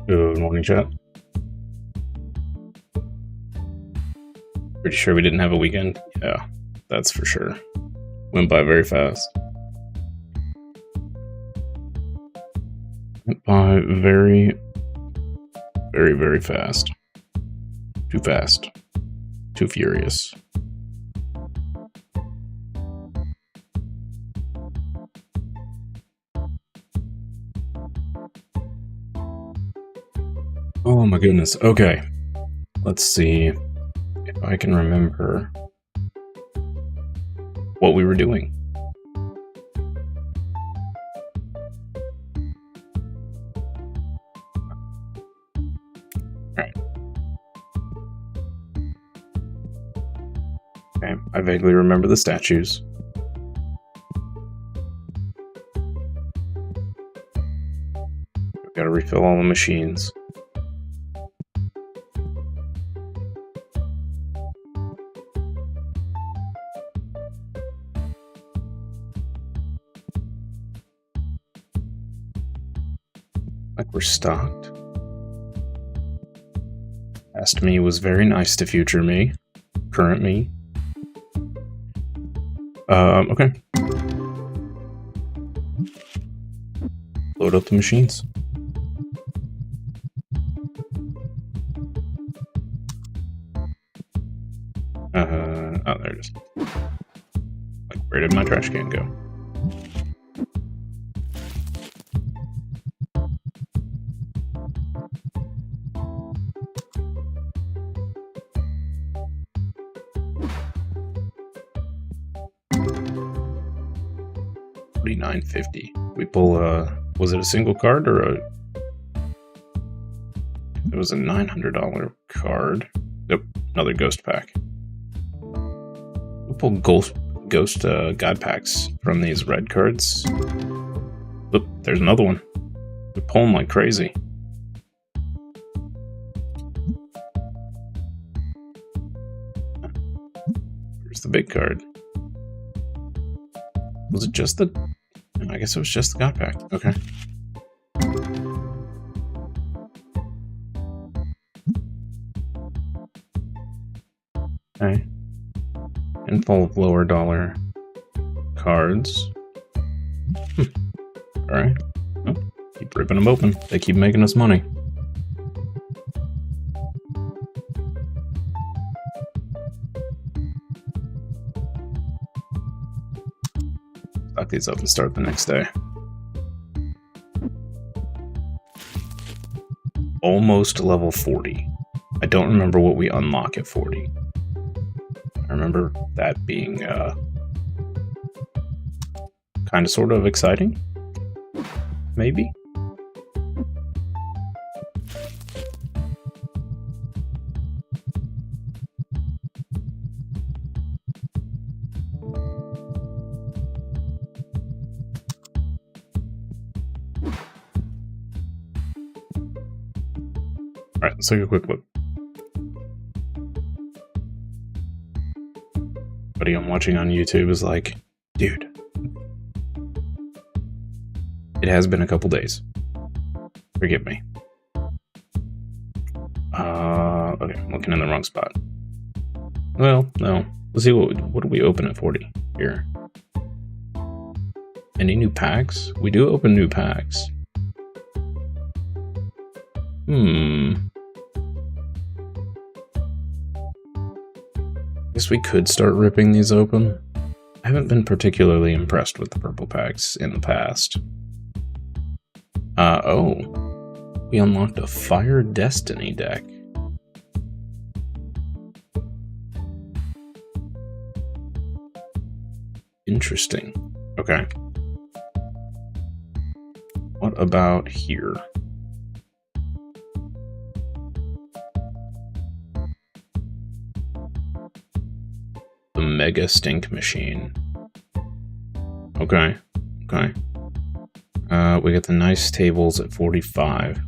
Good morning, chat. Pretty sure we didn't have a weekend. Yeah, that's for sure. Went by very fast. Went by very, very fast. Too fast. Too furious. Oh my goodness. Okay. Let's see if I can remember what we were doing. Alright. Okay, I vaguely remember the statues. We've got to refill all the machines. Like we're stocked. Past me was very nice to future me. Current me. Okay. Load up the machines. Oh, there it is. Like, where did my trash can go? $49.50. We pull was it a single card or a? It was a $900 card. Yep, another ghost pack. We pull ghost god packs from these red cards. Oop, there's another one. We pull them like crazy. Here's the big card. Was it just the? I guess it was just the god pack. Okay. Okay. Handful of lower dollar cards. Alright. Oh, keep ripping them open. They keep making us money. Lock these up and start the next day. Almost level 40. I don't remember what we unlock at 40. I remember that being kind of sort of exciting. Maybe. Alright, let's take a quick look. Buddy I'm watching on YouTube is like, dude, it has been a couple days. Forgive me. Okay, I'm looking in the wrong spot. Well, no. Let's see what do we open at 40 here. Any new packs? We do open new packs. Guess we could start ripping these open. I haven't been particularly impressed with the purple packs in the past. Oh. We unlocked a Fire Destiny deck. Interesting. Okay. What about here? The Mega Stink Machine. Okay. Okay. We get the nice tables at 45.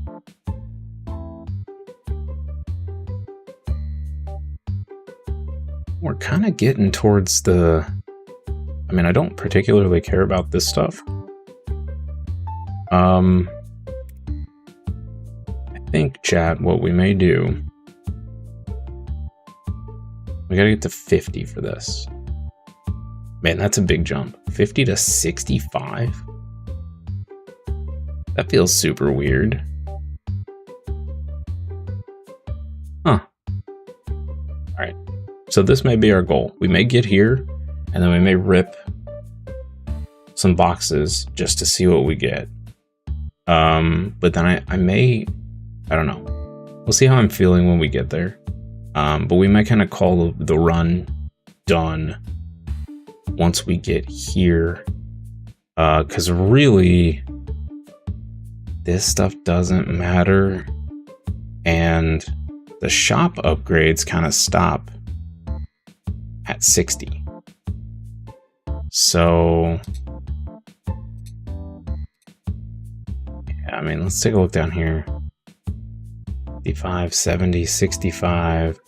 We're kind of getting towards the... I mean, I don't particularly care about this stuff. I think, chat, what we may do, we gotta get to 50 for this. Man, that's a big jump. 50 to 65? That feels super weird. Huh. Alright. So this may be our goal. We may get here, and then we may rip some boxes just to see what we get. But then I may... I don't know. We'll see how I'm feeling when we get there. But we might kind of call the run done once we get here. Because really, this stuff doesn't matter. And the shop upgrades kind of stop at 60. So... yeah, I mean, let's take a look down here. 55, 70, 65,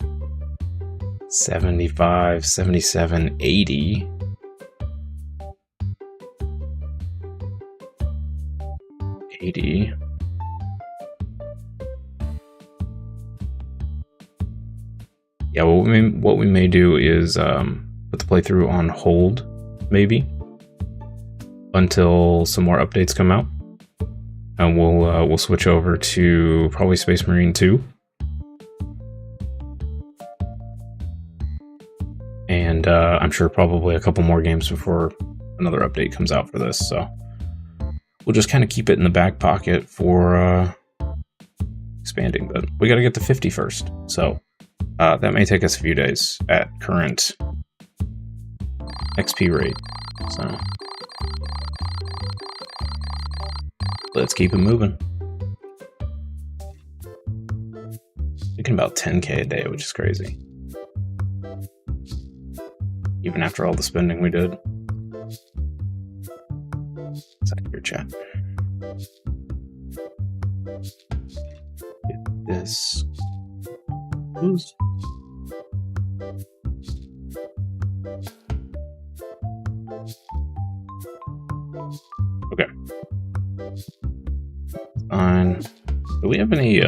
75, 77, 80. Yeah, what we may do is put the playthrough on hold, maybe, until some more updates come out. And we'll switch over to probably Space Marine 2. And I'm sure probably a couple more games before another update comes out for this. So we'll just kind of keep it in the back pocket for expanding. But we got to get to 50 first. So that may take us a few days at current XP rate. So... let's keep it moving. Thinking about 10k a day, which is crazy. Even after all the spending we did. Second your chat. Get this closed. Okay. Fine. Do we have any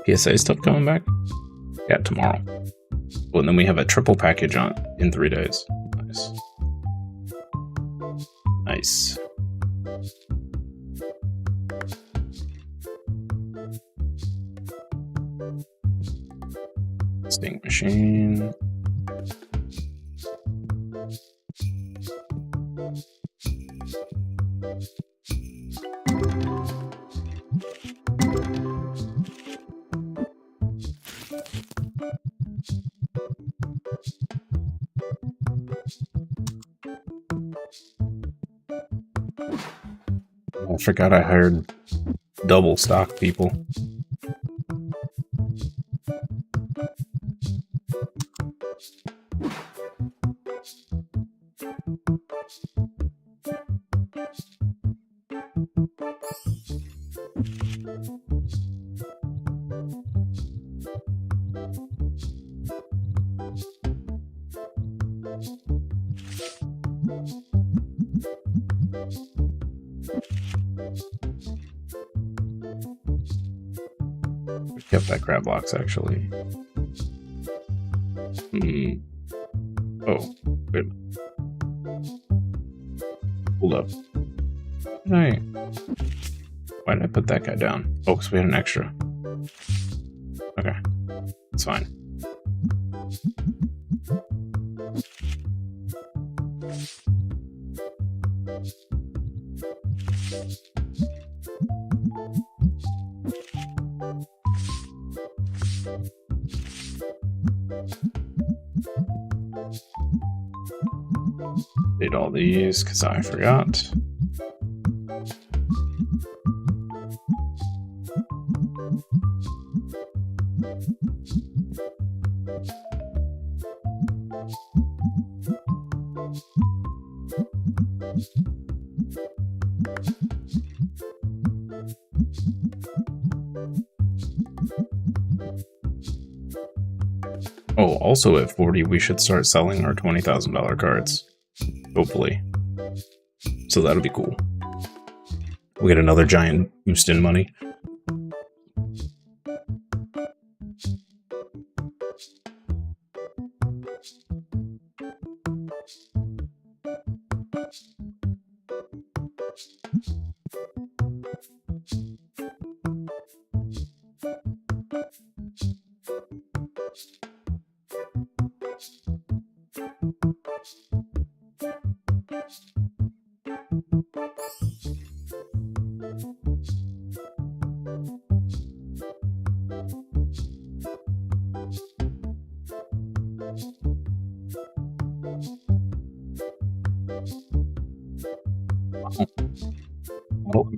PSA stuff coming back? Yeah, tomorrow. Well, and then we have a triple package on in 3 days. Nice. Nice. Sting machine. I forgot I hired double stock people. Kept that crab box actually. Oh, wait. Hold up. Why did I put that guy down? Oh, because we had an extra. Okay, it's fine. Did all these because I forgot. Oh, also at 40, we should start selling our $20,000 cards. Hopefully. So that'll be cool. We get another giant boost in money.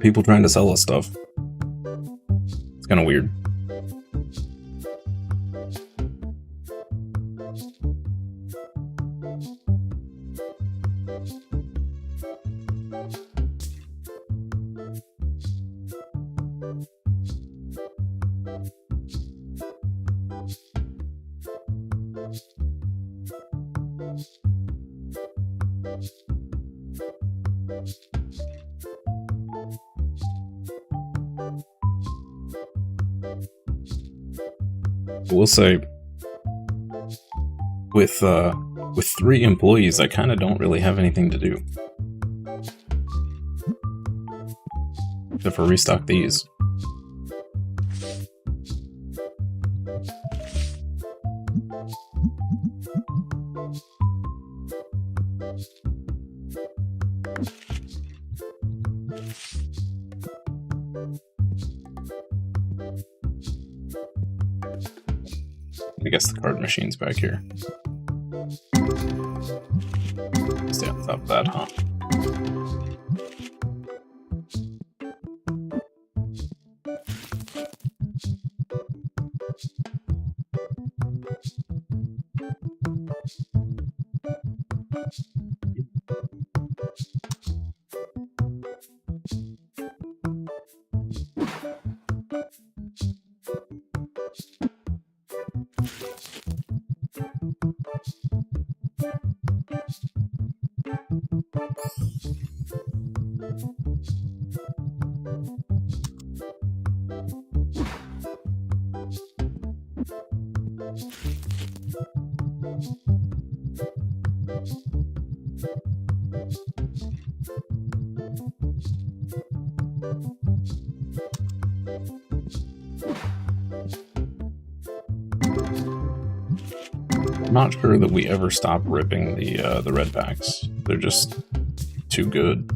People trying to sell us stuff. It's kind of weird. I will say, with 3 employees, I kind of don't really have anything to do. Except for restock these. I guess the card machine's back here. Stay on top of that, huh? I'm not sure that we ever stop ripping the red packs. They're just too good.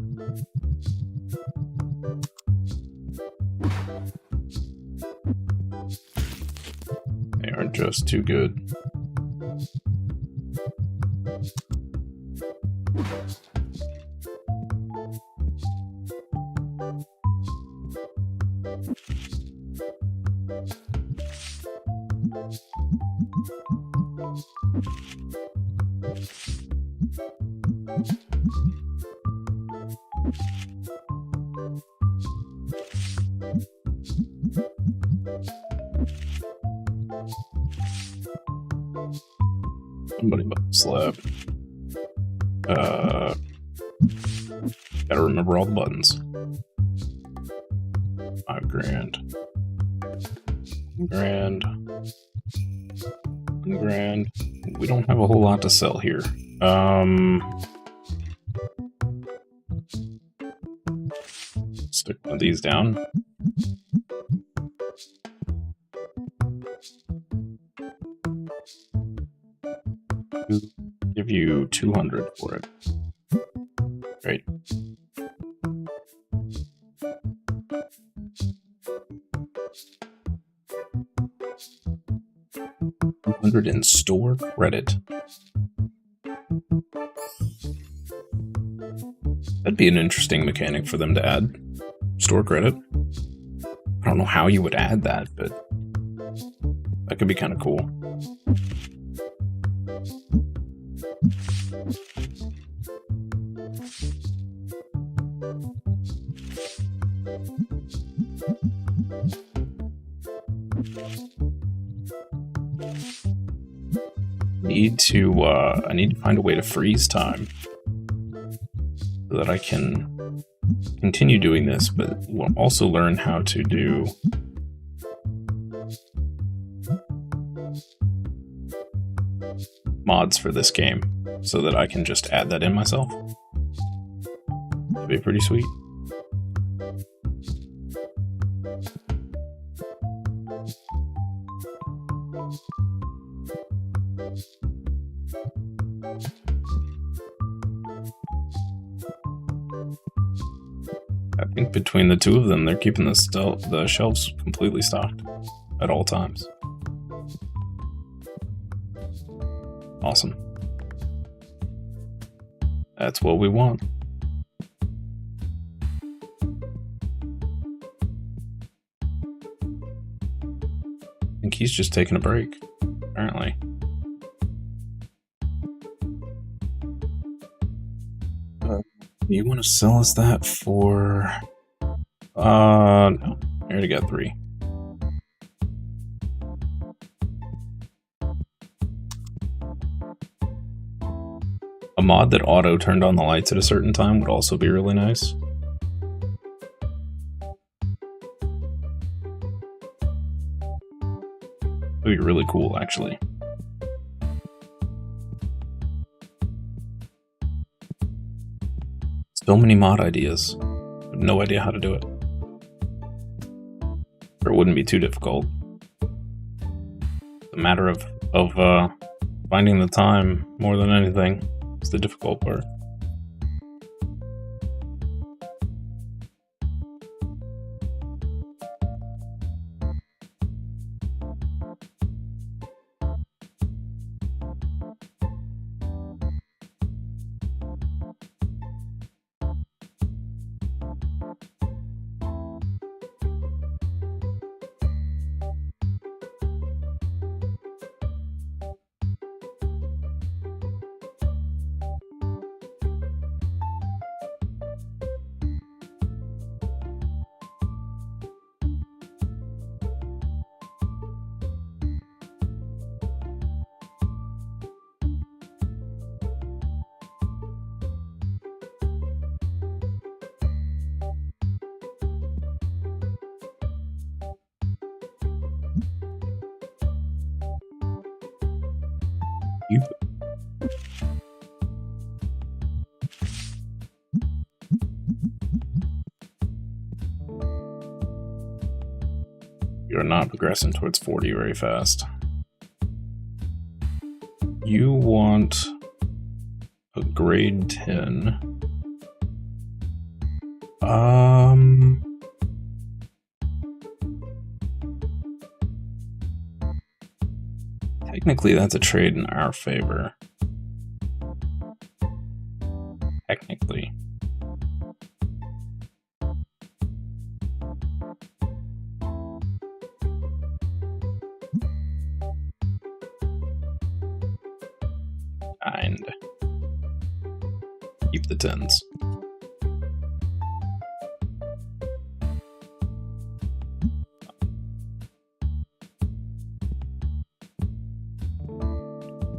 They are just too good. Somebody must slap. Gotta remember all the buttons. 5 grand. 1 grand. 1 grand. We don't have a whole lot to sell here. Stick one of these down. Give you 200 for it. Great. $200 in store credit. That'd be an interesting mechanic for them to add. Store credit. I don't know how you would add that, but that could be kind of cool. I need to find a way to freeze time so that I can continue doing this, but we'll also learn how to do mods for this game so that I can just add that in myself. That'd be pretty sweet. I think between the two of them, they're keeping the shelves completely stocked at all times. Awesome. That's what we want. I think he's just taking a break, apparently. You want to sell us that for... no. I already got 3. A mod that auto turned on the lights at a certain time would also be really nice. Would be really cool, actually. So many mod ideas. I have no idea how to do it. Or it wouldn't be too difficult. It's a matter of finding the time more than anything. It's the difficult part. You're not progressing towards 40 very fast. You want a grade 10. Technically, that's a trade in our favor. Technically. And keep the 10s.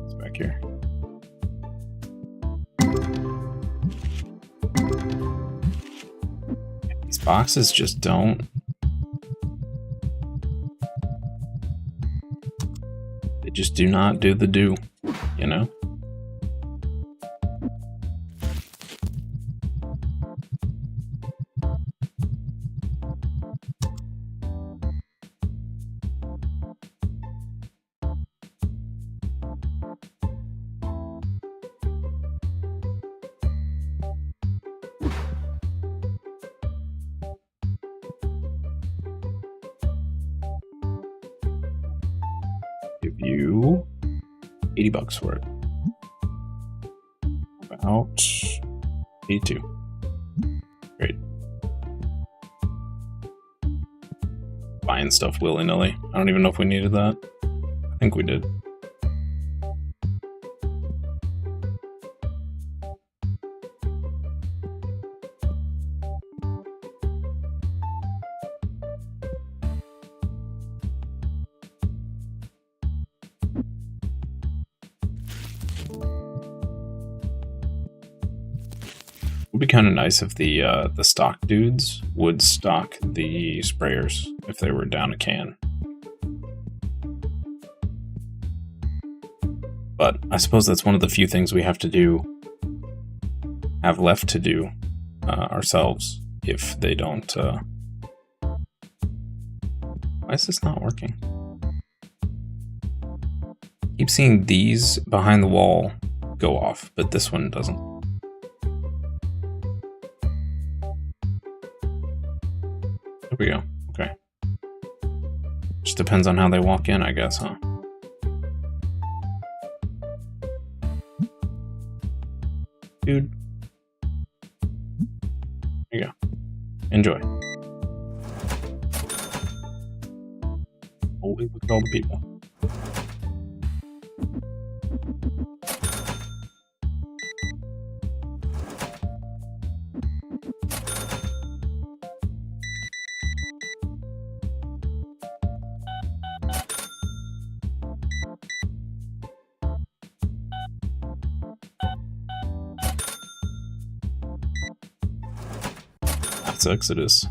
It's back here. These boxes just don't. They just do not do the do, you know? Give you $80 for it. About 82. Great. Buying stuff willy-nilly. I don't even know if we needed that. I think we did. It would be kind of nice if the stock dudes would stock the sprayers if they were down a can. But I suppose that's one of the few things we have left to do ourselves if they don't. Why is this not working? Keep seeing these behind the wall go off, but this one doesn't. we go. Okay. Just depends on how they walk in, I guess, huh? Dude. There you go. Enjoy. Holy, look at all the people. That's Exodus.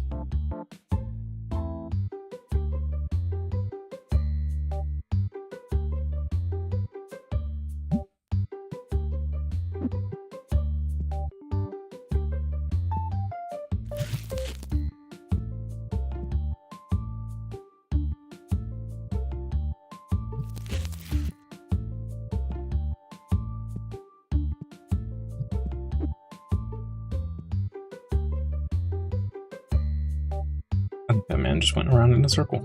I think that man just went around in a circle.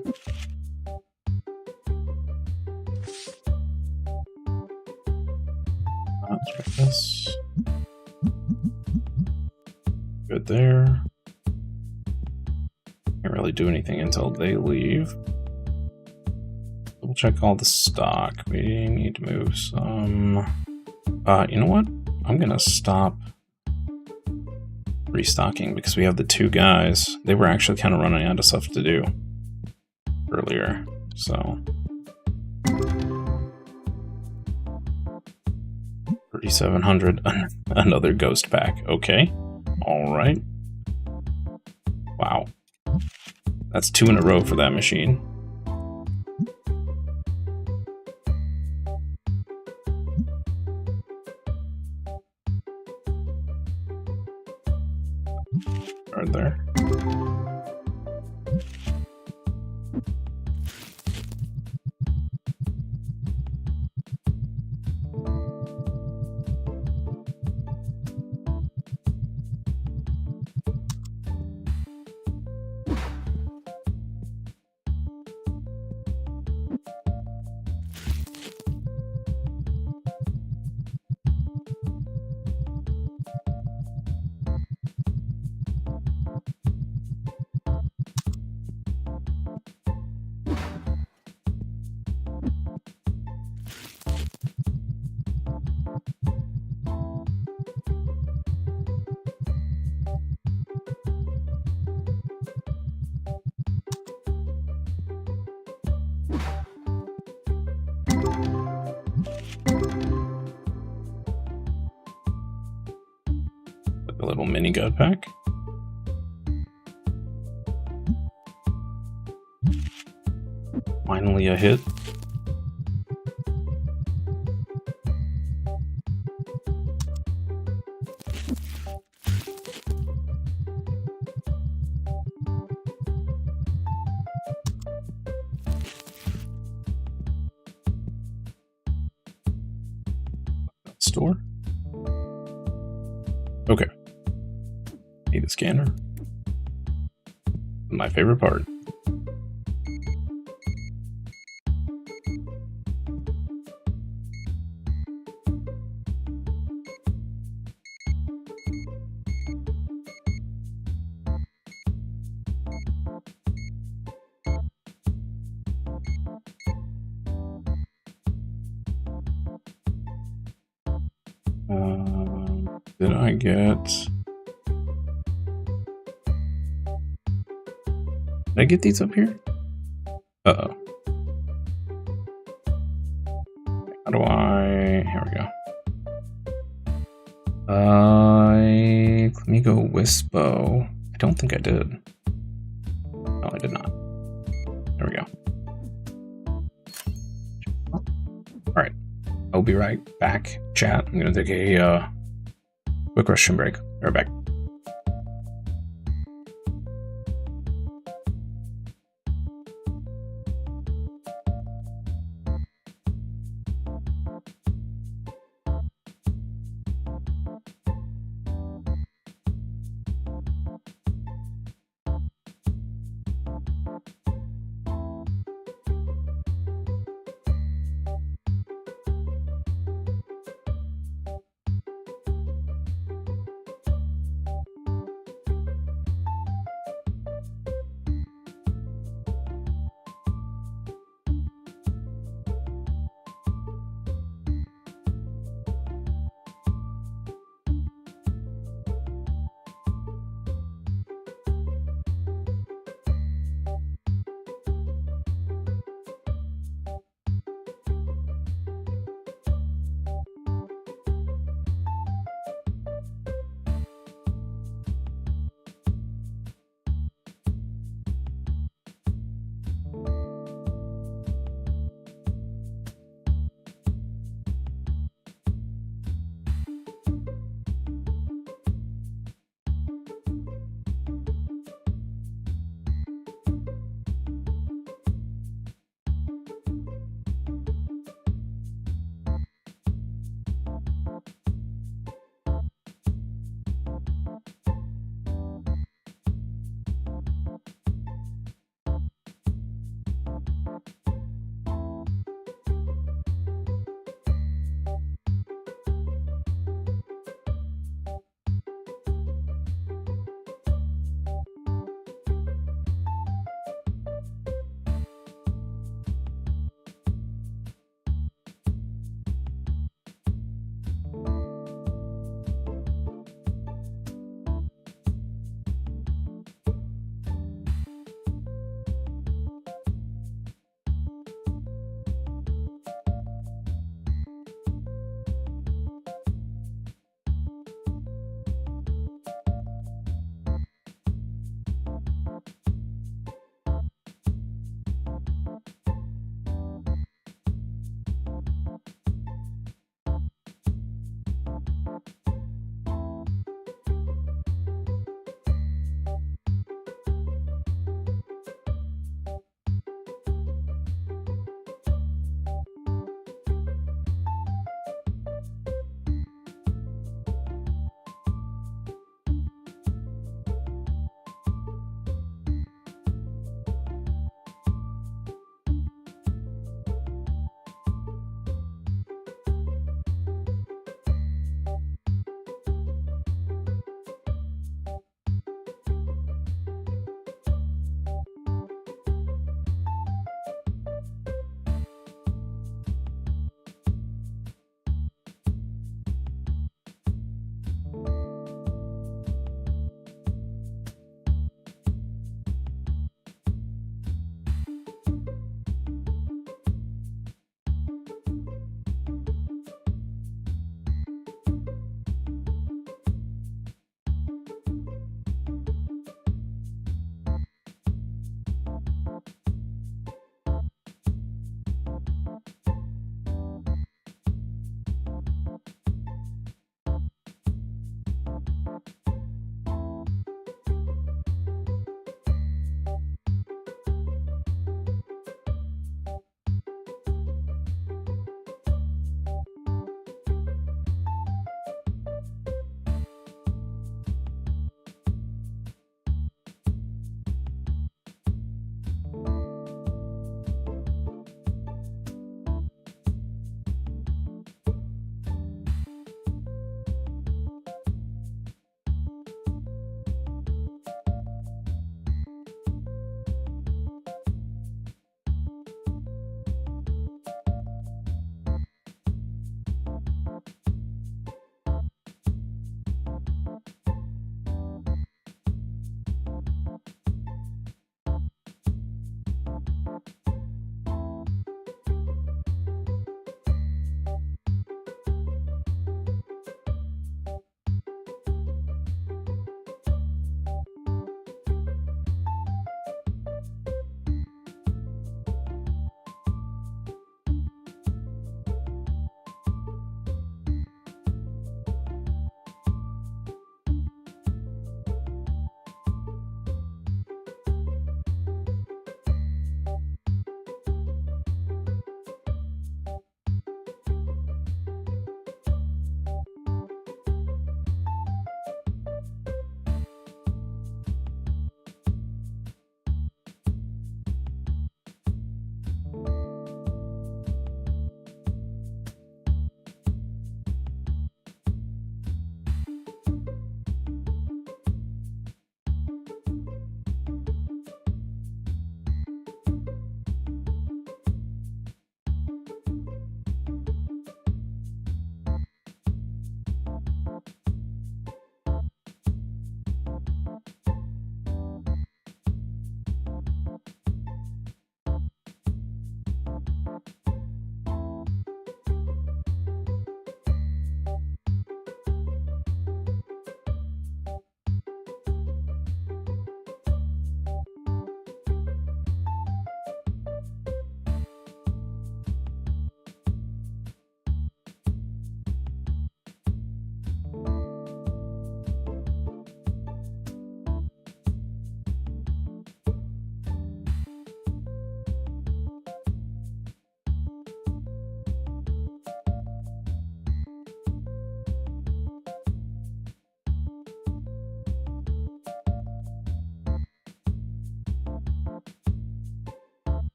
Let's try this. Good there. Can't really do anything until they leave. We'll check all the stock. We need to move some. You know what? I'm gonna stop restocking because we have the two guys. They were actually kind of running out of stuff to do earlier, so 3,700. Another ghost pack. Okay, all right. Wow, that's 2 in a row for that machine. Right there. A little mini gut pack. Finally a hit. Store. Okay. Need a scanner. My favorite part. Did I get... Did I get these up here? Uh-oh. How do I... Here we go. Let me go Wispo. I don't think I did. No, I did not. There we go. Alright. I'll be right back, chat. I'm gonna take a quick restroom break. Right back.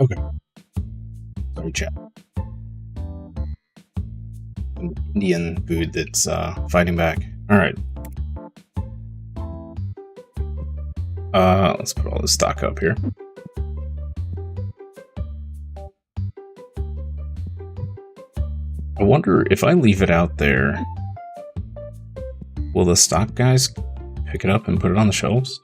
Okay. Sorry, chat. Indian food that's fighting back. All right. Let's put all this stock up here. I wonder if I leave it out there, will the stock guys pick it up and put it on the shelves?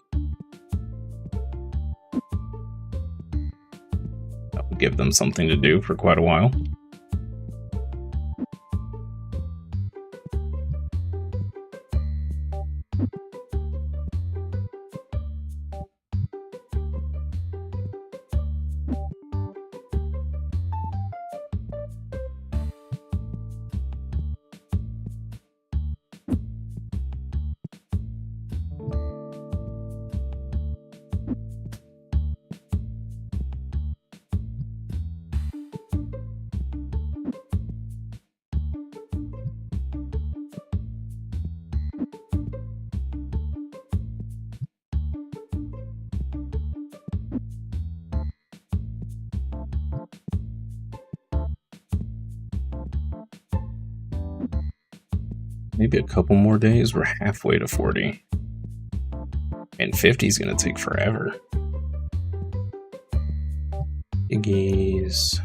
That would give them something to do for quite a while. Maybe a couple more days. We're halfway to 40. And 50 is going to take forever. Iggy's.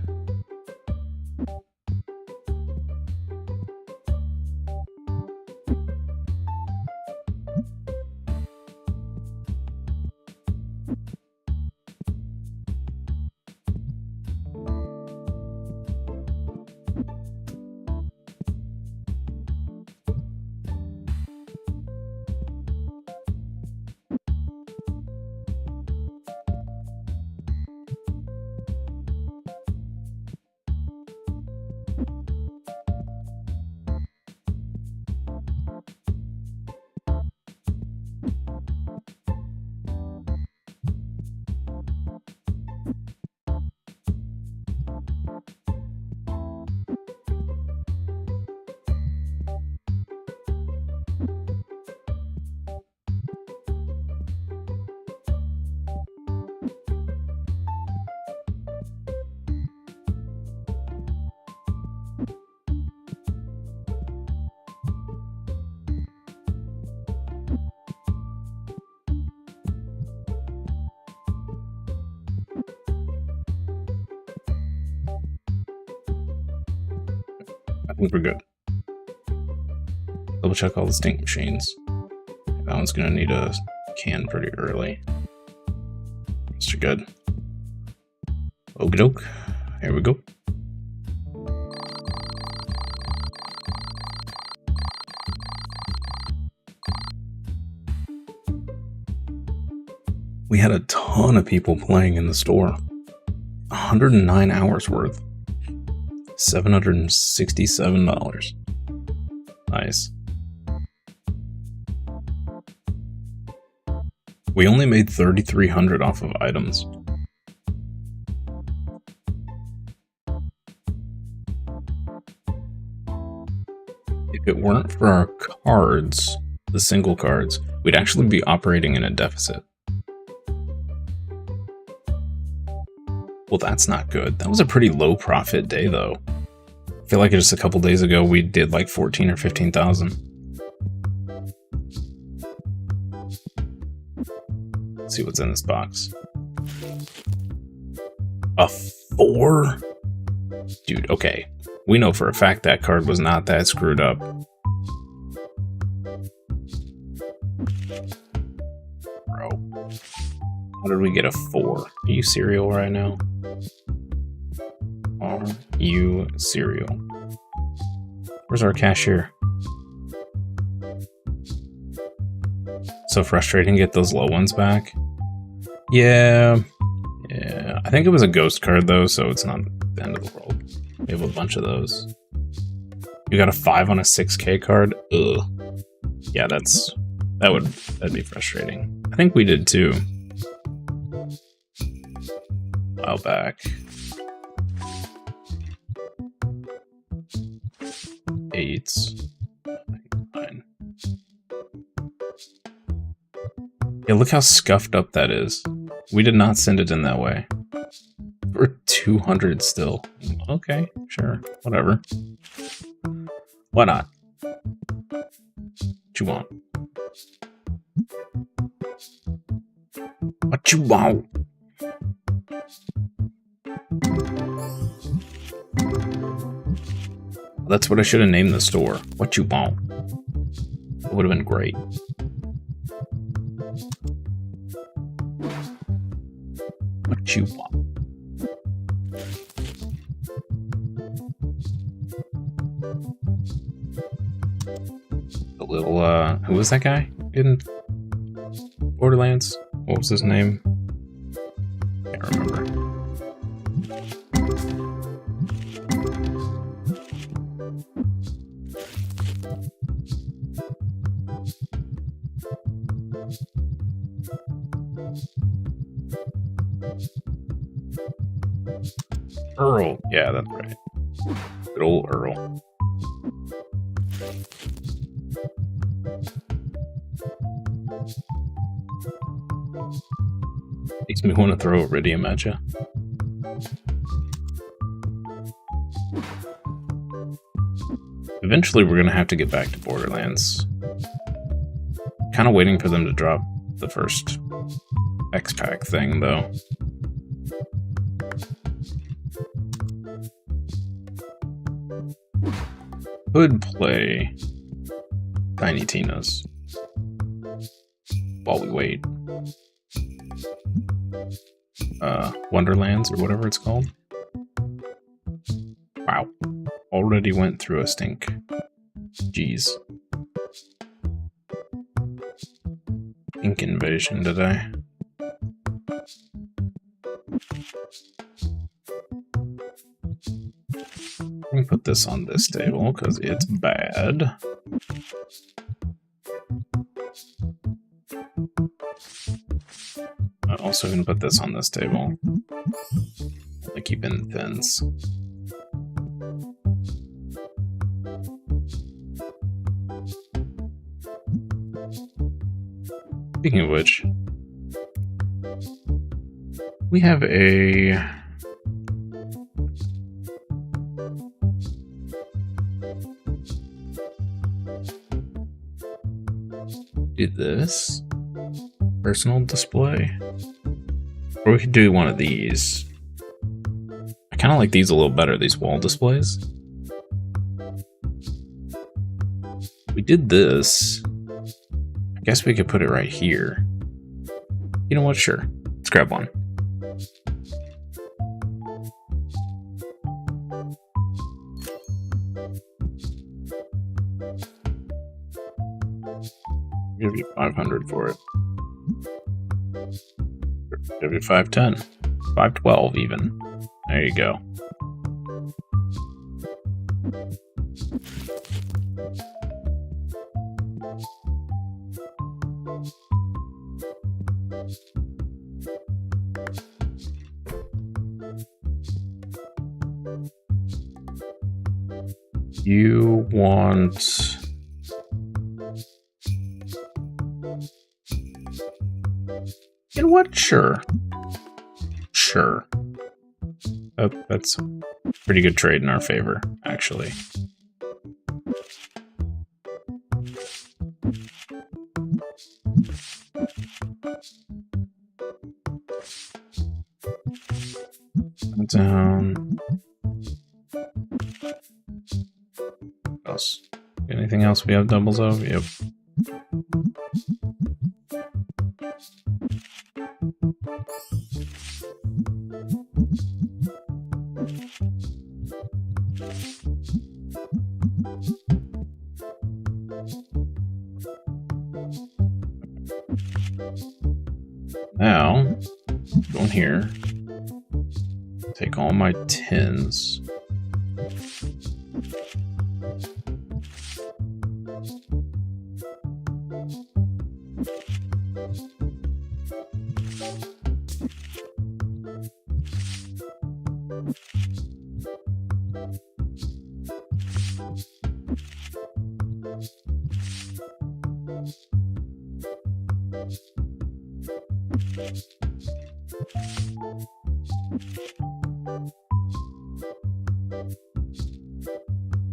I think we're good. Double check all the stink machines. That one's gonna need a can pretty early. Mr. Good. Okie doke. Here we go. We had a ton of people playing in the store. 109 hours worth. $767. Nice. We only made 3,300 off of items. If it weren't for our cards, the single cards, we'd actually be operating in a deficit. Well, that's not good. That was a pretty low profit day, though. I feel like just a couple days ago we did like 14 or 15,000. Let's see what's in this box. A 4? Dude, okay. We know for a fact that card was not that screwed up. Bro. How did we get a 4? Are you serial right now? Are you serial? Where's our cashier? So frustrating to get those low ones back. Yeah. I think it was a ghost card though, so it's not the end of the world. We have a bunch of those. You got a 5 on a 6K card? Ugh. Yeah, that'd be frustrating. I think we did too. A while back. 8s. 9. Yeah, look how scuffed up that is. We did not send it in that way. 200 still. Okay, sure, whatever. Why not? What you want? What you want? That's what I should have named the store. What you want? It would have been great. What you want? The little, who was that guy in Borderlands? What was his name? Can't remember. Earl. Yeah, that's right. Good old Earl. Makes me want to throw iridium at you. Eventually, we're going to have to get back to Borderlands. Kind of waiting for them to drop the first X-Pack thing, though. Could play Tiny Tina's while we wait. Wonderlands or whatever it's called. Wow. Already went through a stink. Jeez. Stink invasion today. Let me put this on this table because it's bad. I'm also going to put this on this table. I keep in thins. Speaking of which, we have a do this personal display, or we could do one of these. I kind of like these a little better, these wall displays. We did this. I guess we could put it right here. You know what? Sure. Let's grab one. Give you 500 for it. Give you 510. 512 even. There you go. You want... You know what? Sure. Sure. That's a pretty good trade in our favor, actually. Down. What else? Anything else we have doubles of? Yep. Now, go in here, take all my tins.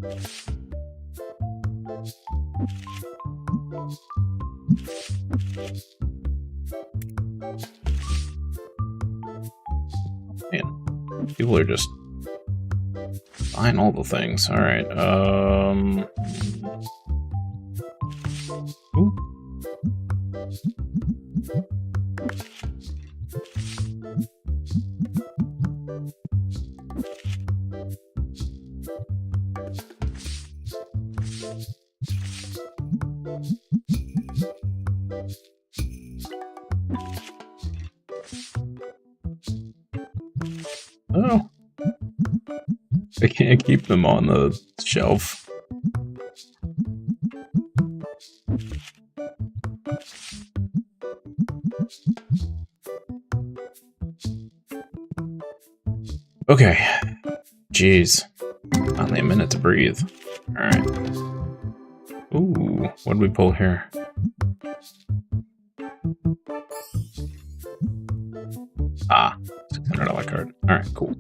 Man, people are just buying all the things. All right. Ooh. Oh, I can't keep them on the shelf. Okay. Jeez. Finally a minute to breathe. Alright. Ooh, what did we pull here? Ah, $600 card. Alright, cool.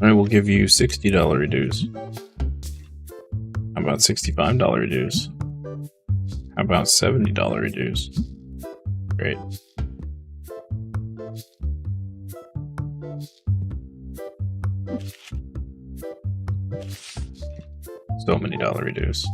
I will give you $60 dues. How about $65 dues? How about $70 dues? Great. So many dollar dues.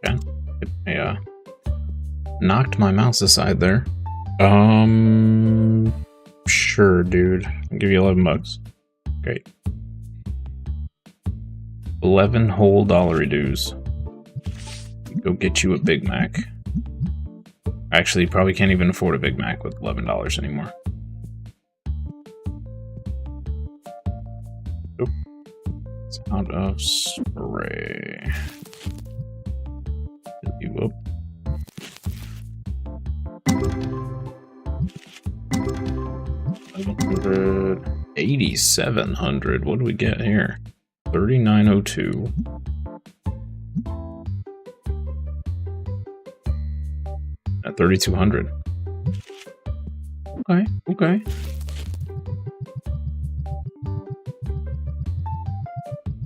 Okay. I knocked my mouse aside there. Sure, dude. I'll give you $11. Great. 11 whole dollar dues. Go get you a Big Mac. Actually, you probably can't even afford a Big Mac with $11 anymore. Oop. It's out of spray. Fill you up. $8,700. What do we get here? 3902. At 3,200. Okay, okay.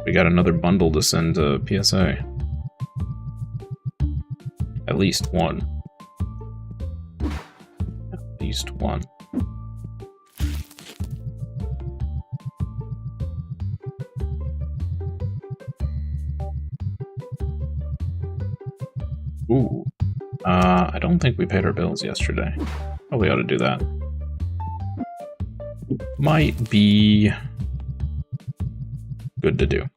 We got another bundle to send to PSA. At least one. At least one. Ooh. I don't think we paid our bills yesterday. Probably ought to do that. Might be good to do.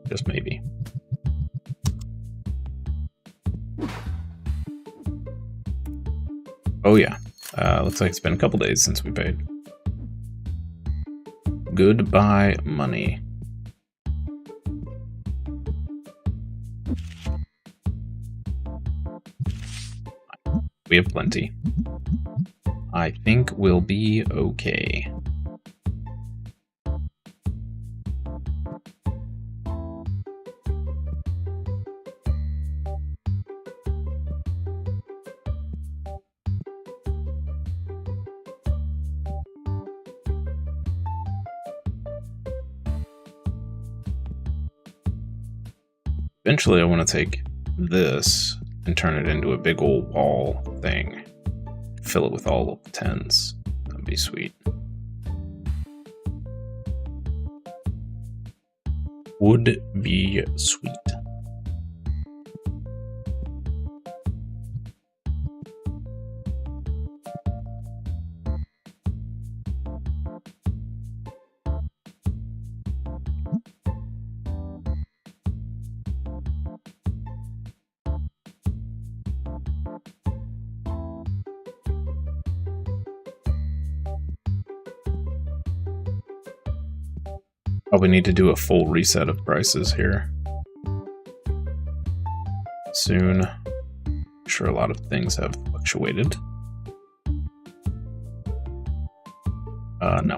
Just maybe. Oh yeah. Looks like it's been a couple days since we paid. Goodbye, money. We have plenty. I think we'll be okay. Eventually I want to take this and turn it into a big old wall thing. Fill it with all of the 10s. That'd be sweet. Would be sweet. Probably need to do a full reset of prices here soon. I'm sure a lot of things have fluctuated. No.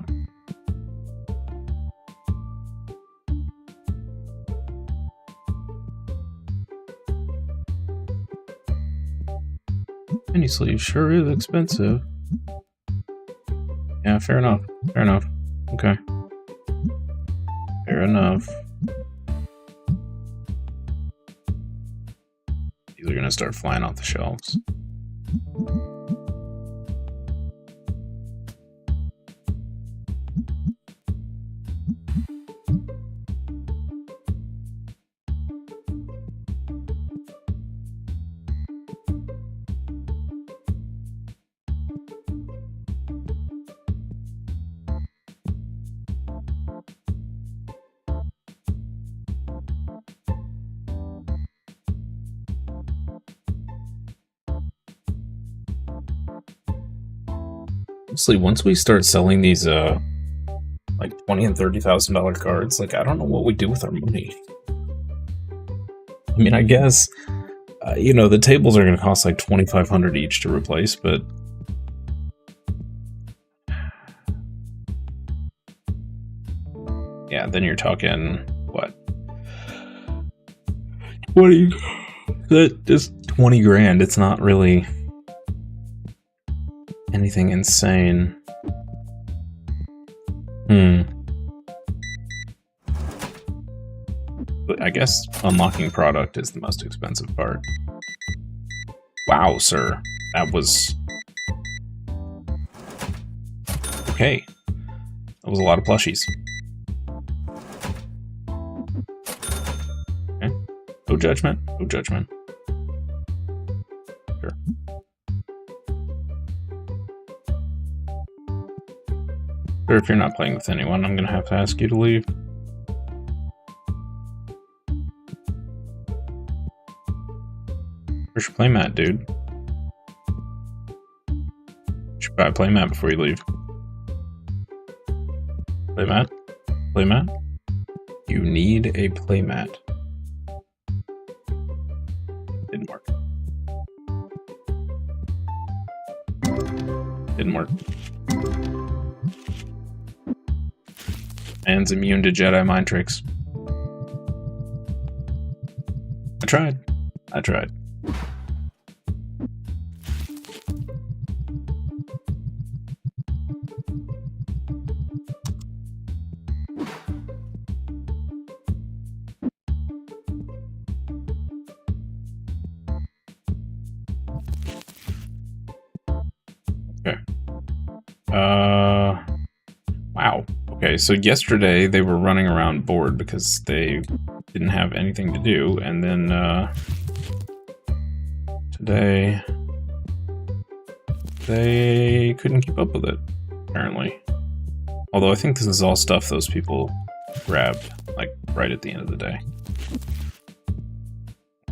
Mini sleeve sure is expensive. Yeah, fair enough. Fair enough. Okay. Fair enough. These are gonna start flying off the shelves. Honestly, once we start selling these like $20,000 and $30,000 cards, like I don't know what we do with our money. I mean, I guess you know, the tables are going to cost like $2,500 each to replace, but yeah, then you're talking what? 20? That just 20 grand. It's not really anything insane. But I guess unlocking product is the most expensive part. Wow, sir. That was... okay. That was a lot of plushies. Okay. No judgment. No judgment. Sure. Or if you're not playing with anyone, I'm gonna have to ask you to leave. Where's your playmat, dude? You should buy a playmat before you leave. Playmat? Playmat? You need a playmat. Didn't work. Didn't work. Man's immune to Jedi mind tricks. I tried. I tried. Okay. Wow. Okay, so yesterday they were running around bored because they didn't have anything to do, and then today they couldn't keep up with it, apparently. Although I think this is all stuff those people grabbed, like, right at the end of the day.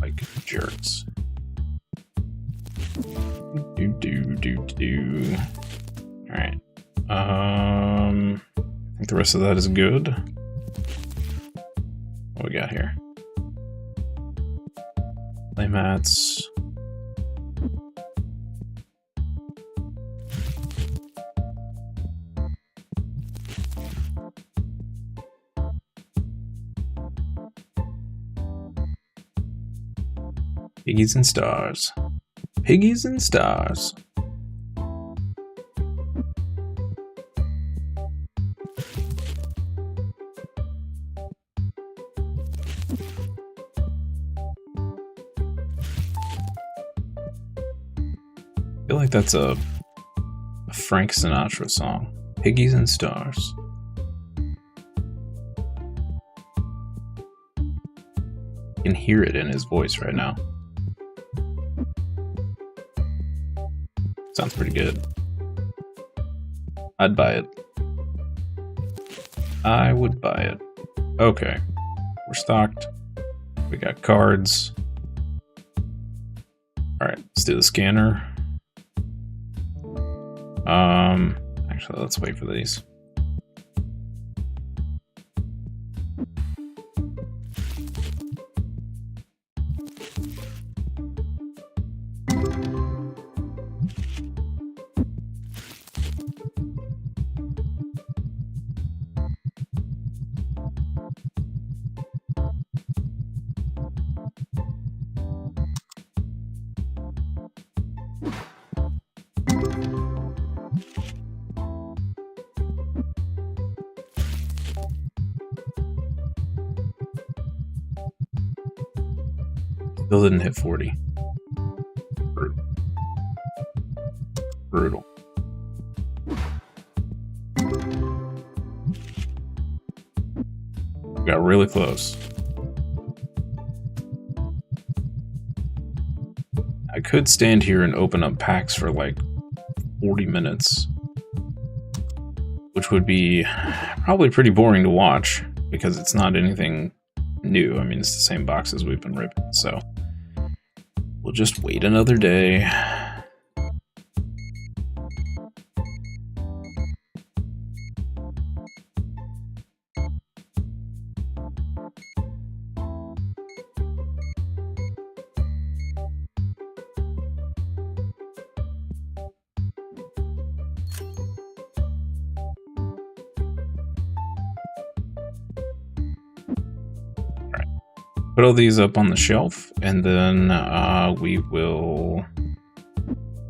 Like, jerks. Alright. I think the rest of that is good. What we got here? Playmats. Piggies and stars. Piggies and stars. feel like that's a Frank Sinatra song. Piggies and Stars. You can hear it in his voice right now. Sounds pretty good. I'd buy it. I would buy it. Okay. We're stocked. We got cards. Alright, let's do the scanner. Actually, let's wait for these. Still didn't hit 40. Brutal. Brutal. We got really close. I could stand here and open up packs for like 40 minutes, which would be probably pretty boring to watch because it's not anything new. I mean, it's the same boxes we've been ripping, so we'll just wait another day. Put all these up on the shelf, and then we will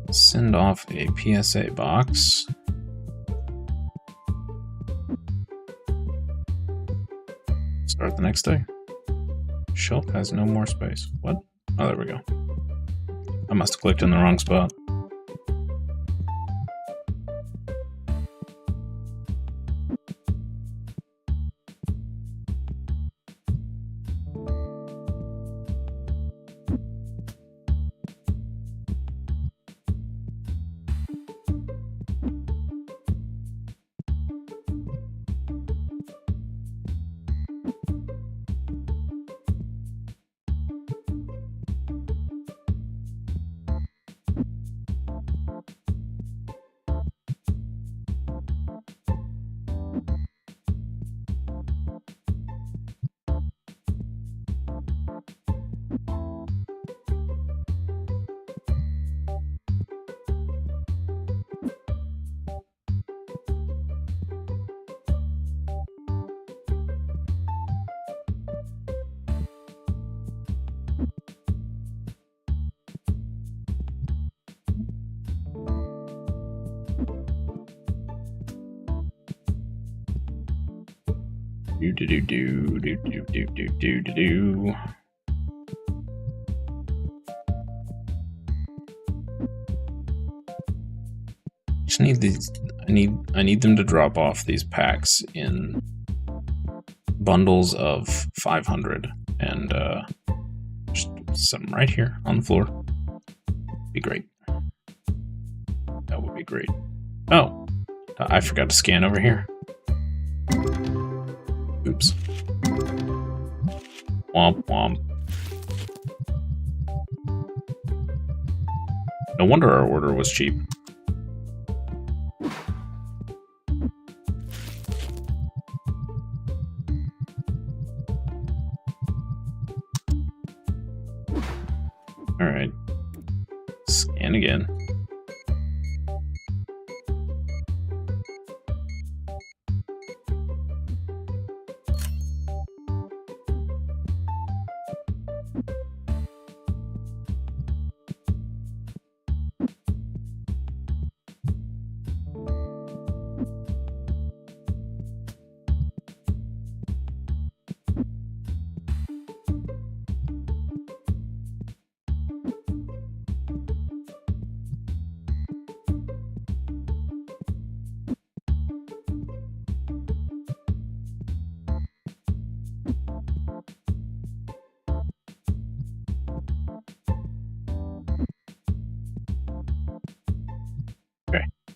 send off a PSA box. Start the next day. Shelf has no more space. What? Oh, there we go. I must have clicked in the wrong spot. Do. Just need these. I need them to drop off these packs in bundles of 500, and just some right here on the floor. Be great. That would be great. Oh, I forgot to scan over here. Oops. Womp womp. No wonder our order was cheap. Alright. Scan again.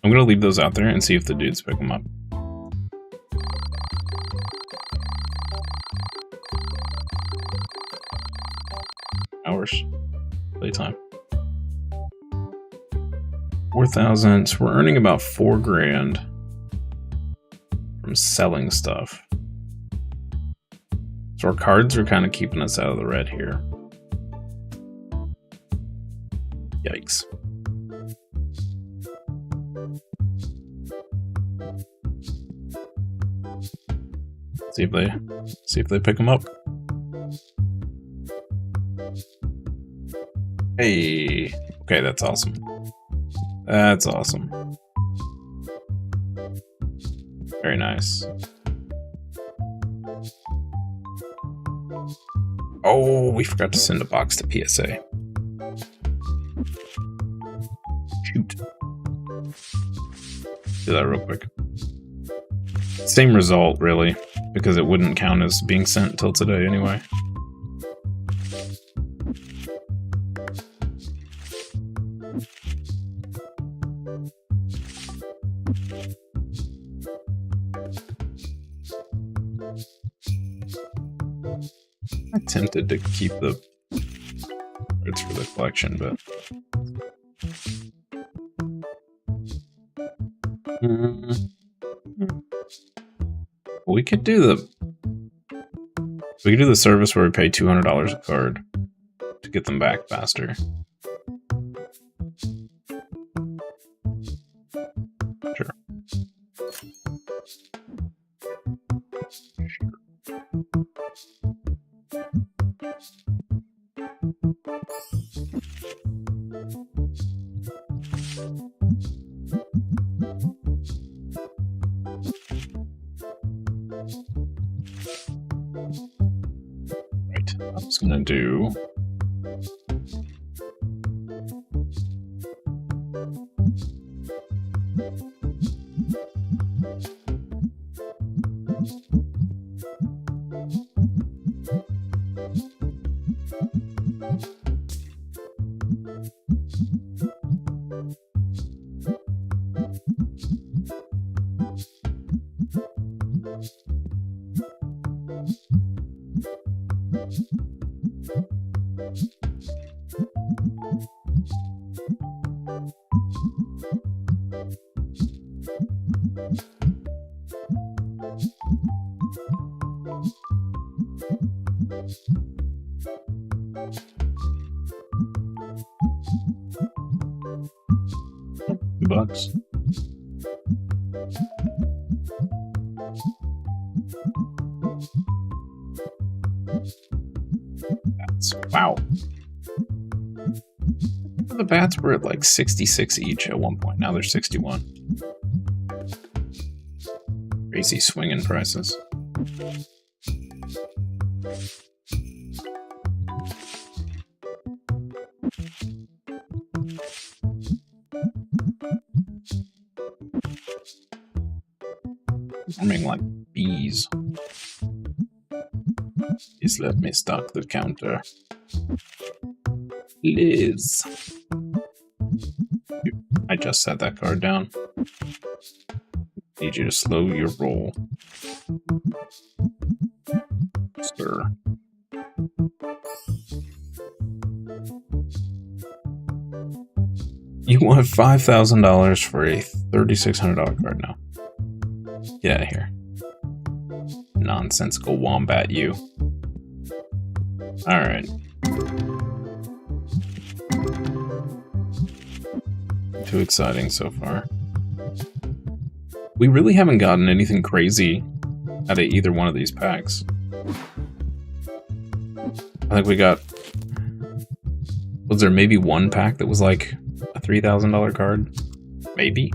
I'm gonna leave those out there and see if the dudes pick them up. Hours. Playtime. 4,000. So we're earning about 4 grand from selling stuff. So our cards are kind of keeping us out of the red here. Yikes. See if they pick them up. Hey, okay, that's awesome. That's awesome. Very nice. Oh, we forgot to send a box to PSA. Shoot. Do that real quick. Same result, really, because it wouldn't count as being sent until today anyway. I'm tempted to keep the cards for the collection, but we could do the service where we pay $200 a card to get them back faster. Sure. Right, I'm just gonna do $2. Bats. Wow. The bats were at like 66 each at one point. Now they're 61. Crazy swinging prices. Swarming like bees. Please let me stock the counter. Liz. I just set that card down. Need you to slow your roll. Sir. You want $5,000 for a $3,600 card now. Get out of here. Nonsensical wombat, you. Alright. Too exciting so far. We really haven't gotten anything crazy out of either one of these packs. I think we got... Was there maybe one pack that was like a $3,000 card? Maybe?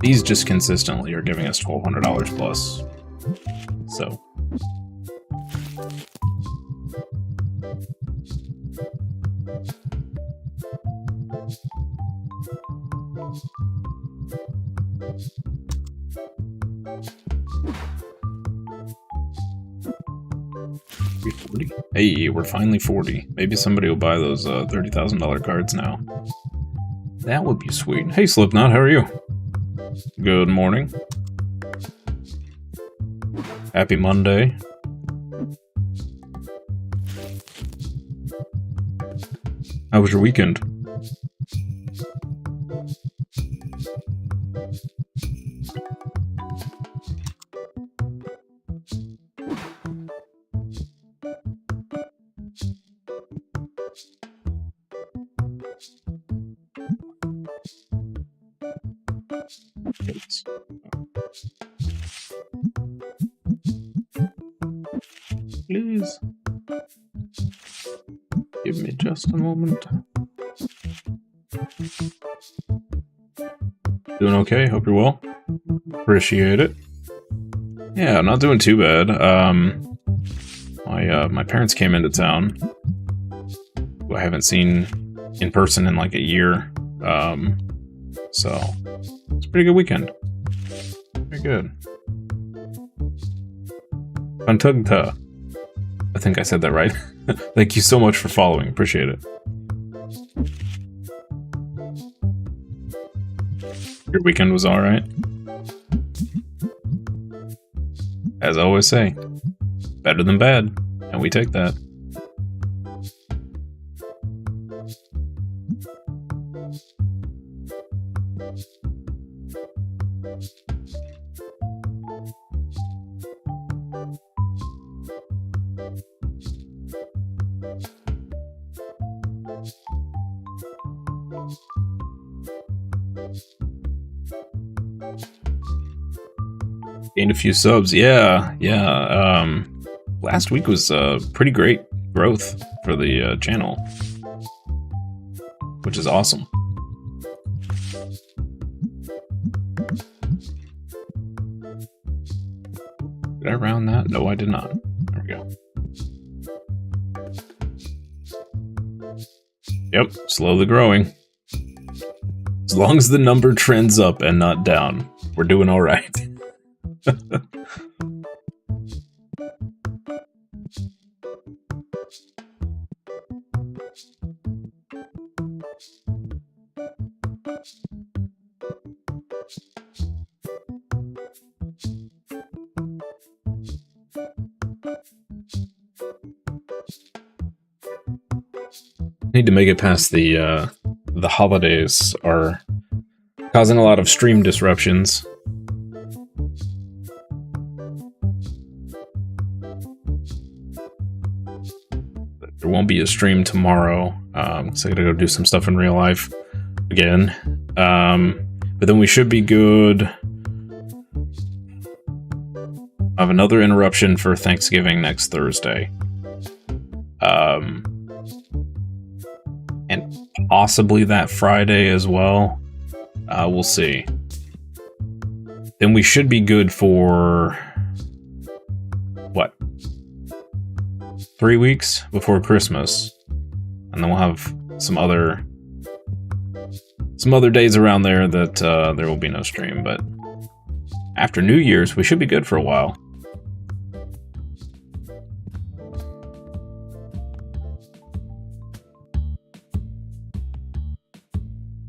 These just consistently are giving us $1,200 plus. So... We 40? Hey, we're finally 40. Maybe somebody will buy those $30,000 cards now. That would be sweet. Hey, Slipknot, how are you? Good morning. Happy Monday. How was your weekend? Please. Give me just a moment. Doing okay? Hope you're well. Appreciate it. Yeah, not doing too bad. My parents came into town, who I haven't seen in person in like a year. So it's a pretty good weekend. Very good. Pantugta. I think I said that right. Thank you so much for following. Appreciate it. Your weekend was alright. As I always say, better than bad, and we take that. Gained a few subs, yeah. Last week was pretty great growth for the channel, which is awesome. Did I round that? No, I did not. There we go. Yep, slowly growing. As long as the number trends up and not down, we're doing all right. Need to make it past the holidays are causing a lot of stream disruptions. There won't be a stream tomorrow, so I gotta go do some stuff in real life again. But then we should be good. I have another interruption for Thanksgiving next Thursday. And possibly that Friday as well. We'll see. Then we should be good for what? 3 weeks before Christmas. And then we'll have some other days around there that there will be no stream, but after New Year's we should be good for a while.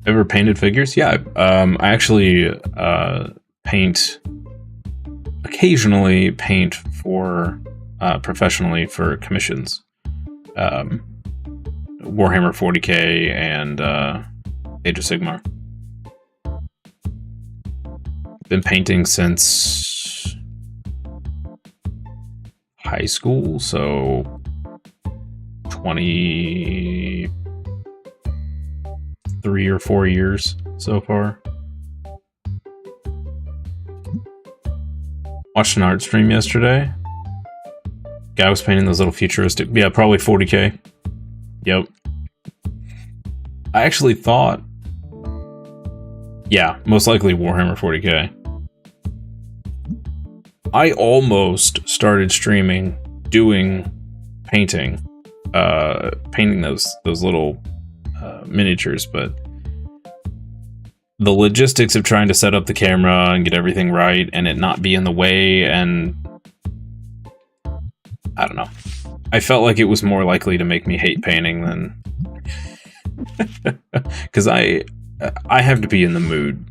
Ever painted figures? Yeah, I actually occasionally paint for professionally for commissions. Warhammer 40k and Age of Sigmar. Been painting since high school, so 23 or 4 years so far. Watched an art stream yesterday. Guy was painting those little futuristic, yeah, probably 40k. Yep. I actually thought, yeah, most likely Warhammer 40k. I almost started streaming doing painting those little miniatures, but the logistics of trying to set up the camera and get everything right and it not be in the way, and I don't know. I felt like it was more likely to make me hate painting than... Because I have to be in the mood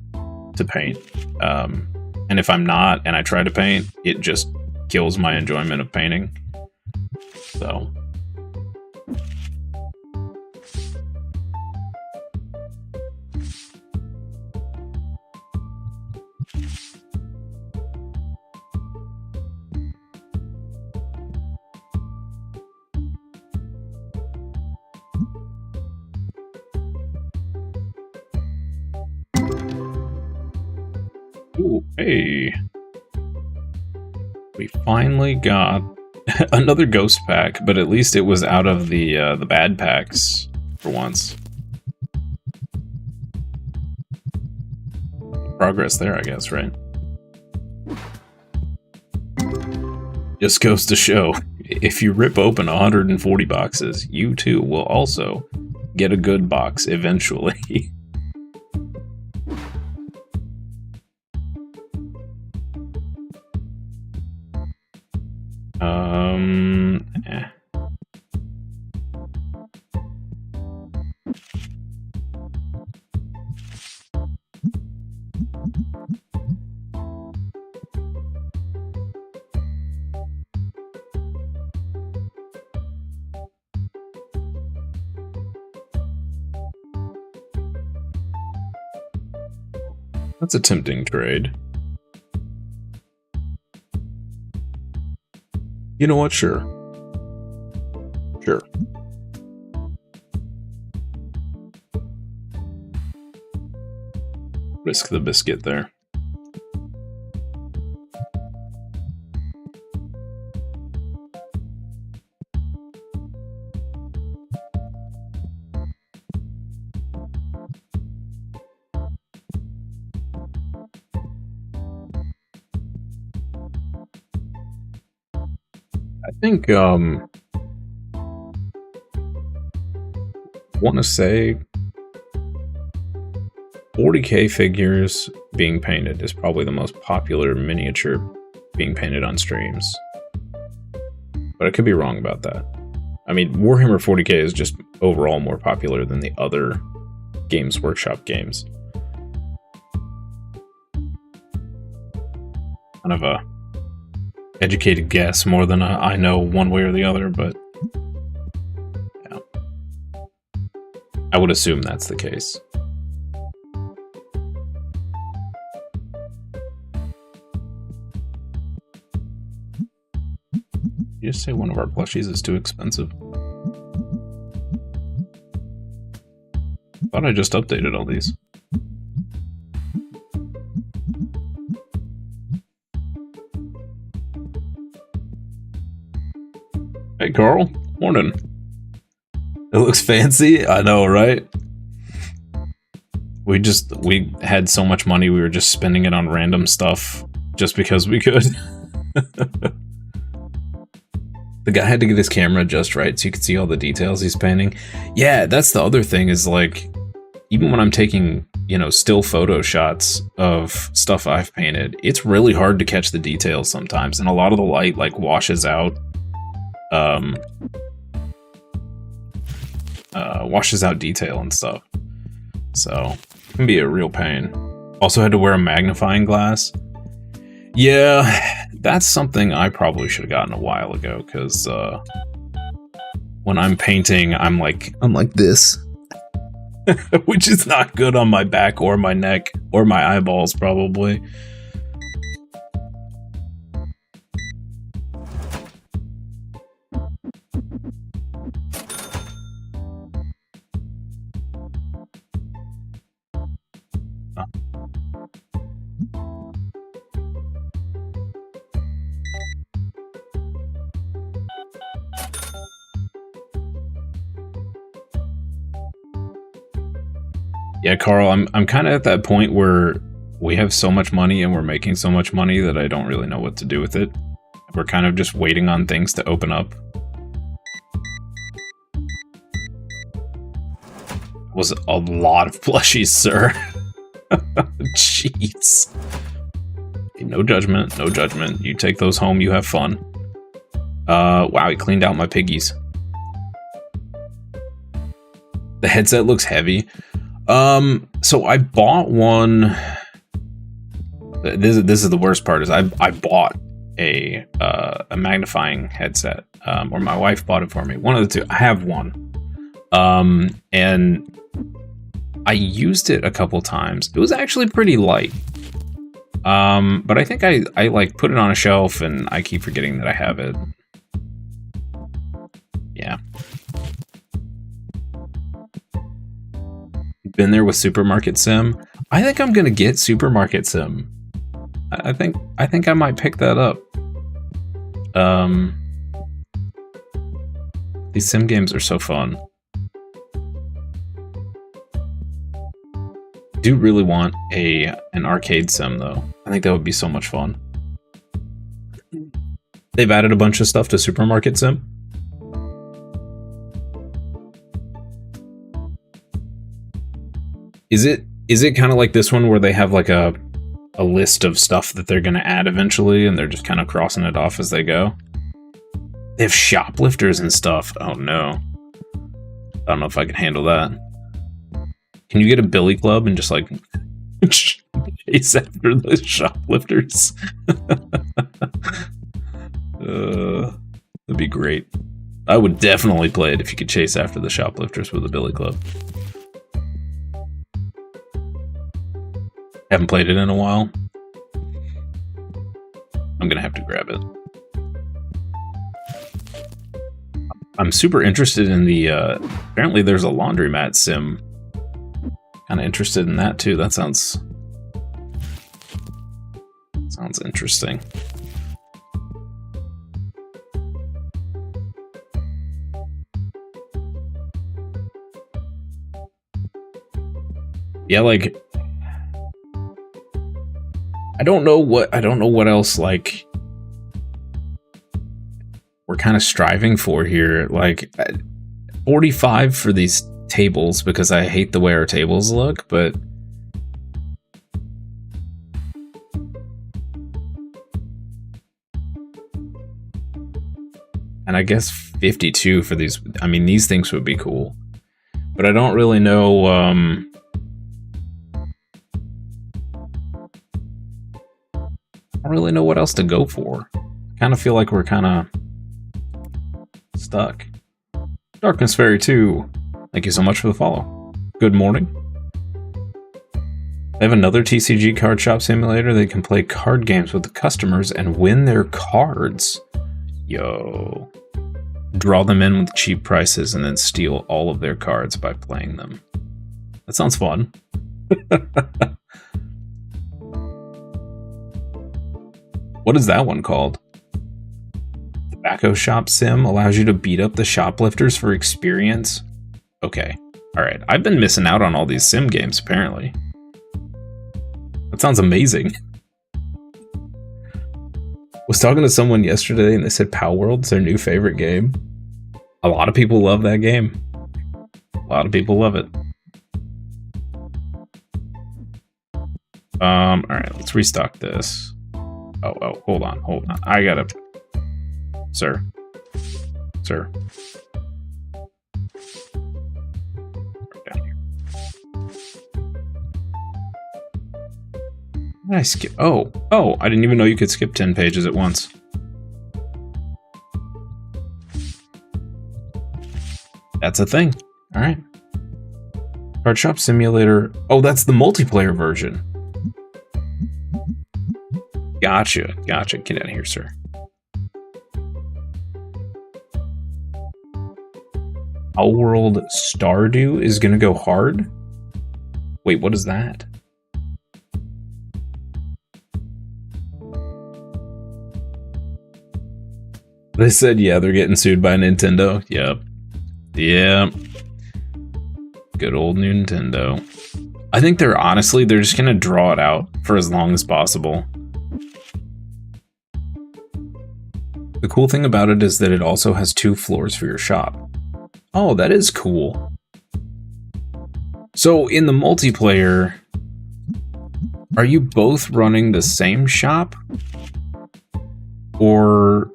to paint. And if I'm not, and I try to paint, it just kills my enjoyment of painting. So... Ooh, hey. We finally got another ghost pack, but at least it was out of the bad packs for once. Progress there, I guess, right? Just goes to show, if you rip open 140 boxes, you too will also get a good box eventually. Eh. That's a tempting trade. You know what? Sure. Sure. Risk the biscuit there. I think, want to say 40K figures being painted is probably the most popular miniature being painted on streams. But I could be wrong about that. I mean, Warhammer 40K is just overall more popular than the other Games Workshop games. Kind of a educated guess more than I know one way or the other, but yeah. I would assume that's the case. You just say one of our plushies is too expensive. Thought I just updated all these. Hey Carl, morning. It looks fancy, I know, right? We had so much money, we were just spending it on random stuff just because we could. The guy had to get his camera just right so you could see all the details he's painting. Yeah, that's the other thing is like, even when I'm taking, you know, still photo shots of stuff I've painted, it's really hard to catch the details sometimes, and a lot of the light like washes out detail and stuff. So it can be a real pain. Also had to wear a magnifying glass. Yeah, that's something I probably should have gotten a while ago, because when I'm painting, I'm like this. Which is not good on my back or my neck or my eyeballs, probably. Yeah, Carl, I'm kind of at that point where we have so much money and we're making so much money that I don't really know what to do with it. We're kind of just waiting on things to open up. Was a lot of plushies, sir. Jeez. Okay, no judgment, no judgment. You take those home, you have fun. Wow, he cleaned out my piggies. The headset looks heavy. So I bought one. This is the worst part, is I bought a magnifying headset, or my wife bought it for me. One of the two. I have one. And I used it a couple times. It was actually pretty light. But I think I like put it on a shelf and I keep forgetting that I have it. Yeah. Been there with Supermarket Sim. I think I'm gonna get Supermarket Sim. I think I might pick that up. These sim games are so fun. I do really want an arcade sim though. I think that would be so much fun. They've added a bunch of stuff to Supermarket Sim. Is it kind of like this one where they have like a list of stuff that they're going to add eventually and they're just kind of crossing it off as they go? They have shoplifters and stuff. Oh no. I don't know if I can handle that. Can you get a billy club and just like chase after the shoplifters? That'd be great. I would definitely play it if you could chase after the shoplifters with a billy club. Haven't played it in a while. I'm gonna have to grab it. I'm super interested in the, apparently there's a laundromat sim. Kinda interested in that too. That sounds interesting. Yeah, like, I don't know what else, like, we're kind of striving for here. Like, 45 for these tables because I hate the way our tables look, but and I guess 52 for these. I mean, these things would be cool, but I don't really know. I don't really know what else to go for. I kind of feel like we're kind of stuck. Darkness Fairy 2. Thank you so much for the follow. Good morning. They have another TCG Card Shop Simulator. They can play card games with the customers and win their cards. Yo. Draw them in with cheap prices and then steal all of their cards by playing them. That sounds fun. What is that one called? Tobacco Shop Sim allows you to beat up the shoplifters for experience. Okay. Alright. I've been missing out on all these sim games, apparently. That sounds amazing. Was talking to someone yesterday and they said Pow World's their new favorite game. A lot of people love that game. A lot of people love it. Alright, let's restock this. Oh, hold on. I gotta... Sir. Right down here. Did I skip? Oh, I didn't even know you could skip 10 pages at once. That's a thing. Alright. Card Shop Simulator. Oh, that's the multiplayer version. Gotcha. Get out of here, sir. Our World Stardew is gonna go hard? Wait, what is that? They said, yeah, they're getting sued by Nintendo. Yep. Good old Nintendo. I think they're just gonna draw it out for as long as possible. The cool thing about it is that it also has 2 floors for your shop. Oh, that is cool. So in the multiplayer, are you both running the same shop? Or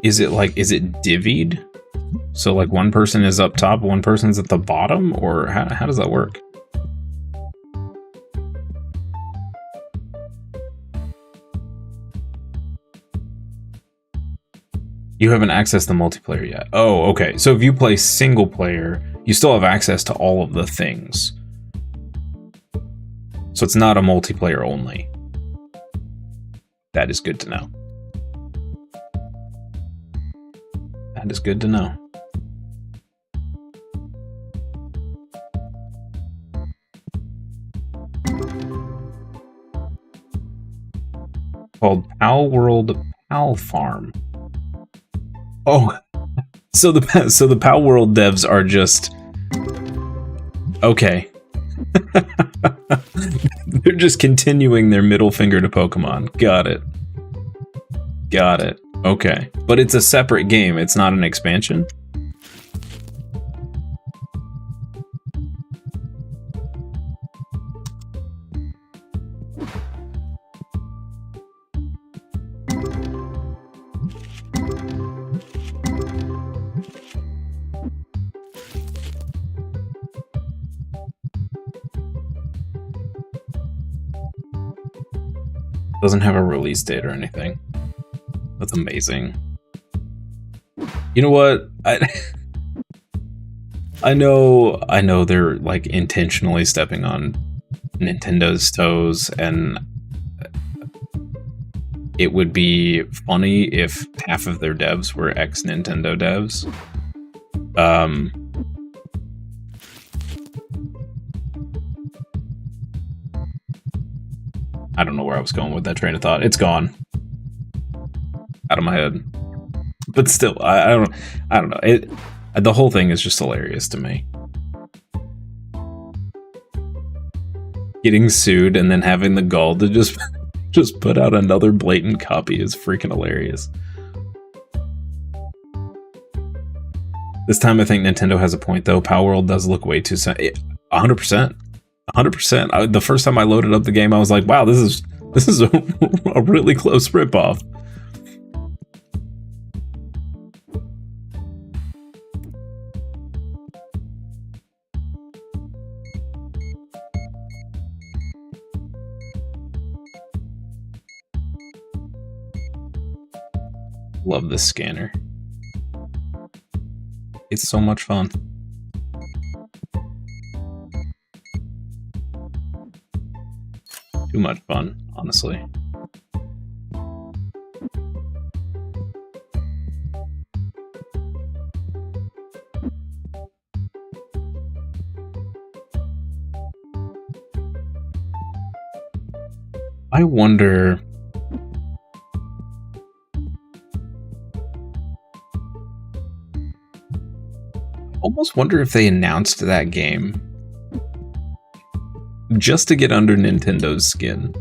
is it divvied? So like one person is up top, one person's at the bottom, or how does that work? You haven't accessed the multiplayer yet. Oh, okay. So if you play single player, you still have access to all of the things. So it's not a multiplayer only. That is good to know. That is good to know. Called Pal World Pal Farm. Oh, so the Pal World devs are just okay. They're just continuing their middle finger to Pokemon. Got it. Got it. Okay, but it's a separate game. It's not an expansion. Doesn't have a release date or anything. That's amazing. You know what? I know they're like intentionally stepping on Nintendo's toes, and it would be funny if half of their devs were ex-Nintendo devs. I don't know where I was going with that train of thought. It's gone. Out of my head. But still, I don't know. The whole thing is just hilarious to me. Getting sued and then having the gall to just put out another blatant copy is freaking hilarious. This time I think Nintendo has a point though. Pal World does look way too 100%. 100%. The first time I loaded up the game, I was like, wow, this is a really close ripoff. Love this scanner. It's so much fun. Too much fun, honestly. I wonder... I almost wonder if they announced that game just to get under Nintendo's skin.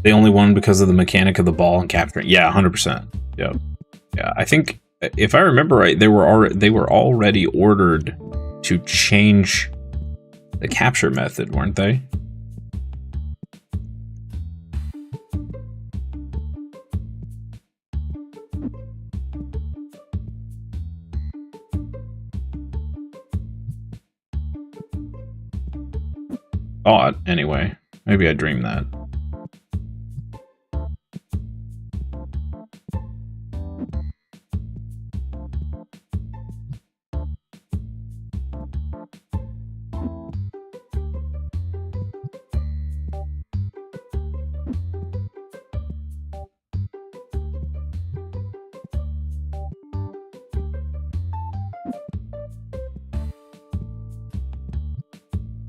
They only won because of the mechanic of the ball and capturing. Yeah, 100%. Yeah, yeah. I think if I remember right, they were already ordered to change the capture method, weren't they? Oh, anyway, maybe I dreamed that.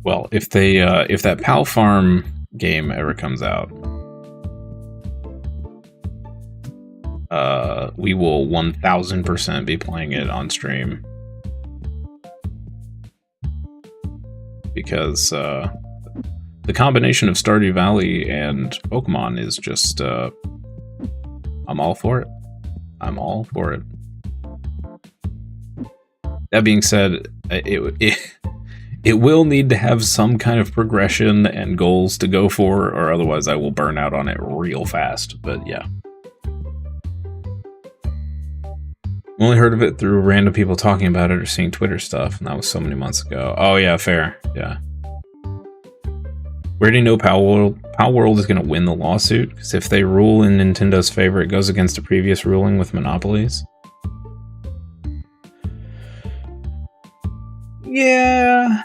Well, if that Pal Farm game ever comes out, we will 1000% be playing it on stream, because the combination of Stardew Valley and Pokemon is just I'm all for it. I'm all for it. That being said, It will need to have some kind of progression and goals to go for, or otherwise I will burn out on it real fast. But yeah. Only heard of it through random people talking about it or seeing Twitter stuff, and that was so many months ago. Oh yeah, fair. Yeah. Where do you know Pal World is going to win the lawsuit? Because if they rule in Nintendo's favor, it goes against a previous ruling with monopolies. Yeah.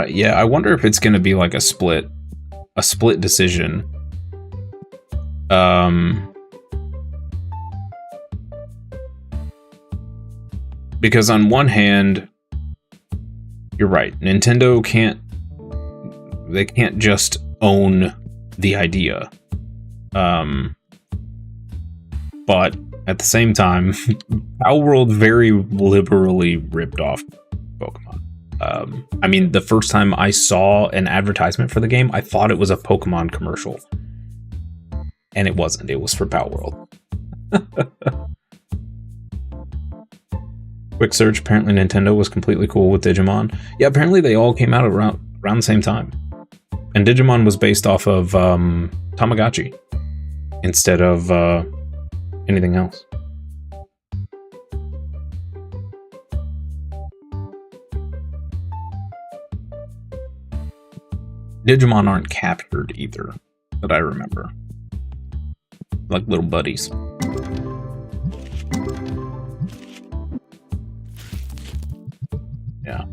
Yeah, I wonder if it's going to be like a split decision. Because on one hand, you're right. Nintendo can't just own the idea. But at the same time, Pal World very liberally ripped off Pokemon. I mean, the first time I saw an advertisement for the game, I thought it was a Pokemon commercial. And it wasn't. It was for Pal World. Quick search, apparently Nintendo was completely cool with Digimon. Yeah, apparently they all came out around the same time. And Digimon was based off of Tamagotchi instead of anything else. Digimon aren't captured either, that I remember. Like little buddies. Yeah.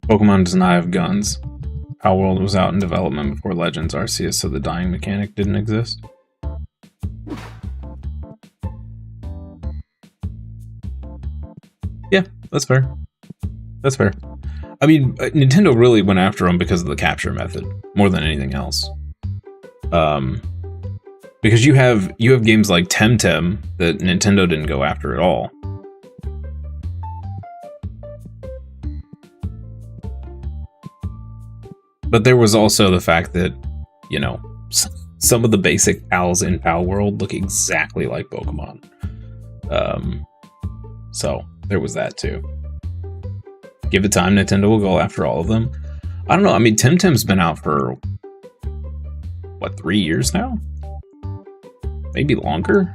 Pokemon does not have guns. Pal World was out in development before Legends Arceus, so the dying mechanic didn't exist. Yeah, that's fair. That's fair. I mean, Nintendo really went after them because of the capture method, more than anything else. Because you have games like Temtem that Nintendo didn't go after at all. But there was also the fact that, you know, some of the basic pals in Pal World look exactly like Pokemon. So there was that too. Give it time, Nintendo will go after all of them. I don't know. I mean, Temtem's been out for what, 3 years now? Maybe longer.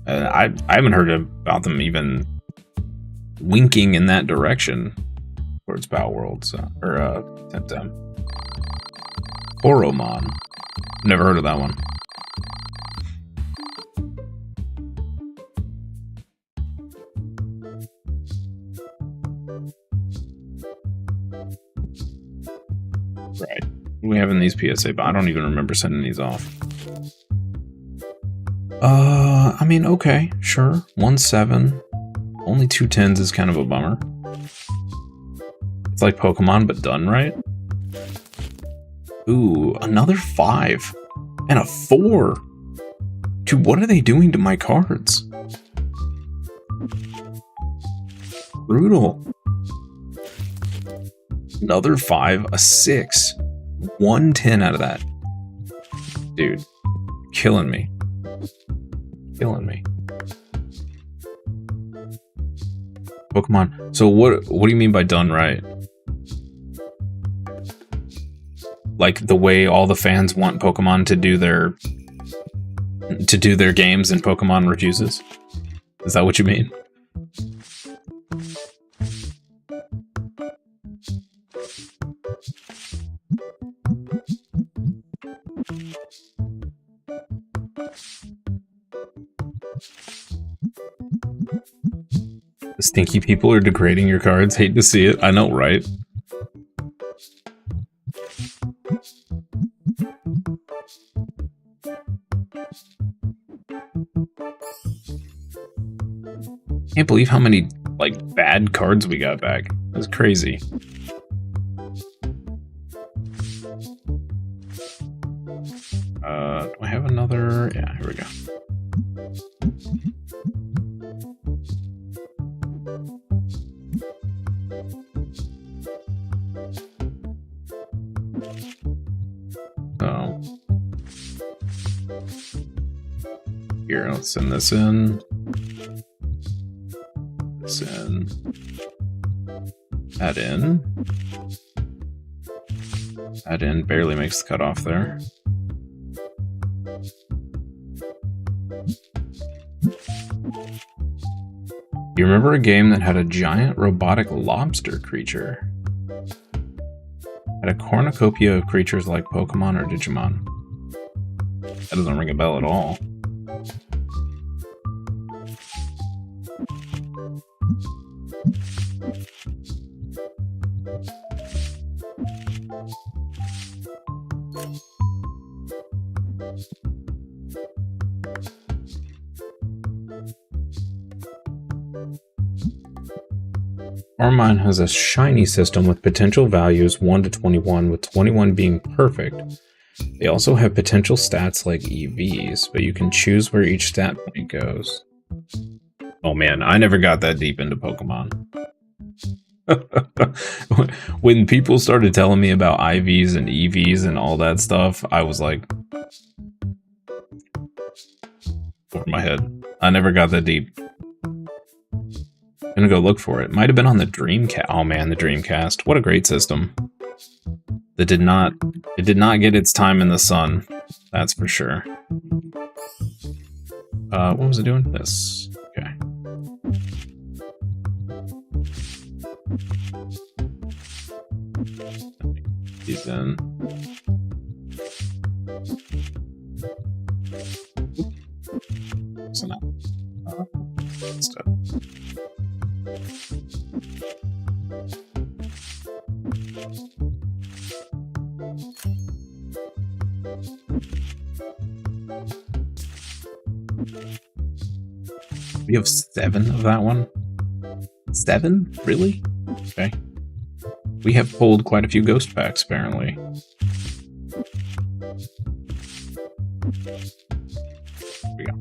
I haven't heard about them even winking in that direction towards Pal World, or Temtem. Oromon. Never heard of that one. Right. We have in these PSA, but I don't even remember sending these off. I mean, okay, sure. 1-7. Only 2 10s is kind of a bummer. It's like Pokemon, but done right. Ooh, another 5. And a 4. Dude, what are they doing to my cards? Brutal. Another 5, a 6. 1 10 out of that. Dude, killing me. Killing me. Pokemon. So what do you mean by done right? Like the way all the fans want Pokemon to do their games and Pokemon refuses? Is that what you mean? The stinky people are degrading your cards. Hate to see it. I know, right? Can't believe how many, like, bad cards we got back. That's crazy. Do I have another? Yeah, here we go. So here, let's send this in. This in. Add in. Add in barely makes the cutoff there. You remember a game that had a giant robotic lobster creature? Had a cornucopia of creatures like Pokemon or Digimon. That doesn't ring a bell at all. Mine has a shiny system with potential values 1 to 21, with 21 being perfect. They also have potential stats like EVs, but you can choose where each stat point goes. Oh man, I never got that deep into Pokemon. When people started telling me about IVs and EVs and all that stuff, I was like, over my head. I never got that deep. I'm gonna go look for it. Might have been on the Dreamcast. Oh man, the Dreamcast. What a great system. It did not get its time in the sun. That's for sure. What was it doing? This. Okay. These in. So now. Instead. We have 7 of that one? 7? Really? Okay. We have pulled quite a few ghost packs, apparently. Here we go.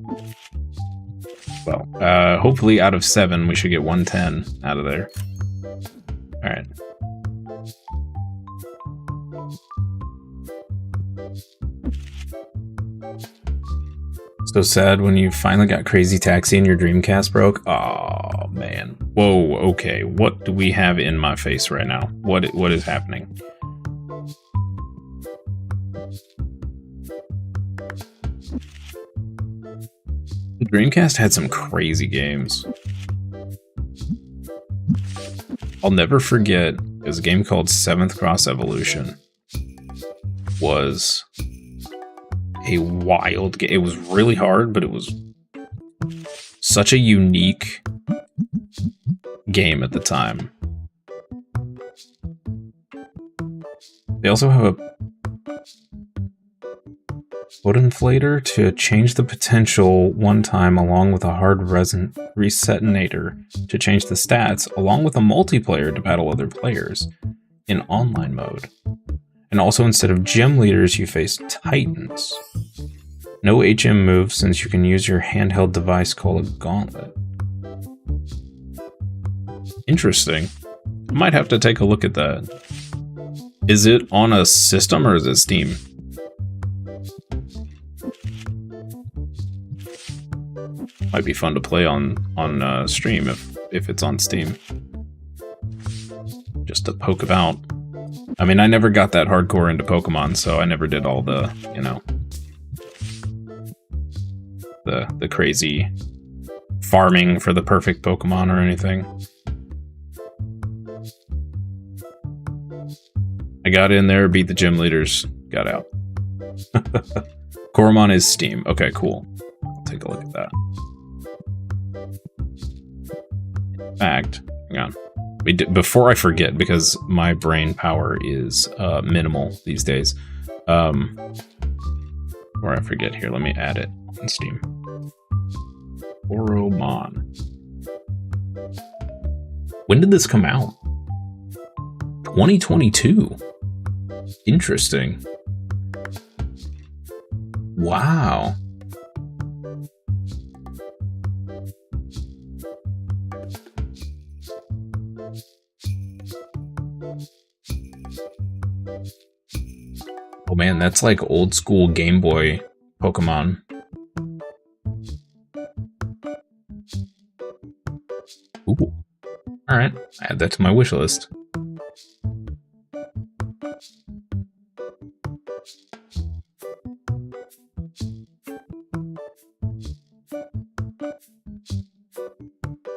Well, hopefully out of 7, we should get 110 out of there. Alright. So sad when you finally got Crazy Taxi and your Dreamcast broke. Oh man. Whoa, okay. What do we have in my face right now? What is happening? The Dreamcast had some crazy games. I'll never forget, it was a game called 7th Cross Evolution. Was a wild game. It was really hard, but it was such a unique game at the time. They also have a foot inflator to change the potential one time, along with a hard resetinator to change the stats, along with a multiplayer to battle other players in online mode. And also, instead of gym leaders, you face titans. No HM moves, since you can use your handheld device called a gauntlet. Interesting. I might have to take a look at that. Is it on a system or is it Steam? Might be fun to play on stream if it's on Steam. Just to poke about. I mean, I never got that hardcore into Pokemon, so I never did all the, you know, the crazy farming for the perfect Pokemon or anything. I got in there, beat the gym leaders, got out. Coromon is Steam. Okay, cool. I'll take a look at that. In fact, hang on. Before I forget, because my brain power is minimal these days. Before I forget, here, let me add it on Steam. Coromon. When did this come out? 2022. Interesting. Wow. Oh man, that's like old school Game Boy Pokemon. Ooh. Alright, add that to my wish list.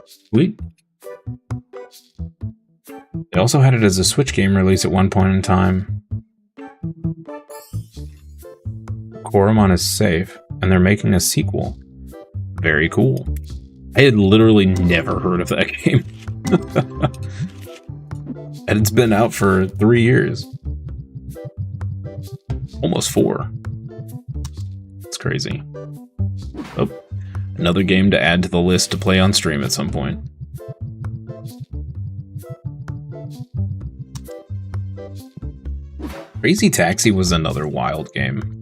Sweet. They also had it as a Switch game release at one point in time. Koromon is safe, and they're making a sequel. Very cool. I had literally never heard of that game. And it's been out for 3 years. Almost 4. It's crazy. Oh, another game to add to the list to play on stream at some point. Crazy Taxi was another wild game.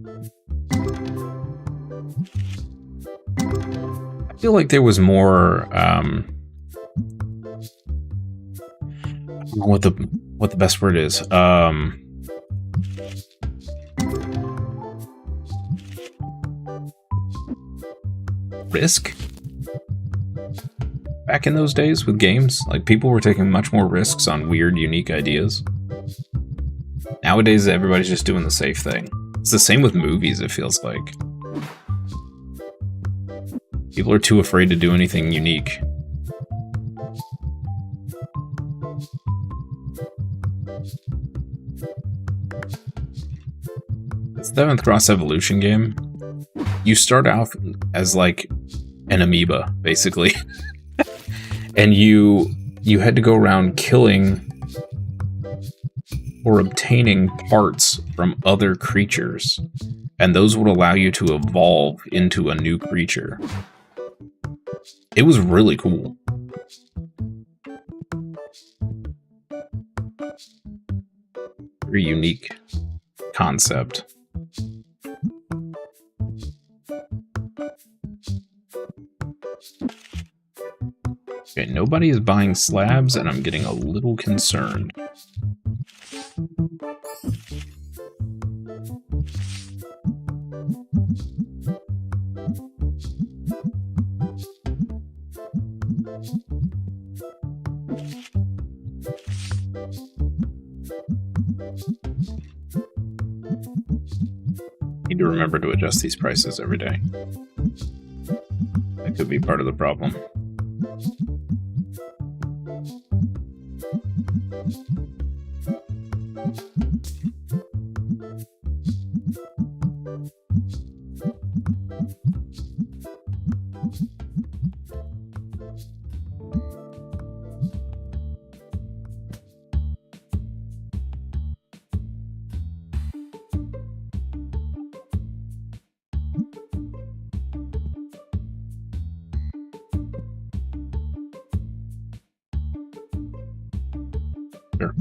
I feel like there was more, I don't know what the best word is. Risk? Back in those days with games, like people were taking much more risks on weird, unique ideas. Nowadays, everybody's just doing the safe thing. It's the same with movies, it feels like. People are too afraid to do anything unique. It's the 7th Cross Evolution game. You start out as like an amoeba, basically. And you had to go around killing or obtaining parts from other creatures, and those would allow you to evolve into a new creature. It was really cool. Very unique concept. Okay, nobody is buying slabs, and I'm getting a little concerned. Need to remember to adjust these prices every day. That could be part of the problem. Sure.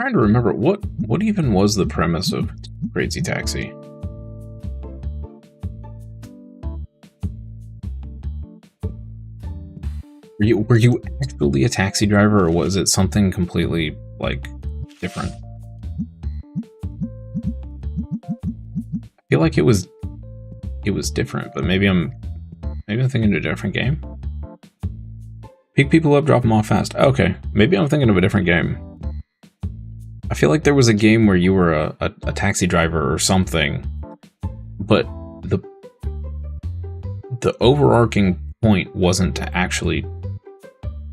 Trying to remember what even was the premise of Crazy Taxi. Were you actually a taxi driver, or was it something completely like different? I feel like it was different, but maybe I'm thinking of a different game. Pick people up, drop them off fast. Okay, maybe I'm thinking of a different game. I feel like there was a game where you were a taxi driver or something, but the overarching point wasn't to actually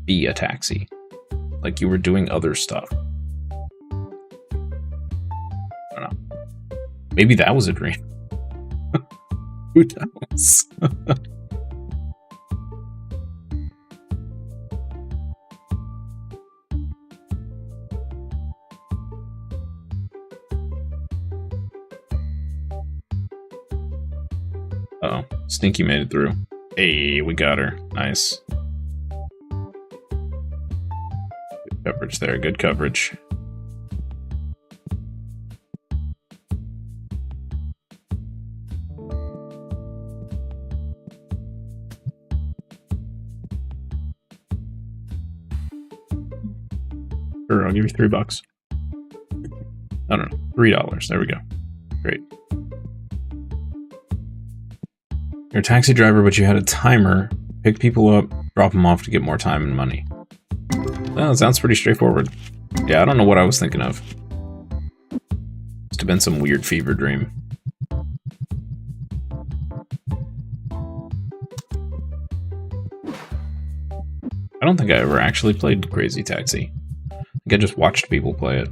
be a taxi. Like, you were doing other stuff. I don't know. Maybe that was a dream. Who knows? Uh-oh. Stinky made it through. Hey, we got her. Nice. Good coverage there. Good coverage. Sure, I'll give you $3. I don't know. $3. There we go. Great. You're a taxi driver, but you had a timer. Pick people up, drop them off to get more time and money. Well, that sounds pretty straightforward. Yeah, I don't know what I was thinking of. Must have been some weird fever dream. I don't think I ever actually played Crazy Taxi. I think I just watched people play it.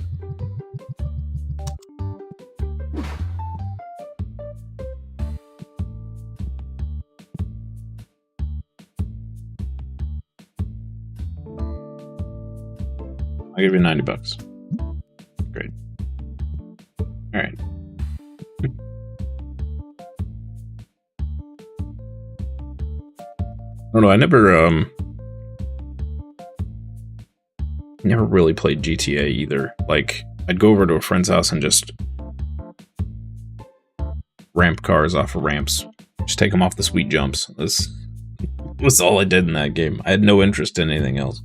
I'll give you $90. Great. Alright. I don't know, I never really played GTA either. Like, I'd go over to a friend's house and just ramp cars off of ramps. Just take them off the sweet jumps. This was all I did in that game. I had no interest in anything else.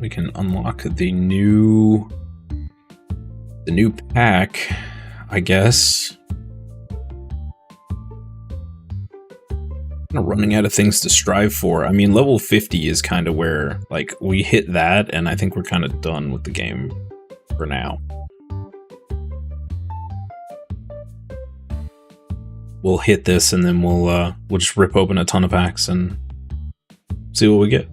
We can unlock the new pack, I guess. Kind of running out of things to strive for. I mean, level 50 is kind of where, like, we hit that, and I think we're kind of done with the game for now. We'll hit this, and then we'll just rip open a ton of packs and see what we get.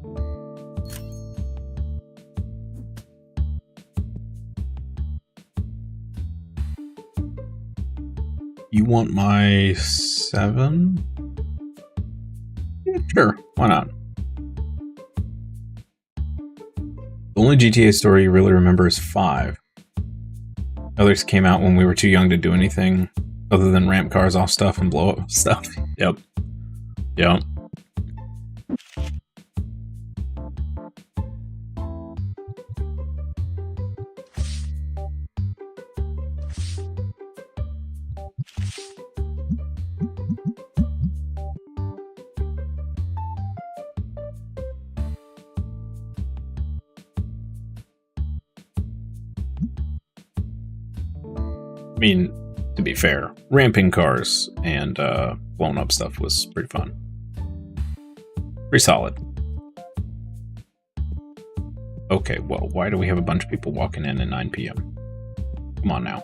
You want my 7? Yeah, sure, why not? The only GTA story you really remember is 5. Others came out when we were too young to do anything other than ramp cars off stuff and blow up stuff. Yep. Yep. I mean, to be fair, ramping cars and blowing up stuff was pretty fun. Pretty solid. Okay, well, why do we have a bunch of people walking in at 9 p.m.? Come on now.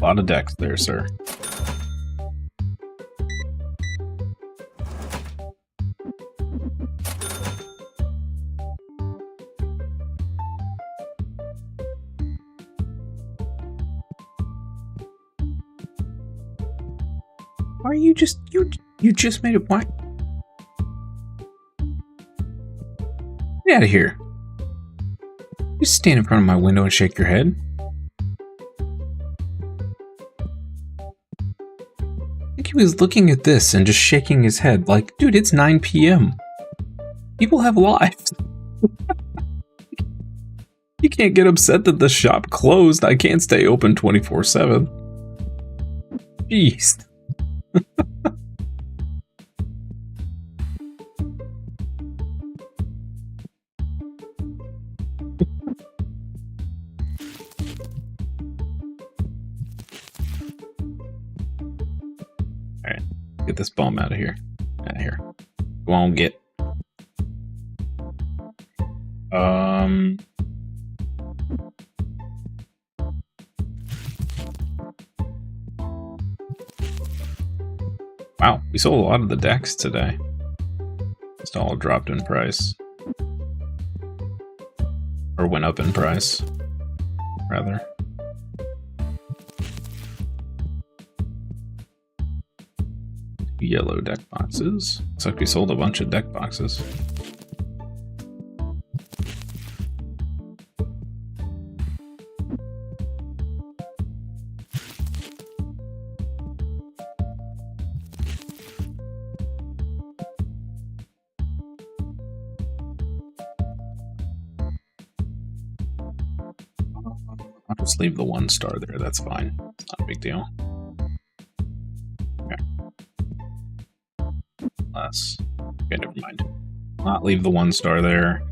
A lot of decks there, sir. Why are you just you just made it? Why? Get out of here! You stand in front of my window and shake your head. He was looking at this and just shaking his head like, dude, it's 9 p.m. People have lives. You can't get upset that the shop closed. I can't stay open 24/7. Jeez. Get this bum out of here. Out of here. Go on, get. Wow, we sold a lot of the decks today. Just all dropped in price. Or went up in price, rather. Yellow deck boxes. Looks like we sold a bunch of deck boxes. I'll just leave the 1 star there, that's fine. It's not a big deal. Okay. Okay, never mind. Not leave the 1 star there.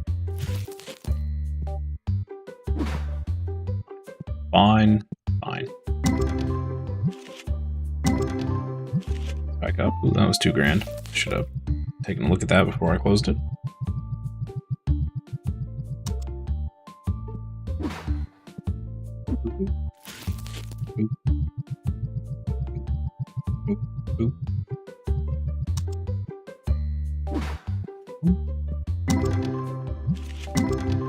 Fine. Fine. Back up. Ooh, that was $2,000. Should have taken a look at that before I closed it.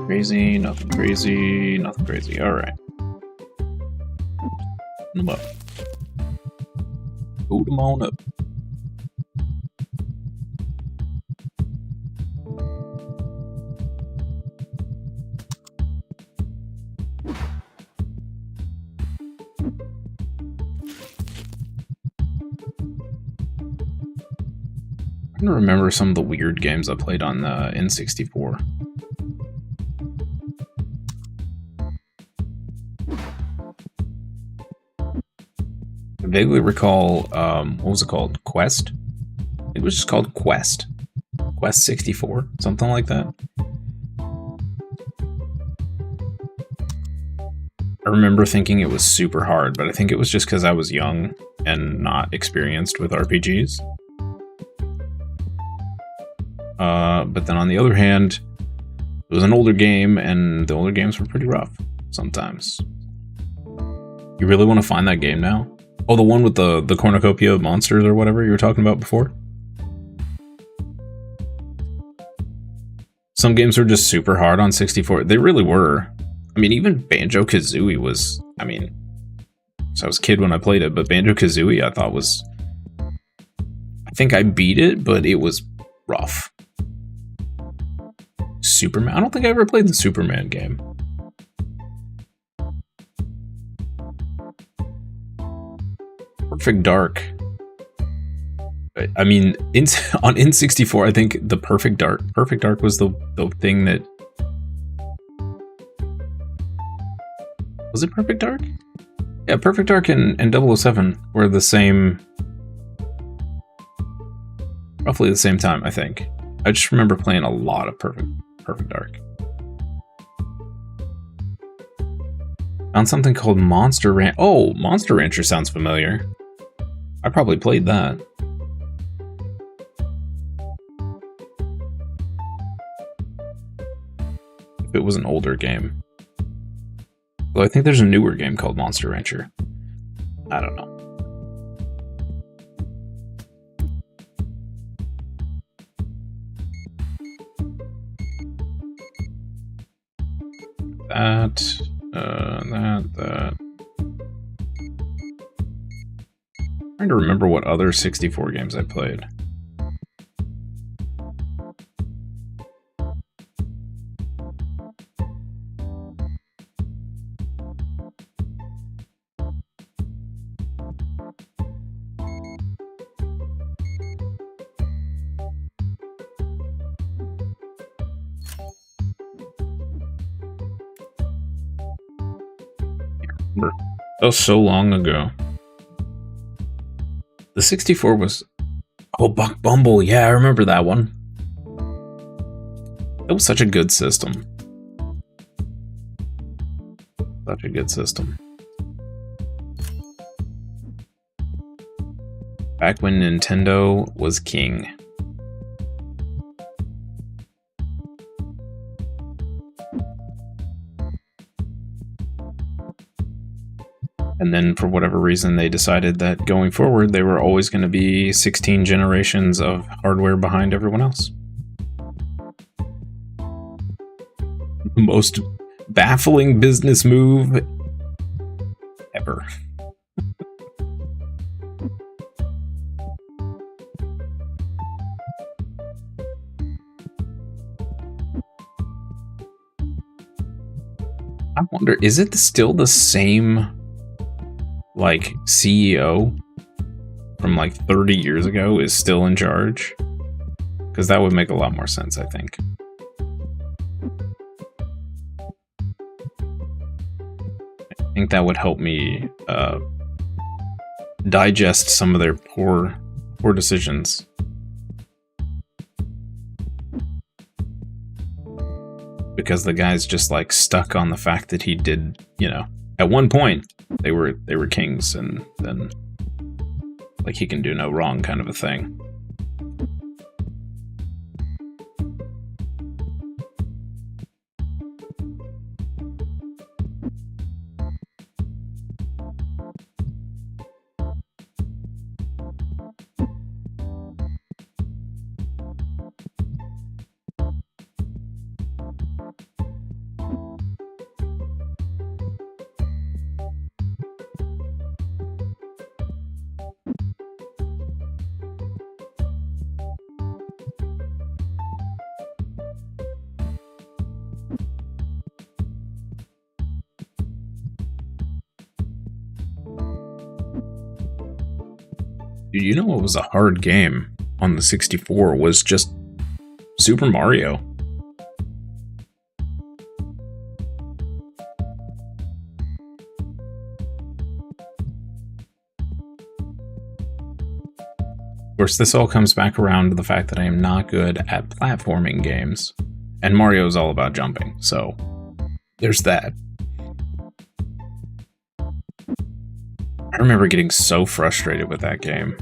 Crazy, nothing crazy, nothing crazy. Alright. Put them up. Put them on up. I can remember some of the weird games I played on the N64. I vaguely recall, what was it called? Quest? It was just called Quest. Quest 64, something like that. I remember thinking it was super hard, but I think it was just because I was young and not experienced with RPGs. But then on the other hand, it was an older game, and the older games were pretty rough sometimes. You really want to find that game now? Oh, the one with the cornucopia of monsters or whatever you were talking about before? Some games were just super hard on 64. They really were. I mean, even Banjo-Kazooie was... I mean, so I was a kid when I played it, but Banjo-Kazooie I thought was... I think I beat it, but it was rough. Superman? I don't think I ever played the Superman game. Perfect Dark. I mean, on N64, I think the Perfect Dark was the thing that... Was it Perfect Dark? Yeah, Perfect Dark and 007 were the same... Roughly the same time, I think. I just remember playing a lot of Perfect Dark. Found something called Monster Ranch. Oh, Monster Rancher sounds familiar. I probably played that. If it was an older game. Though I think there's a newer game called Monster Rancher. I don't know. That. I'm trying to remember what other 64 games I played. That was so long ago. The 64 was... Oh, Buck Bumble. Yeah, I remember that one. That was such a good system. Such a good system. Back when Nintendo was king. And then for whatever reason, they decided that going forward, they were always going to be 16 generations of hardware behind everyone else. Most baffling business move ever. I wonder, is it still the same, like, CEO from like 30 years ago is still in charge? Because that would make a lot more sense, I think. I think that would help me digest some of their poor decisions. Because the guy's just like stuck on the fact that he did, you know, at one point they were kings, and then like he can do no wrong kind of a thing. Dude, you know what was a hard game on the 64 was just Super Mario. Of course, this all comes back around to the fact that I am not good at platforming games, and Mario is all about jumping, so there's that. I remember getting so frustrated with that game.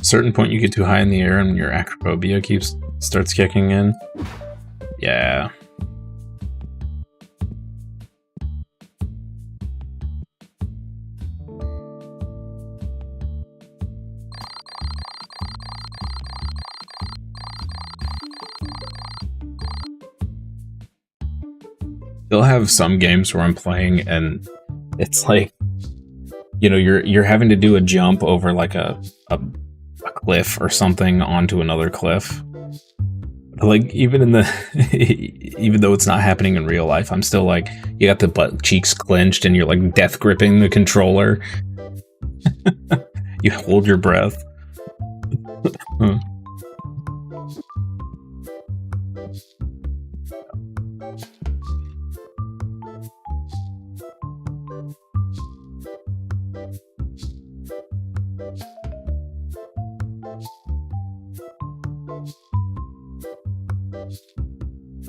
Certain point you get too high in the air and your acrophobia starts kicking in. Yeah. They'll have some games where I'm playing and it's like, you know, you're having to do a jump over like a cliff or something onto another cliff. Like even in the even though it's not happening in real life, I'm still like, you got the butt cheeks clenched and you're like death gripping the controller. You hold your breath.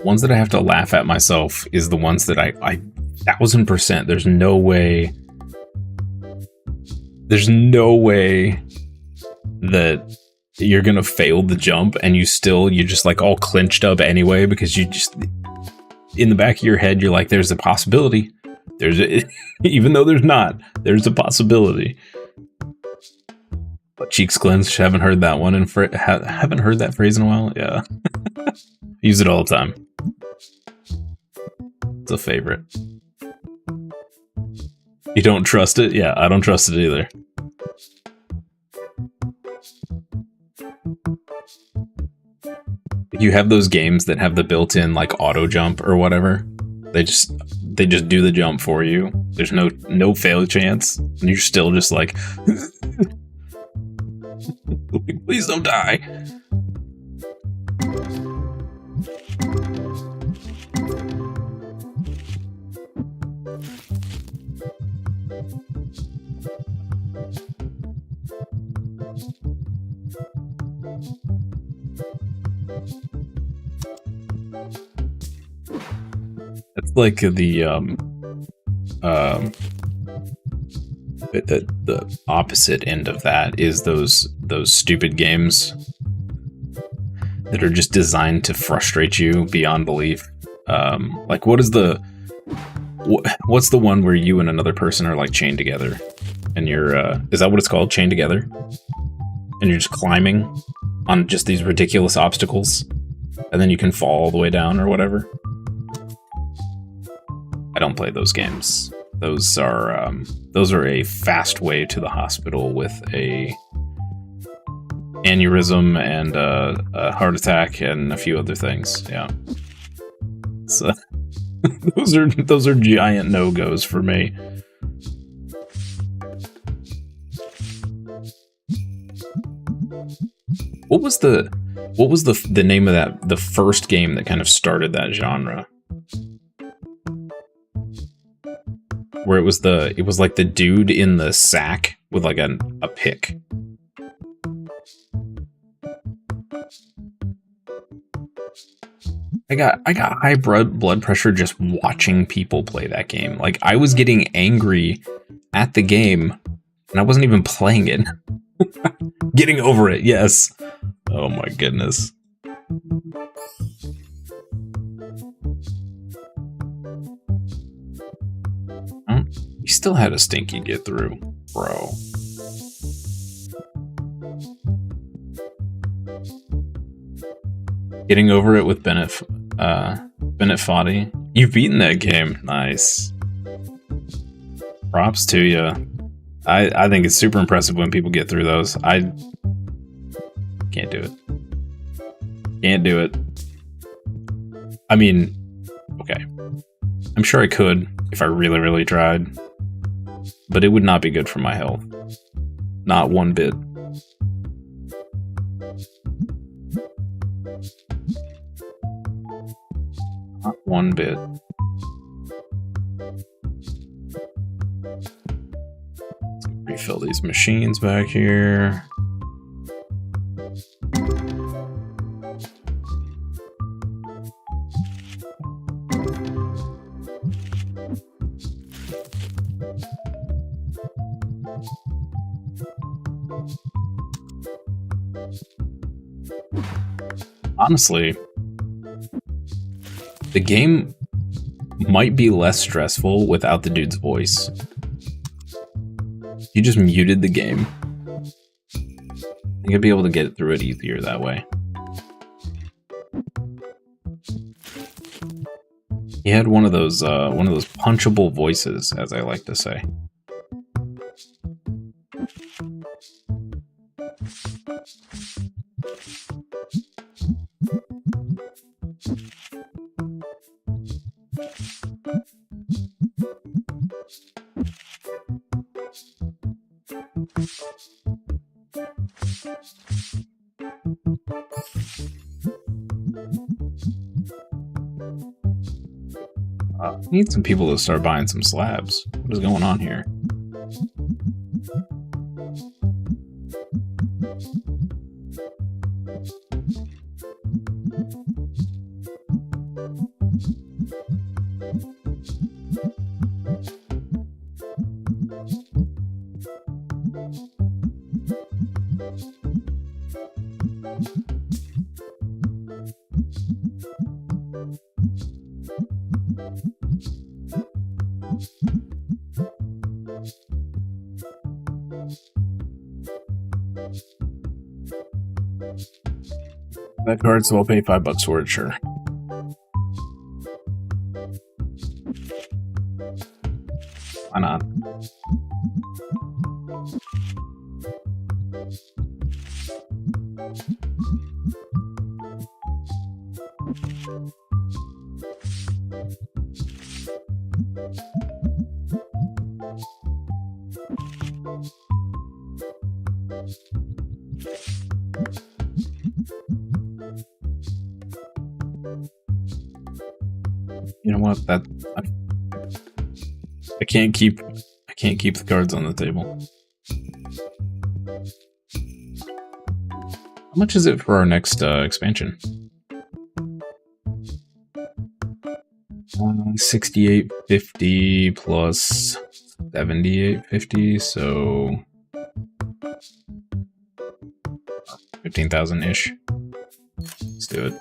Ones that I have to laugh at myself is the ones that I 1000%. There's no way that you're gonna fail the jump and you're just like all clenched up anyway, because you just, in the back of your head, you're like, there's a possibility. Even though there's a possibility. But cheeks clenched, haven't heard that one haven't heard that phrase in a while. Yeah. Use it all the time. It's a favorite. You don't trust it? Yeah, I don't trust it either. You have those games that have the built-in like auto jump or whatever. They just do the jump for you. There's no fail chance, and you're still just like, please don't die. like the opposite end of that is those stupid games that are just designed to frustrate you beyond belief. Like what's the one where you and another person are like chained together, and you're is that what it's called, chained together, and you're just climbing on just these ridiculous obstacles, and then you can fall all the way down or whatever? I don't play those games. Those are a fast way to the hospital with a aneurysm and a heart attack and a few other things. Yeah, so those are giant no-goes for me. What was the name of the first game that kind of started that genre? Where it was like the dude in the sack with like a pick. I got high blood pressure just watching people play that game. Like, I was getting angry at the game and I wasn't even playing it. Getting over it, yes. Oh my goodness. You still had a stinky get through, bro. Getting over it with Bennett Foddy. You've beaten that game. Nice. Props to you. I think it's super impressive when people get through those. I can't do it. Can't do it. I mean, okay. I'm sure I could if I really, really tried. But it would not be good for my health. Not one bit. Not one bit. Let's refill these machines back here. Honestly, the game might be less stressful without the dude's voice. You just muted the game. You'd be able to get through it easier that way. He had one of those punchable voices, as I like to say. I need some people to start buying some slabs. What is going on here? That card, so I'll pay $5 for it, sure. Why not? You know what? I can't keep the cards on the table. How much is it for our next expansion? 6850 plus 7850, so 15,000-ish. Let's do it.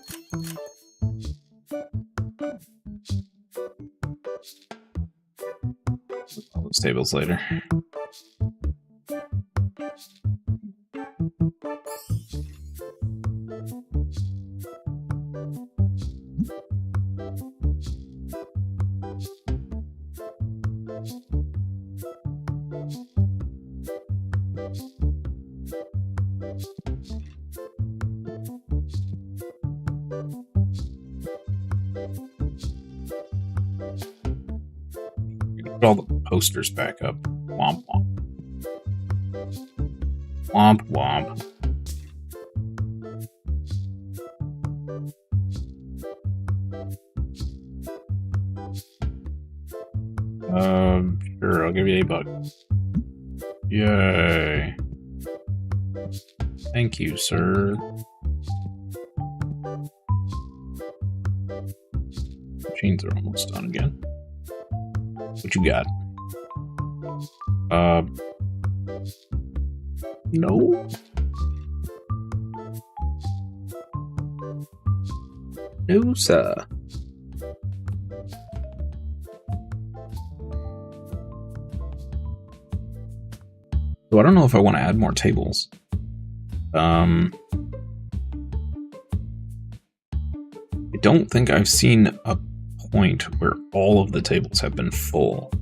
All those tables later. Put all the posters back up. Womp womp. Womp womp. Sure, I'll give you $8. Yay. Thank you, sir. Machines are almost done again. What you got? No. No, sir. So I don't know if I want to add more tables. I don't think I've seen a point where all of the tables have been full.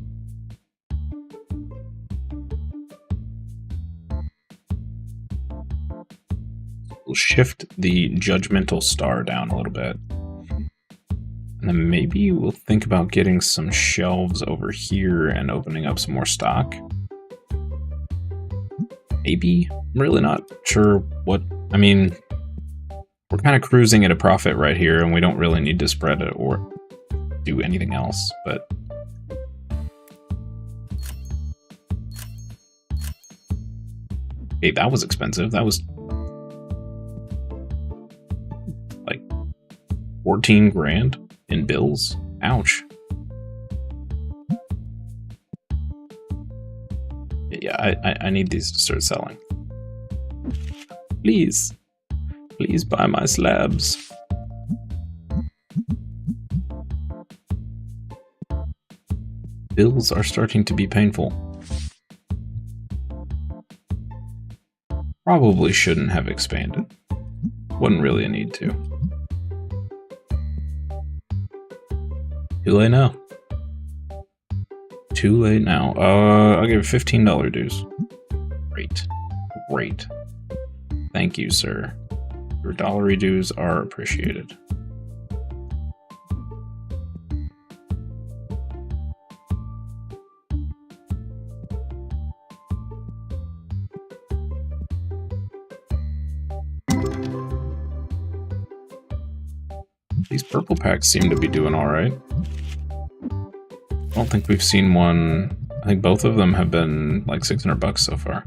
We'll shift the judgmental star down a little bit. And then maybe we'll think about getting some shelves over here and opening up some more stock. Maybe. I'm really not sure what... I mean, we're kind of cruising at a profit right here, and we don't really need to spread it or do anything else, but... Hey, that was expensive. That was... like 14 grand in bills. Ouch. Yeah, I need these to start selling. Please. Please buy my slabs. Bills are starting to be painful. Probably shouldn't have expanded. Wasn't really a need to. Too late now. Too late now. I'll give $15 dues. Great. Great. Thank you, sir. Your dollary dues are appreciated. These purple packs seem to be doing alright. I don't think we've seen one. I think both of them have been like $600 so far,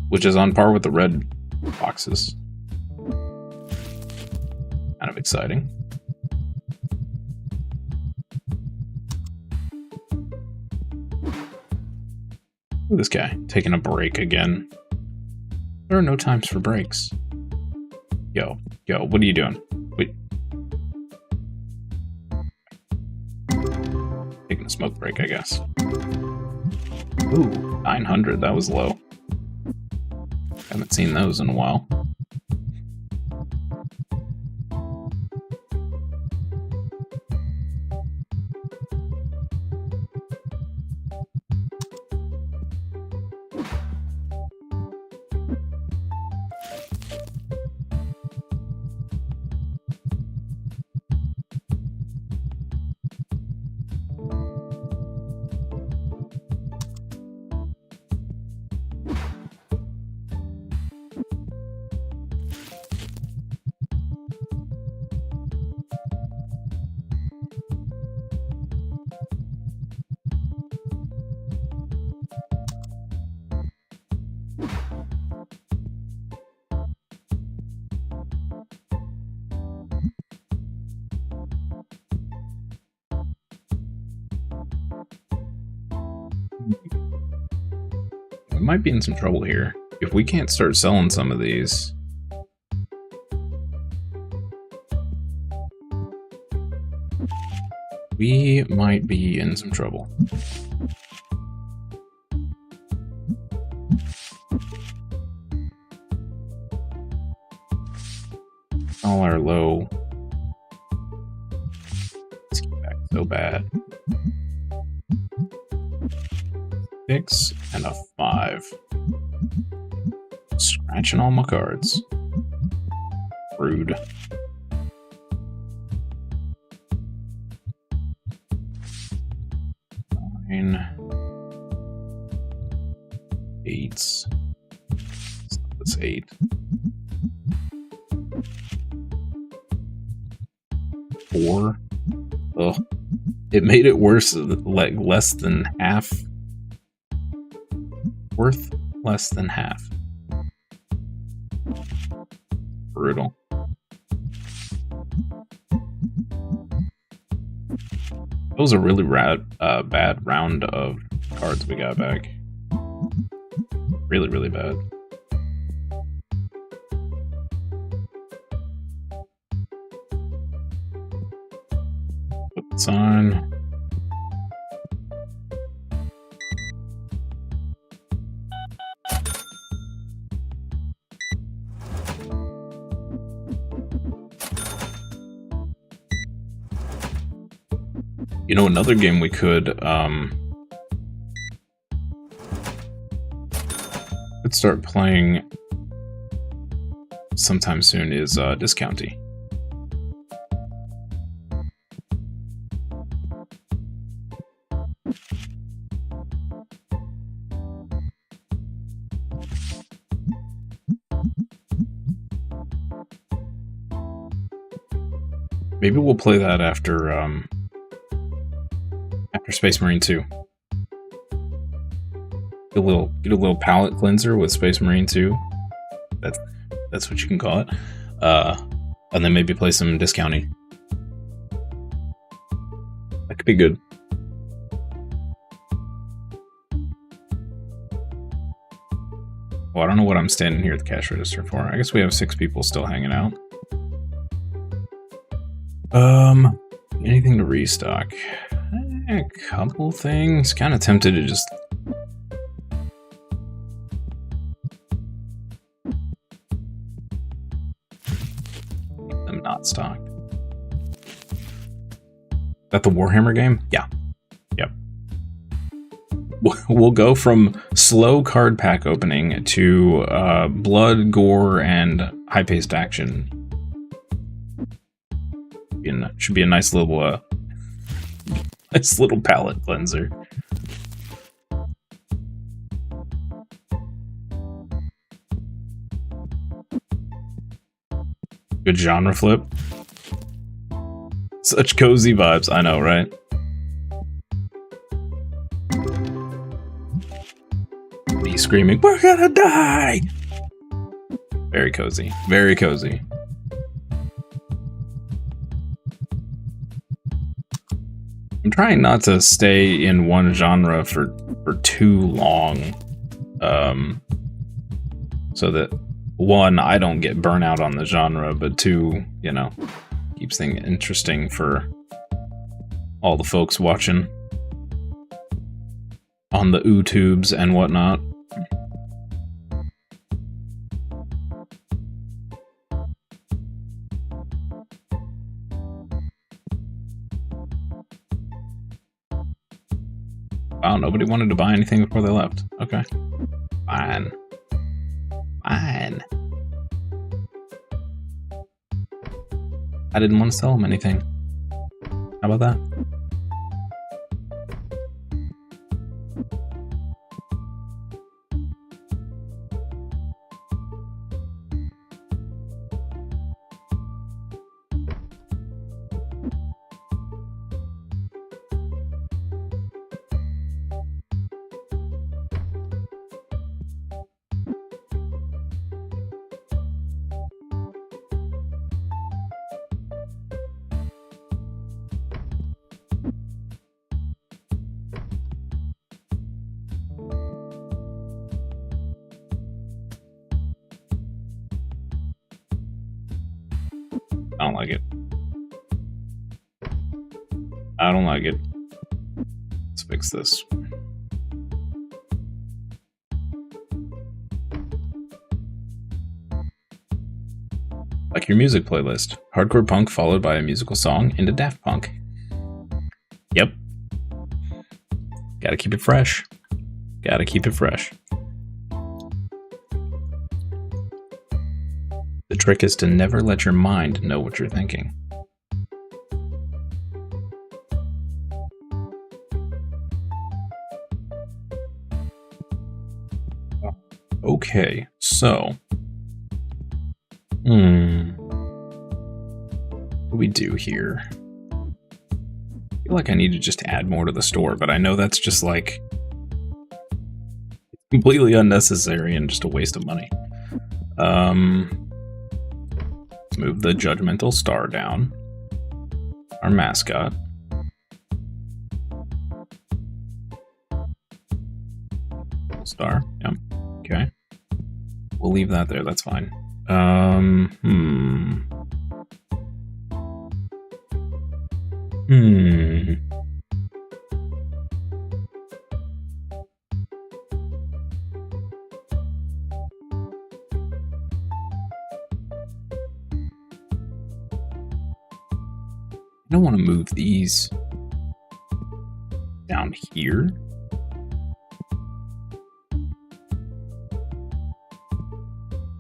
which is on par with the red boxes. Kind of exciting. Look at this guy taking a break again. There are no times for breaks. Yo, what are you doing? Wait. Taking a smoke break, I guess. Ooh, 900, that was low. Haven't seen those in a while. We might be in some trouble here. If we can't start selling some of these... we might be in some trouble. All our low... let's get back so bad. 6 and a 5. Scratching all my cards. Rude. Eights. This 8. 4. Ugh. It made it worse, like less than half. Worth less than half. Brutal. That was a really bad round of cards we got back. Really, really bad. Put this on. You know, another game we could start playing sometime soon is Discounty. Maybe we'll play that after Space Marine 2. Get a little palate cleanser with Space Marine 2. That's what you can call it. And then maybe play some Discounting. That could be good. Well, I don't know what I'm standing here at the cash register for. I guess we have 6 people still hanging out. Anything to restock? A couple things. Kind of tempted to just... keep them not stocked. Is that the Warhammer game? Yeah. Yep. We'll go from slow card pack opening to blood, gore, and high-paced action. Should be a nice little palate cleanser. Good genre flip. Such cozy vibes, I know, right? Me screaming, "We're gonna die!" Very cozy, very cozy. I'm trying not to stay in one genre for too long, so that, one, I don't get burnout on the genre, but two, you know, keeps things interesting for all the folks watching on the YouTubes and whatnot. Wow, nobody wanted to buy anything before they left. Okay. Fine. Fine. I didn't want to sell them anything. How about that? I don't like it. Let's fix this. Like your music playlist. Hardcore punk followed by a musical song into Daft Punk. Yep. Gotta keep it fresh. Gotta keep it fresh. The trick is to never let your mind know what you're thinking. Okay, so... What do we do here? I feel like I need to just add more to the store, but I know that's just like... completely unnecessary and just a waste of money. Let's move the judgmental star down. Our mascot. Star, yeah. Okay. We'll leave that there, that's fine. I don't want to move these down here.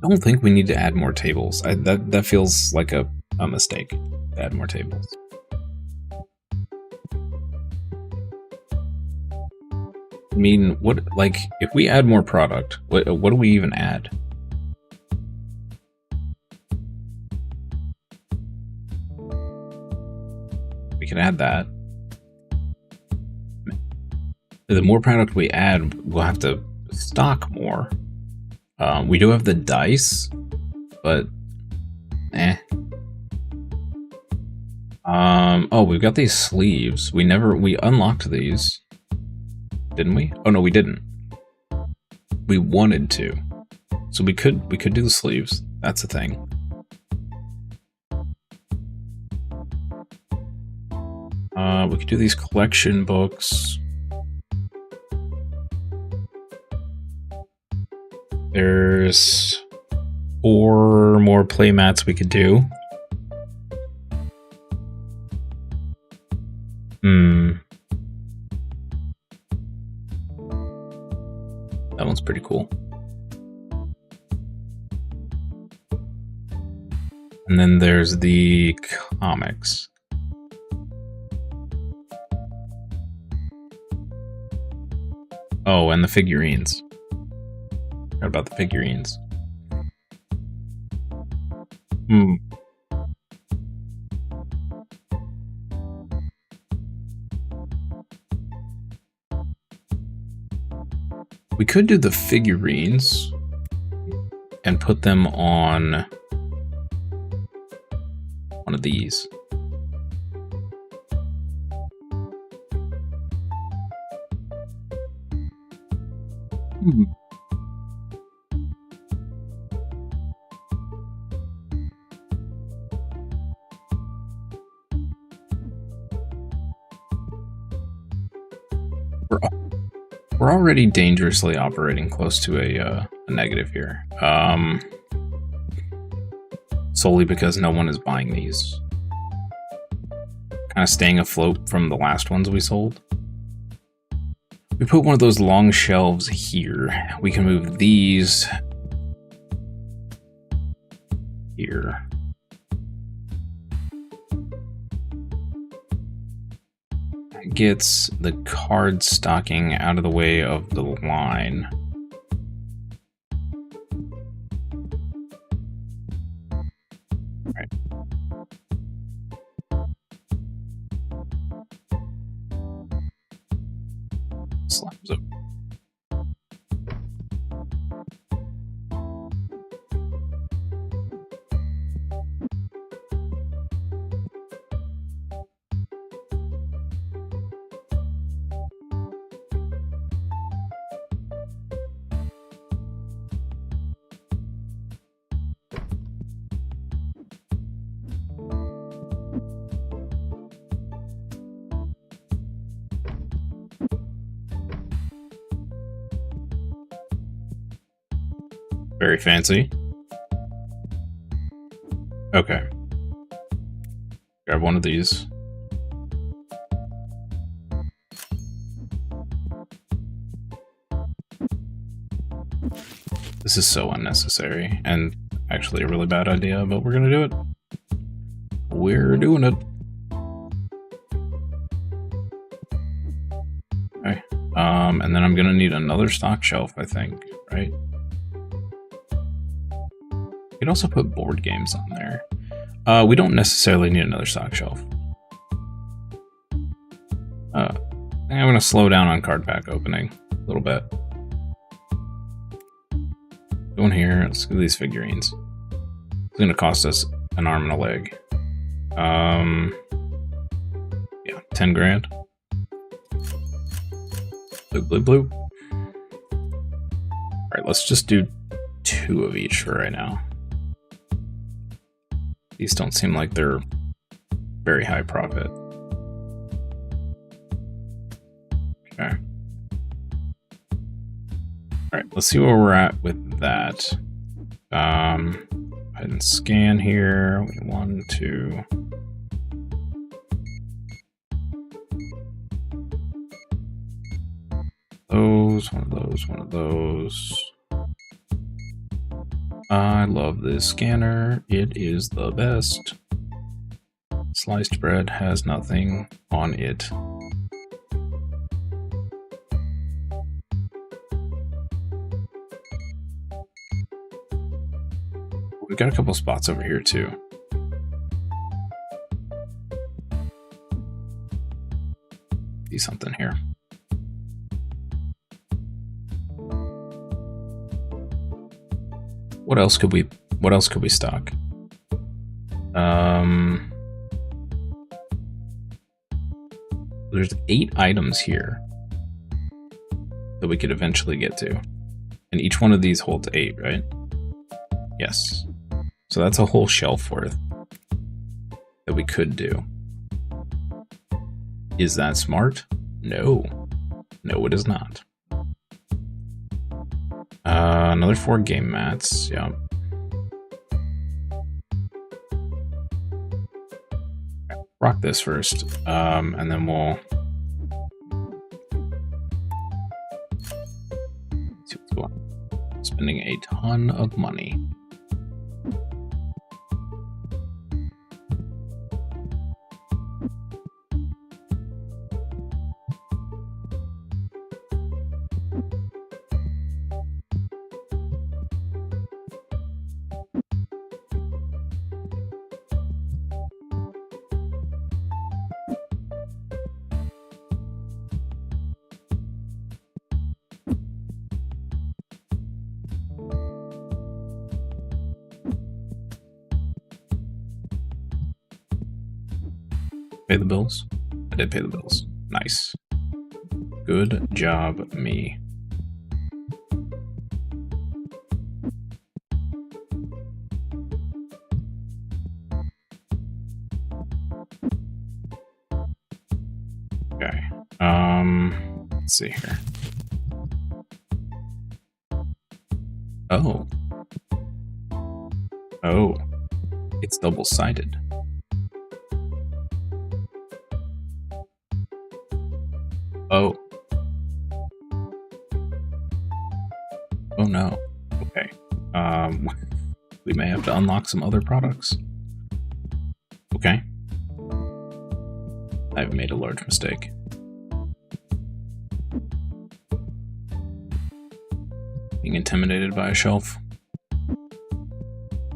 I don't think we need to add more tables. That feels like a mistake to add more tables. I mean, what, like, if we add more product, what do we even add? We can add that. The more product we add, we'll have to stock more. We do have the dice, but oh, we've got these sleeves. We unlocked these, didn't we? Oh no, we didn't. We wanted to, so we could do the sleeves. That's the thing. We could do these collection books. There's 4 more playmats we could do. That one's pretty cool. And then there's the comics. Oh, and the figurines. What about the figurines? We could do the figurines and put them on one of these. We're already dangerously operating close to a negative here. Solely because no one is buying these. Kind of staying afloat from the last ones we sold. We put one of those long shelves here. We can move these here. That gets the card stocking out of the way of the line. Right. Slams up. Very fancy. Okay. Grab one of these. This is so unnecessary and actually a really bad idea, but we're gonna do it. We're doing it. Okay. And then I'm gonna need another stock shelf, I think, right? You could also put board games on there. We don't necessarily need another stock shelf. I'm gonna slow down on card pack opening a little bit. Go in here, let's get these figurines. It's gonna cost us an arm and a leg. Yeah, 10 grand. Blue, blue, blue. Alright, let's just do 2 of each for right now. These don't seem like they're very high profit. Okay. Alright, let's see where we're at with that. Go ahead and scan here. 1, 2. One of those, one of those. I love this scanner. It is the best. Sliced bread has nothing on it. We got a couple spots over here too. See something here. What else could we stock? There's 8 items here that we could eventually get to. And each one of these holds 8, right? Yes. So that's a whole shelf worth that we could do. Is that smart? No. No, it is not. Another 4 game mats, yeah. Rock this first, and then we'll see what's going on. Spending a ton of money. Pay the bills? I did pay the bills. Nice. Good job, me. Okay. Let's see here. Oh. Oh. It's double-sided. Oh. Oh no. Okay. We may have to unlock some other products. Okay. I've made a large mistake. Being intimidated by a shelf.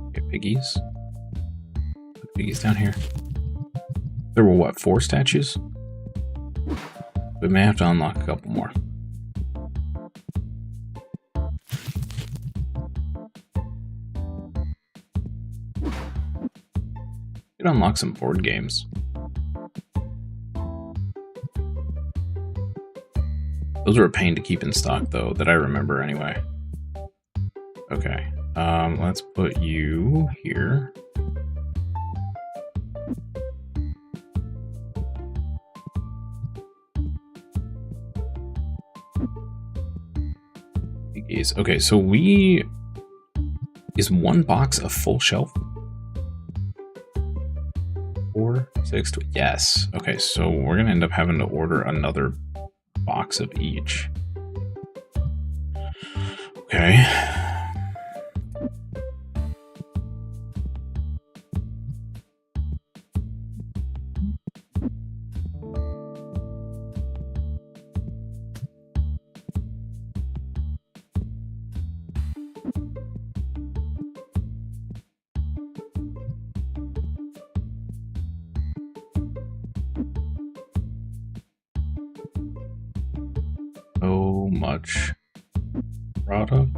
Okay, piggies. Put piggies down here. There were what, 4 statues? We may have to unlock a couple more. We could unlock some board games. Those were a pain to keep in stock, though, that I remember anyway. Okay, let's put you here. Okay, so we Is one box a full shelf? 4, 6, 2. Yes. Okay, so we're gonna end up having to order another box of each. Okay. So much product.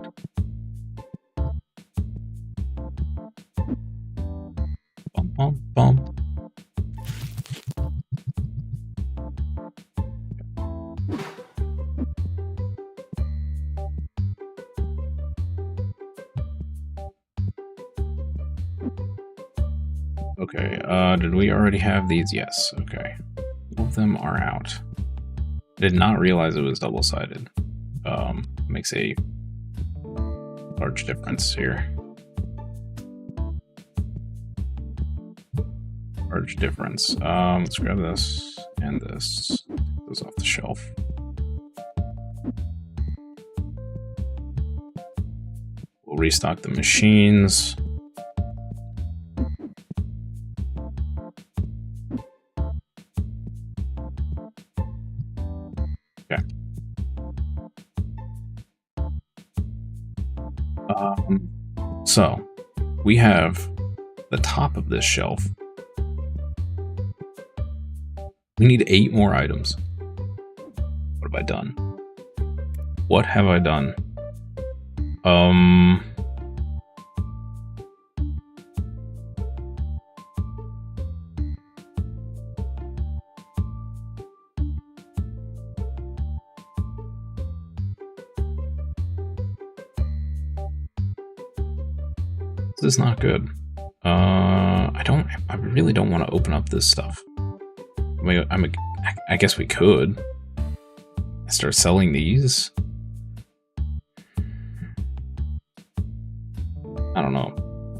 Bum, bum, bum. Okay, did we already have these? Yes, okay. All of them are out. I did not realize it was double-sided. Makes a large difference here. Large difference. Let's grab this and this. Take those off the shelf. We'll restock the machines. Okay. So we have the top of this shelf. We need 8 more items. What have I done? What have I done? This is not good. I really don't want to open up this stuff. I guess we could start selling these. I don't know.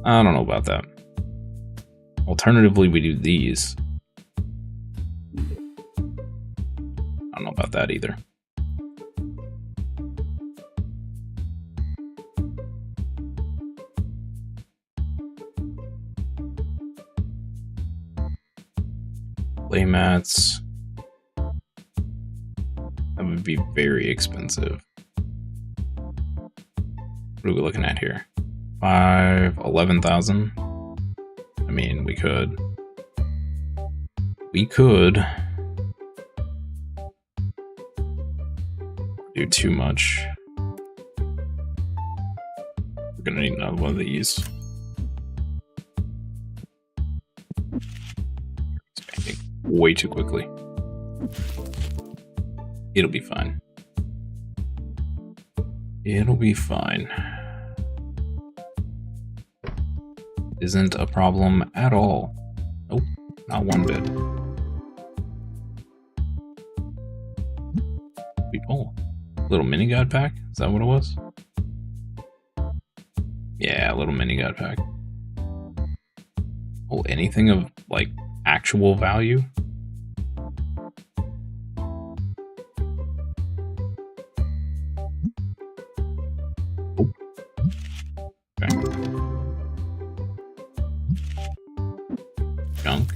I don't know about that. Alternatively, we do these. I don't know about that either. Playmats. That would be very expensive. What are we looking at here? 11,000. I mean, we could do too much. We're gonna need another one of these. Expanding way too quickly. It'll be fine. It'll be fine. Isn't a problem at all. Nope, not one bit. Oh, little mini god pack? Is that what it was? Yeah, little mini god pack. Oh, anything of like actual value? Oh. Okay. Junk.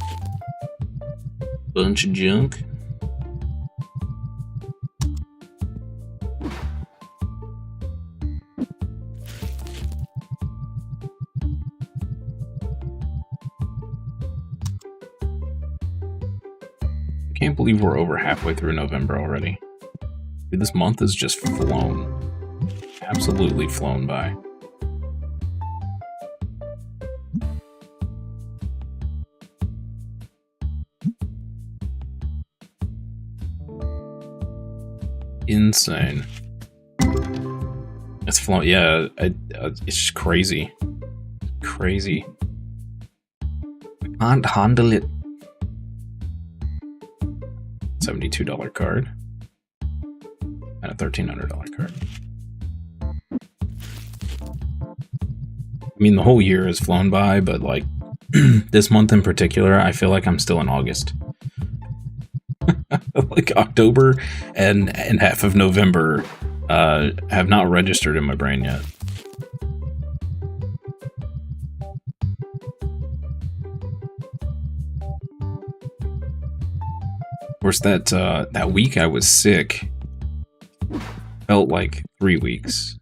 Bunch of junk. I can't believe we're over halfway through November already. Dude, this month has just flown. Absolutely flown by. Insane. It's flown. Yeah, it's just crazy. Crazy. I can't handle it. $72 card and a $1,300 card. mean, the whole year has flown by, but like this month in particular, I feel like I'm still in August. Like October and half of November have not registered in my brain yet. Of course, that week I was sick felt like 3 weeks.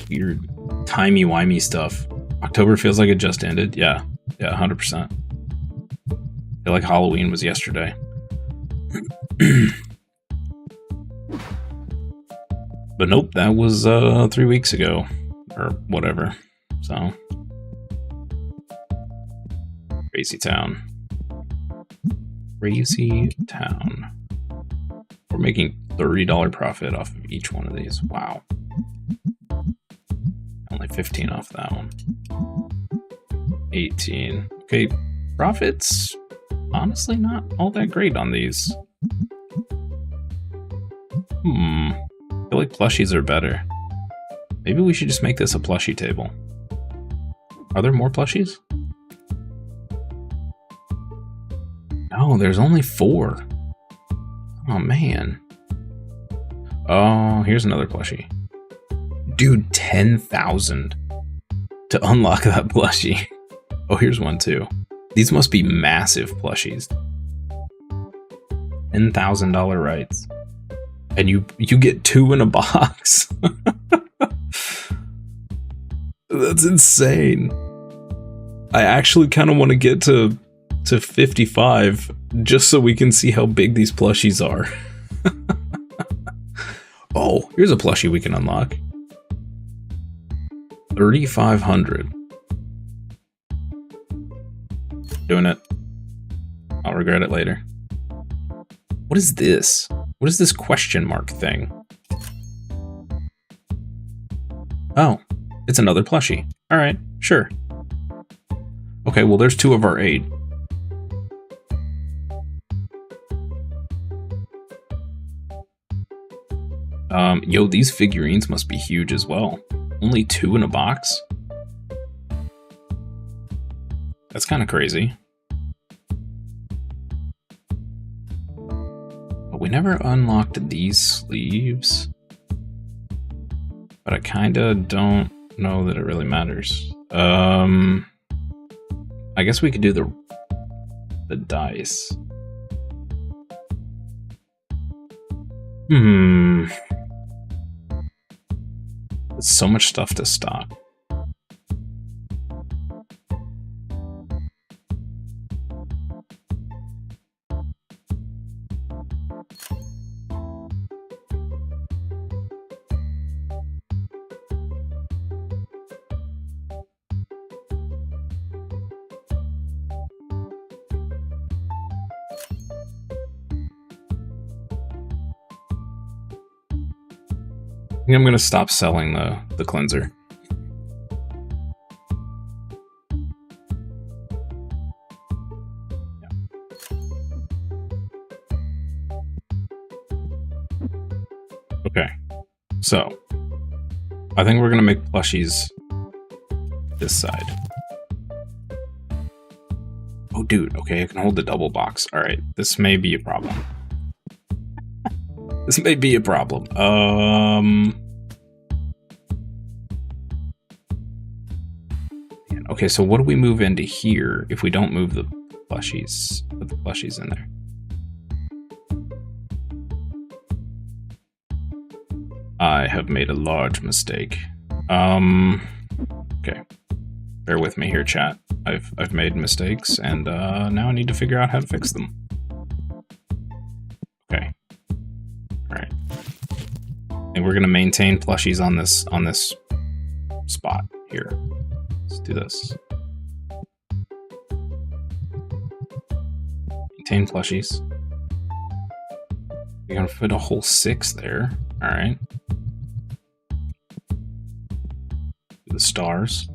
Weird timey-wimey stuff. October feels like it just ended. Yeah, 100%. I feel like Halloween was yesterday. But nope, that was 3 weeks ago. Or whatever. So. Crazy town. Crazy town. We're making $30 profit off of each one of these. Wow. Only 15 off that one. 18. Okay, profits honestly not all that great on these. I feel like plushies are better. Maybe we should just make this a plushie table. Are there more plushies? No, there's only 4. Oh, man. Oh, here's another plushie. Dude, 10,000 to unlock that plushie. Oh, here's one too. These must be massive plushies. $10,000 rights. And you get 2 in a box. That's insane. I actually kind of want to get to 55 just so we can see how big these plushies are. Oh, here's a plushie we can unlock. 3,500. Doing it. I'll regret it later. What is this? What is this question mark thing? Oh, it's another plushie. All right, sure. Okay, well, there's 2 of our 8. Yo, these figurines must be huge as well. Only 2 in a box? That's kind of crazy. But we never unlocked these sleeves. But I kinda don't know that it really matters. I guess we could do the dice. There's so much stuff to stock. I think I'm gonna stop selling the cleanser. Yeah. Okay, so I think we're gonna make plushies this side. Oh, dude. Okay, I can hold the double box. All right, this may be a problem. This may be a problem. Okay, so what do we move into here if we don't move the plushies? Put the plushies in there. I have made a large mistake. Okay. Bear with me here, chat. I've made mistakes, and now I need to figure out how to fix them. Okay. Alright. And we're gonna maintain plushies on this spot here. Let's do this. Maintain plushies. You're gonna fit a whole 6 there. Alright. Do the stars.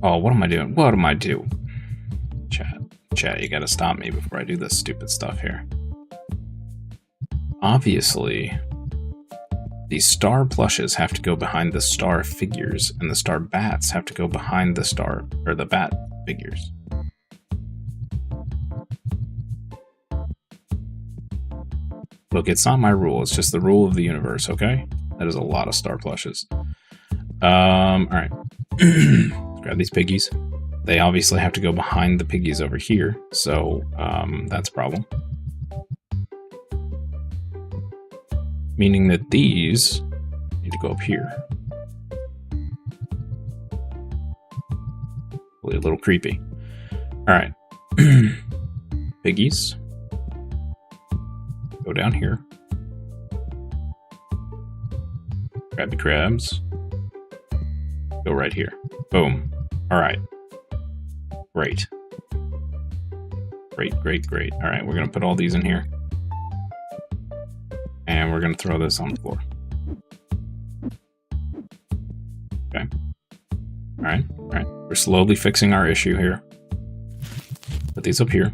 Oh, what am I doing? What am I doing? Chat, you gotta stop me before I do this stupid stuff here. Obviously, The star plushes have to go behind the star figures, and the star bats have to go behind the star or the bat figures. Look, it's not my rule. It's just the rule of the universe. Okay, that is a lot of star plushes. All right, grab these piggies. They obviously have to go behind the piggies over here, so that's a problem. Meaning that these need to go up here. Really a little creepy. All right, piggies, go down here. Grab the crabs. Go right here. Boom. All right. Great. Great, great, great. All right, we're going to put all these in here. And we're going to throw this on the floor. Okay. All right, all right. We're slowly fixing our issue here. Put these up here.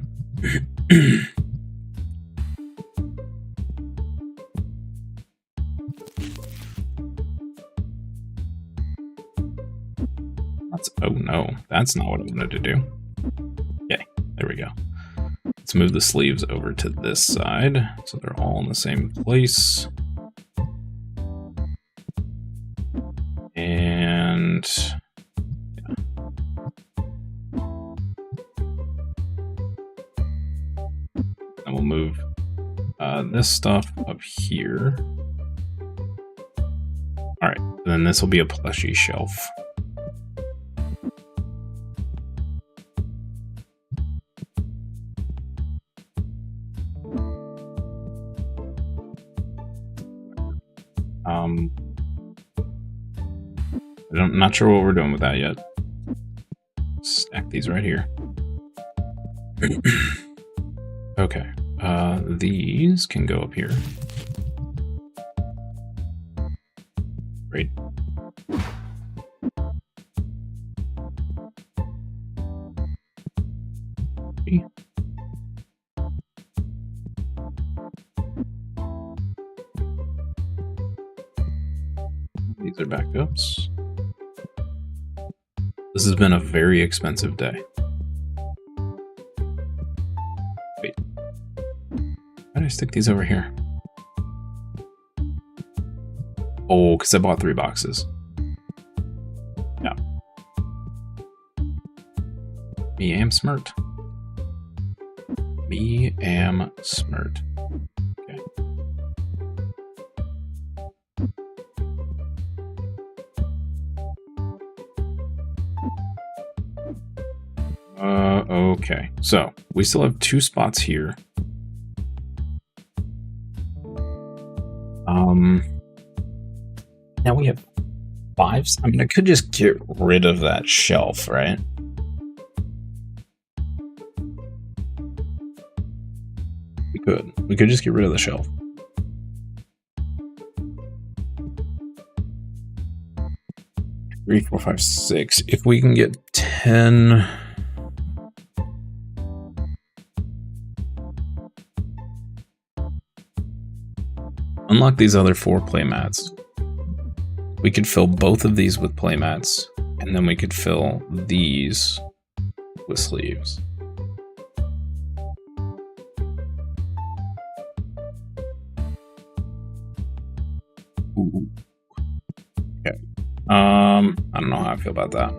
Oh no, that's not what I wanted to do. Okay, there we go. Let's move the sleeves over to this side so they're all in the same place. And yeah. And we'll move this stuff up here. All right, then this will be a plushie shelf. I'm not sure what we're doing with that yet. Stack these right here. Okay, these can go up here. Great. Okay. These are backups. This has been a very expensive day. Wait. Why did I stick these over here? Oh, because I bought 3 boxes. Yeah. Me am smart. Me am smart. Okay. Okay, so we still have 2 spots here. Now we have 5. I mean, I could just get rid of that shelf, right? We could just get rid of the shelf. Three, 4, 5, 6. If we can get 10. Unlock these other 4 playmats. We could fill both of these with playmats, and then we could fill these with sleeves. Ooh. Okay. I don't know how I feel about that.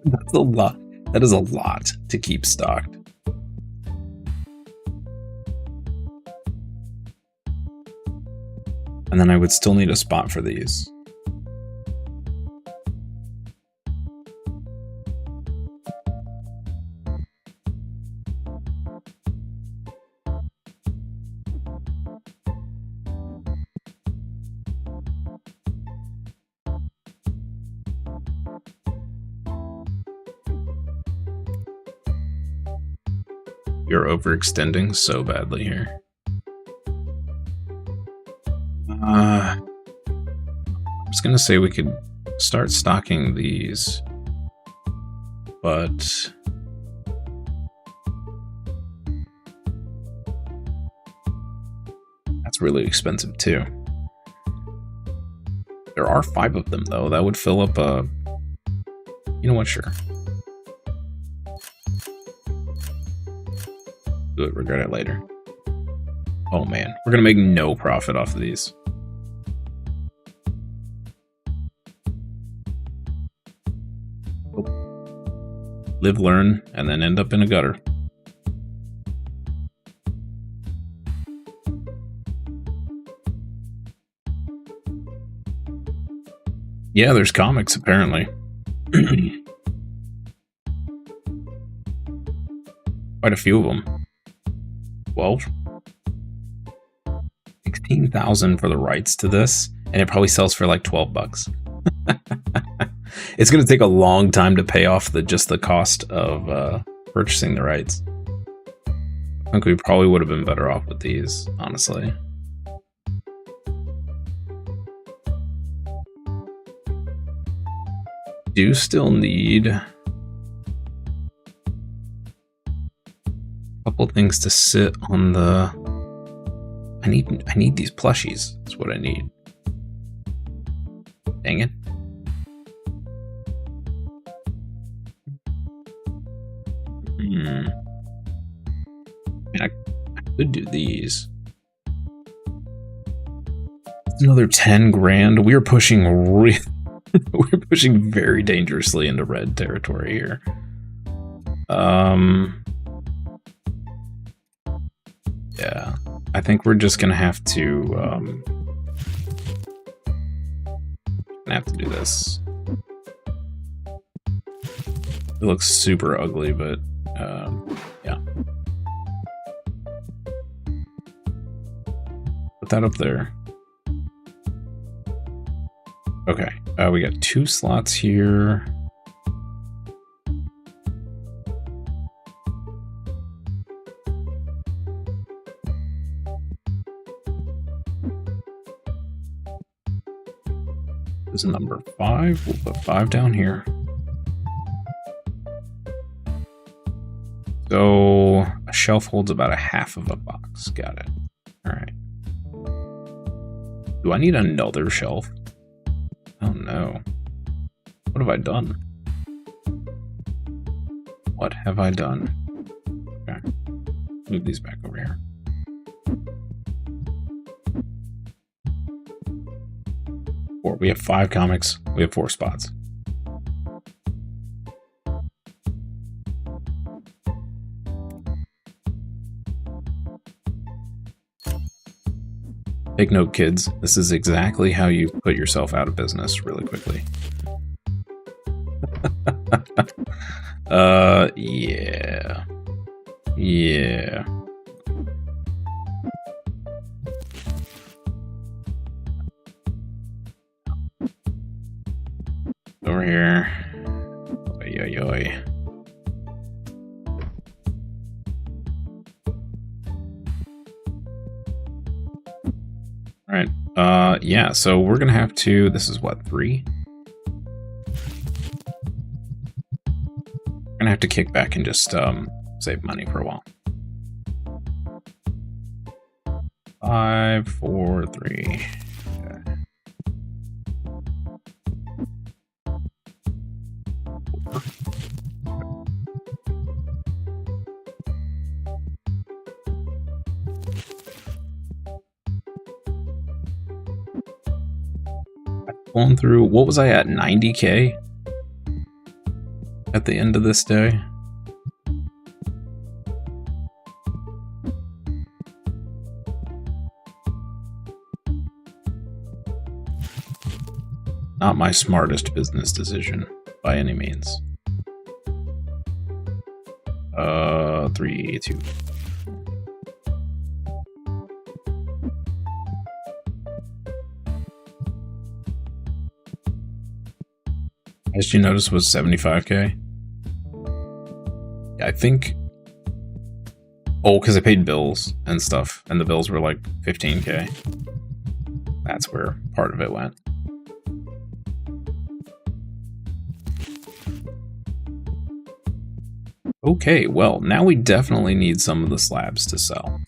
That's a lot. That is a lot to keep stocked. And then I would still need a spot for these. You're overextending so badly here. I was gonna say we could start stocking these, but that's really expensive too. There are 5 of them, though. That would fill up a... You know what? Sure. Do it, regret it later. Oh, man. We're going to make no profit off of these. Live, learn, and then end up in a gutter. Yeah, there's comics, apparently. Quite a few of them. 12? 16,000 for the rights to this, and it probably sells for like 12 bucks. It's going to take a long time to pay off just the cost of purchasing the rights. I think we probably would have been better off with these, honestly. Do still need a couple things to sit on the... I need these plushies. That's what I need. Dang it. I could do these. It's another 10 grand. We are pushing we're pushing very dangerously into red territory here. Yeah, I think we're just gonna have to do this. It looks super ugly, but yeah. Put that up there. Okay, we got 2 slots here. This is number 5. We'll put 5 down here. So a shelf holds about a half of a box. Got it. All right. Do I need another shelf? Oh no. What have I done? What have I done? Okay. Move these back over here. We have 5 comics. We have 4 spots. Take note, kids. This is exactly how you put yourself out of business really quickly. Yeah. Yeah. Over here. Oy, oy, oy. All right. Yeah, so we're gonna have to, this is what, 3? We're gonna have to kick back and just save money for a while. 5, 4, 3. Going through, what was I at, 90K at the end of this day? Not my smartest business decision by any means. 3, 2. As you notice, was 75K. Yeah, I think. Oh, because I paid bills and stuff, and the bills were like 15K. That's where part of it went. Okay, well, now we definitely need some of the slabs to sell.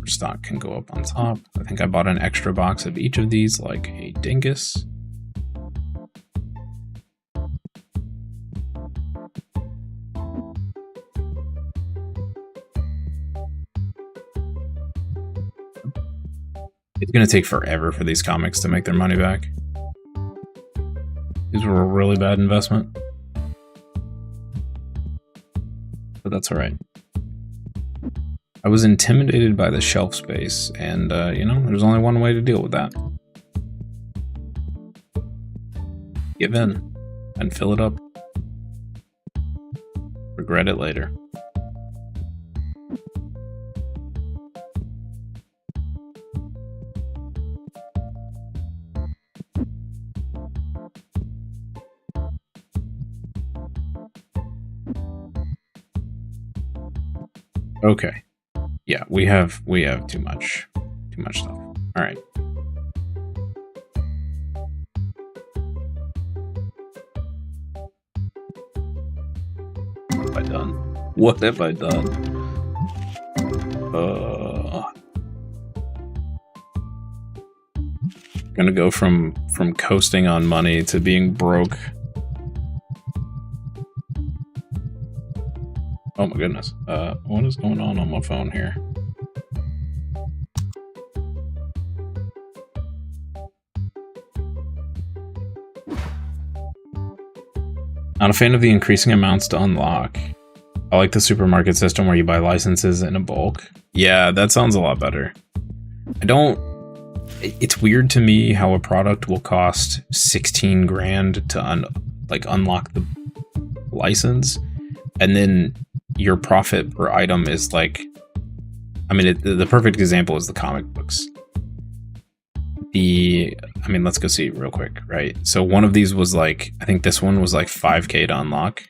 Overstock can go up on top. I think I bought an extra box of each of these like a dingus. It's going to take forever for these comics to make their money back. These were a really bad investment. But that's all right. I was intimidated by the shelf space, and, you know, there's only one way to deal with that. Give in and fill it up. Regret it later. Okay. Yeah, we have too much stuff. All right. What have I done? What have I done? Gonna go from coasting on money to being broke. Oh my goodness. What is going on my phone here? Not a fan of the increasing amounts to unlock. I like the supermarket system where you buy licenses in a bulk. Yeah, that sounds a lot better. It's weird to me how a product will cost 16 grand to unlock the license, and then your profit per item is like, I mean, the perfect example is the comic books. Let's go see real quick, right? So one of these was like, I think this one was like 5K to unlock.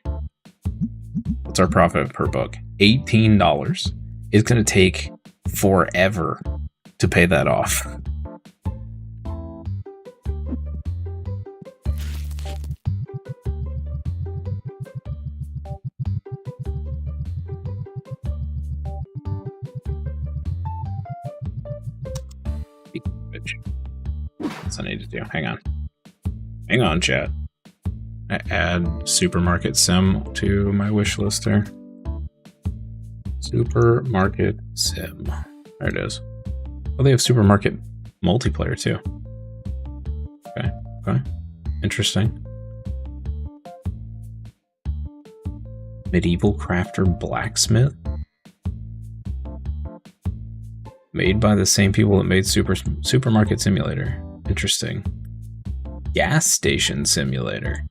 What's our profit per book? $18. It's going to take forever to pay that off. I need to do. Hang on, chat. I add supermarket sim to my wish list there. Supermarket sim. There it is. Oh, they have supermarket multiplayer too. Okay. Interesting. Medieval crafter blacksmith. Made by the same people that made Supermarket Simulator. Interesting. Gas station simulator.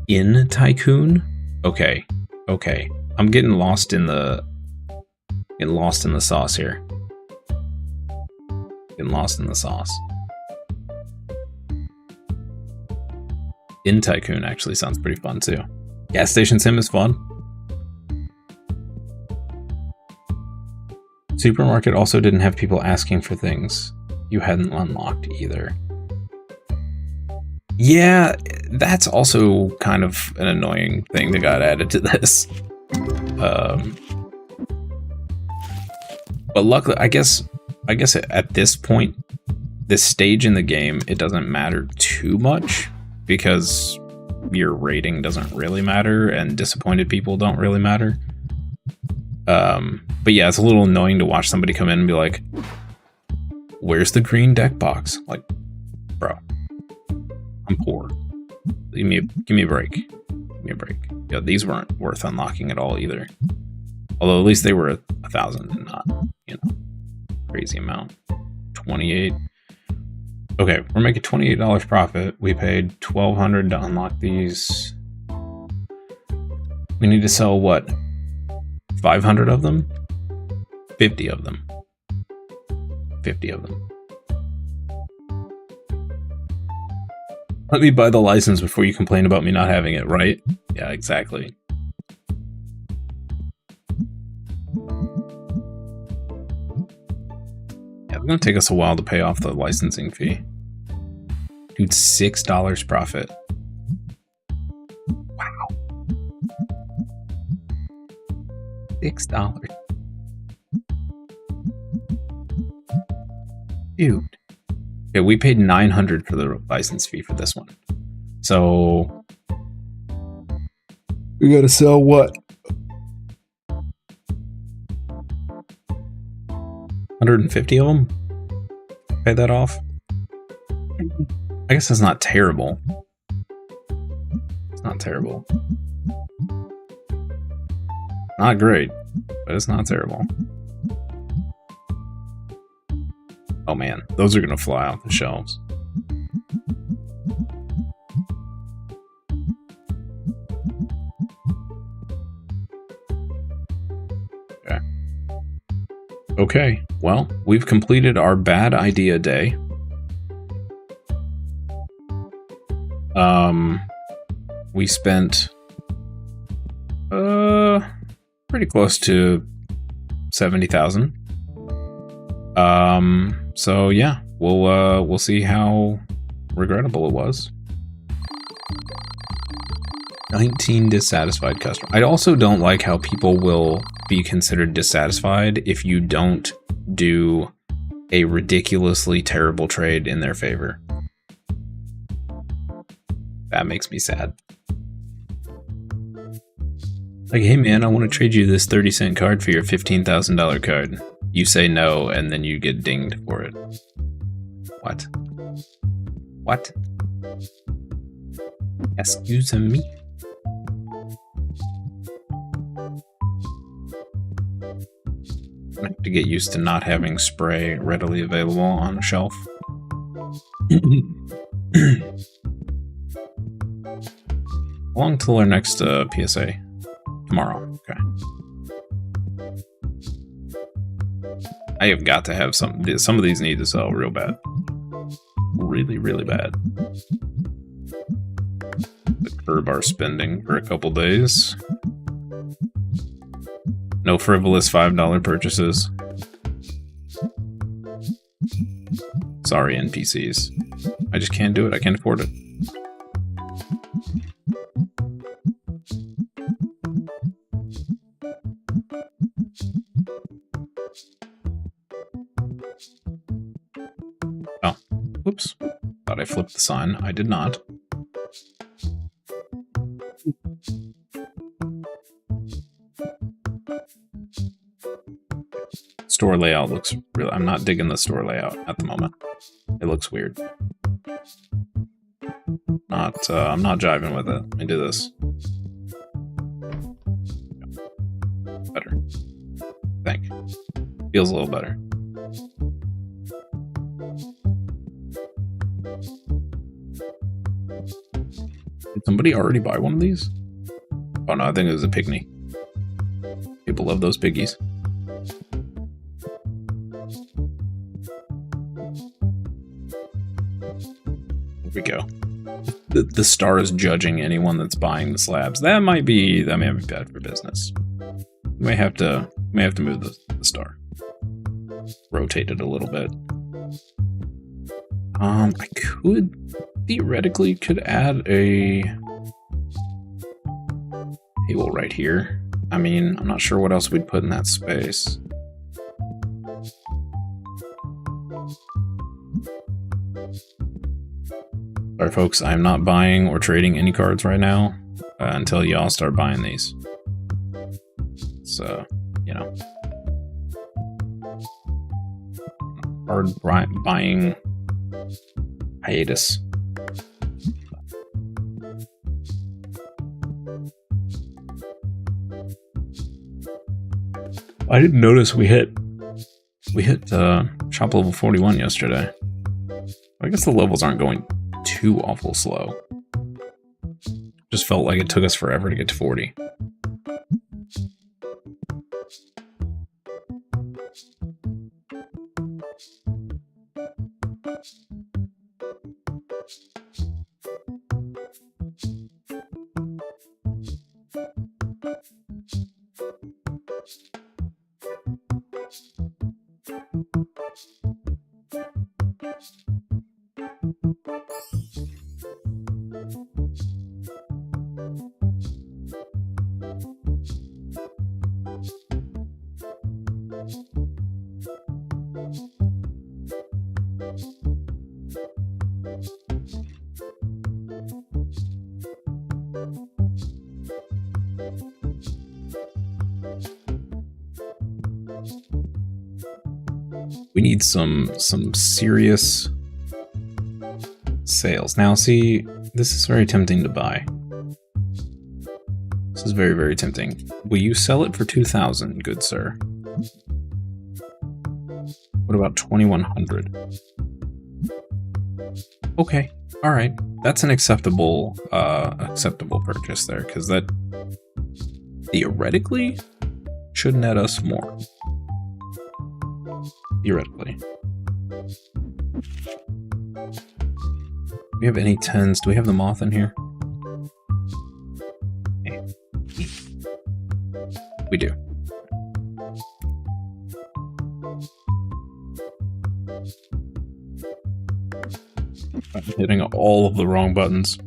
In Tycoon? Okay. I'm getting lost in the sauce here. Getting lost in the sauce. In Tycoon actually sounds pretty fun too. Gas station sim is fun. Supermarket also didn't have people asking for things you hadn't unlocked either. Yeah, that's also kind of an annoying thing that got added to this. But luckily, I guess at this point, this stage in the game, it doesn't matter too much because your rating doesn't really matter and disappointed people don't really matter. But yeah, it's a little annoying to watch somebody come in and be like, where's the green deck box? Like, bro, I'm poor. Give me a break. Give me a break. Yeah, these weren't worth unlocking at all either. Although at least they were 1,000 and not, crazy amount. 28. Okay, we're making $28 profit. We paid $1,200 to unlock these. We need to sell what? 500 of them? 50 of them. 50 of them. Let me buy the license before you complain about me not having it, right? Yeah, exactly. Yeah, it's gonna take us a while to pay off the licensing fee. Dude, $6 profit. Wow. $6. Dude. Okay, we paid $900 for the license fee for this one. So we gotta sell what? 150 of them? Pay that off? I guess that's not terrible. It's not terrible. Not great, but it's not terrible. Oh man, those are gonna fly off the shelves. Okay. Okay, well, we've completed our bad idea day. We spent pretty close to 70,000. So yeah, we'll see how regrettable it was. 19 dissatisfied customers. I also don't like how people will be considered dissatisfied if you don't do a ridiculously terrible trade in their favor. That makes me sad. Like, hey man, I want to trade you this 30-cent card for your $15,000 card. You say no, and then you get dinged for it. What? What? Excuse me? I have to get used to not having spray readily available on a shelf. How long till our next PSA? Tomorrow. Okay. I have got to have some of these need to sell real bad. Really, really bad. To curb our spending for a couple days. No frivolous $5 purchases. Sorry, NPCs. I just can't do it. I can't afford it. Oh, whoops. Thought I flipped the sign. I did not. Store layout looks real. I'm not digging the store layout at the moment. It looks weird. I'm not jiving with it. Let me do this. Better. I think. Feels a little better. Did somebody already buy one of these? Oh no, I think it was a pygmy. People love those piggies. There we go. The star is judging anyone that's buying the slabs. That may be bad for business. We may have to move the star. Rotate it a little bit. I theoretically could add a table right here. I mean, I'm not sure what else we'd put in that space. Sorry folks, I'm not buying or trading any cards right now until y'all start buying these. So, you know. Hard buying hiatus. I didn't notice we hit shop level 41 yesterday. I guess the levels aren't going too awful slow. Just felt like it took us forever to get to 40. We need some serious sales. Now, see, this is very tempting to buy. This is very, very tempting. Will you sell it for 2,000, good sir? What about 2,100? Okay, all right. That's an acceptable purchase there, because that theoretically should net us more. Theoretically. Do we have any 10s? Do we have the moth in here? Okay. We do. I'm hitting all of the wrong buttons.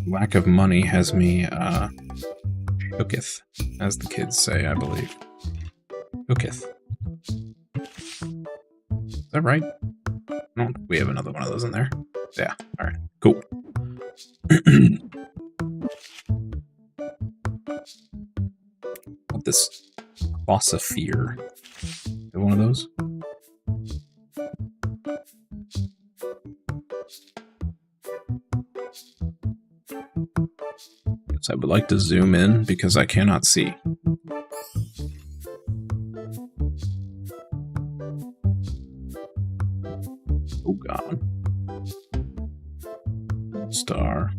Lack of money has me shooketh, as the kids say, I believe. Shooketh. Is that right? No, we have another one of those in there. Yeah, alright, cool. What this Philosopher. One of those? Yes, I would like to zoom in because I cannot see. Oh god. Star.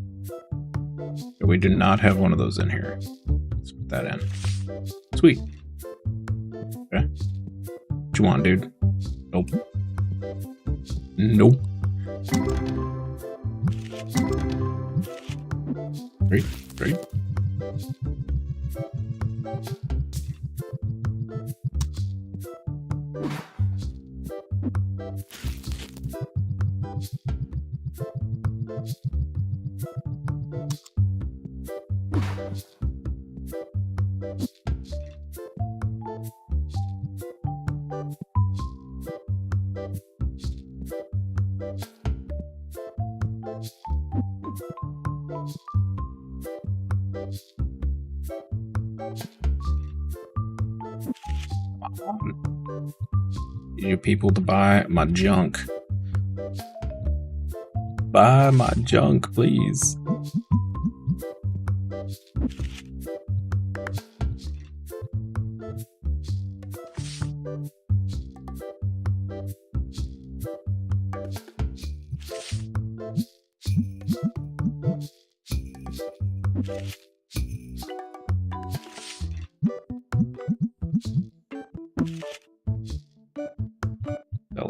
We do not have one of those in here. Let's put that in. Sweet. Okay. What you want, dude? Nope. Nope. Great, great. You people to buy my junk. Buy my junk, please.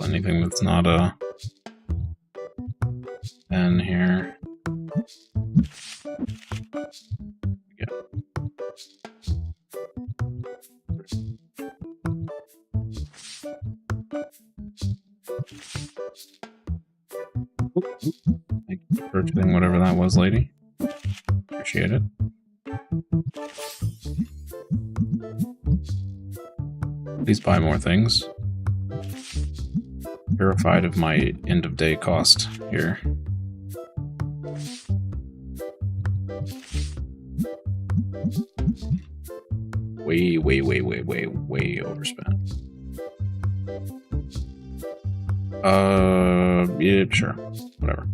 Anything that's not a pen here. Yeah. Thank you for purchasing whatever that was, lady. Appreciate it. Please buy more things. Verified of my end of day cost here. Way overspent. Yeah, sure. Whatever.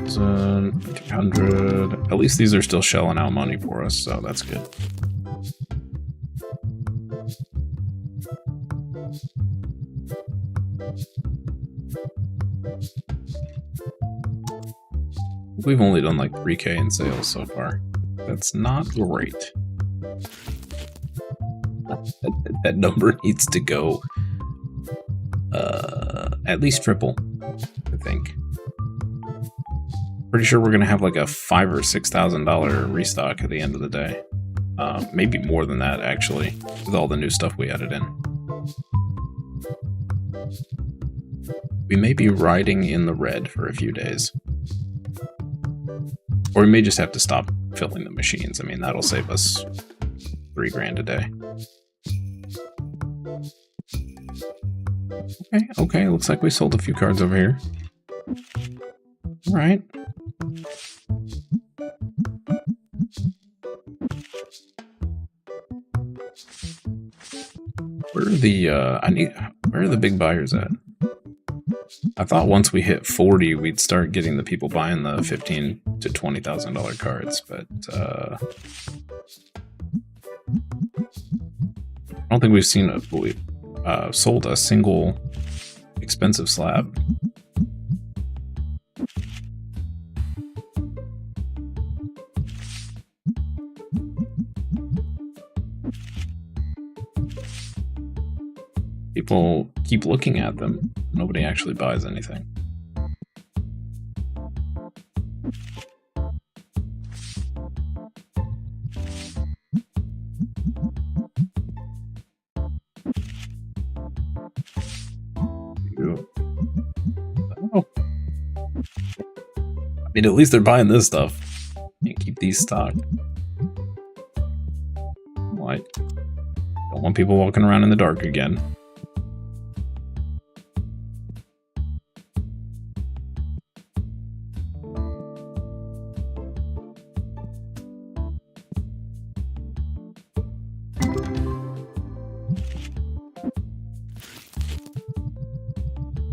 So, 200. At least these are still shelling out money for us, so that's good. We've only done like 3K in sales so far. That's not great. That number needs to go at least triple, I think. Pretty sure we're gonna have like a $5,000 or $6,000 restock at the end of the day. Maybe more than that, actually, with all the new stuff we added in. We may be riding in the red for a few days. Or we may just have to stop filling the machines. I mean, that'll save us $3 grand a day. Okay, looks like we sold a few cards over here. All right. Where are the big buyers at? I thought once we hit 40, we'd start getting the people buying the $15,000 to $20,000 cards, but I don't think we've sold a single expensive slab. People keep looking at them. Nobody actually buys anything. Oh. I mean, at least they're buying this stuff. Can't keep these stocked. Like, don't want people walking around in the dark again.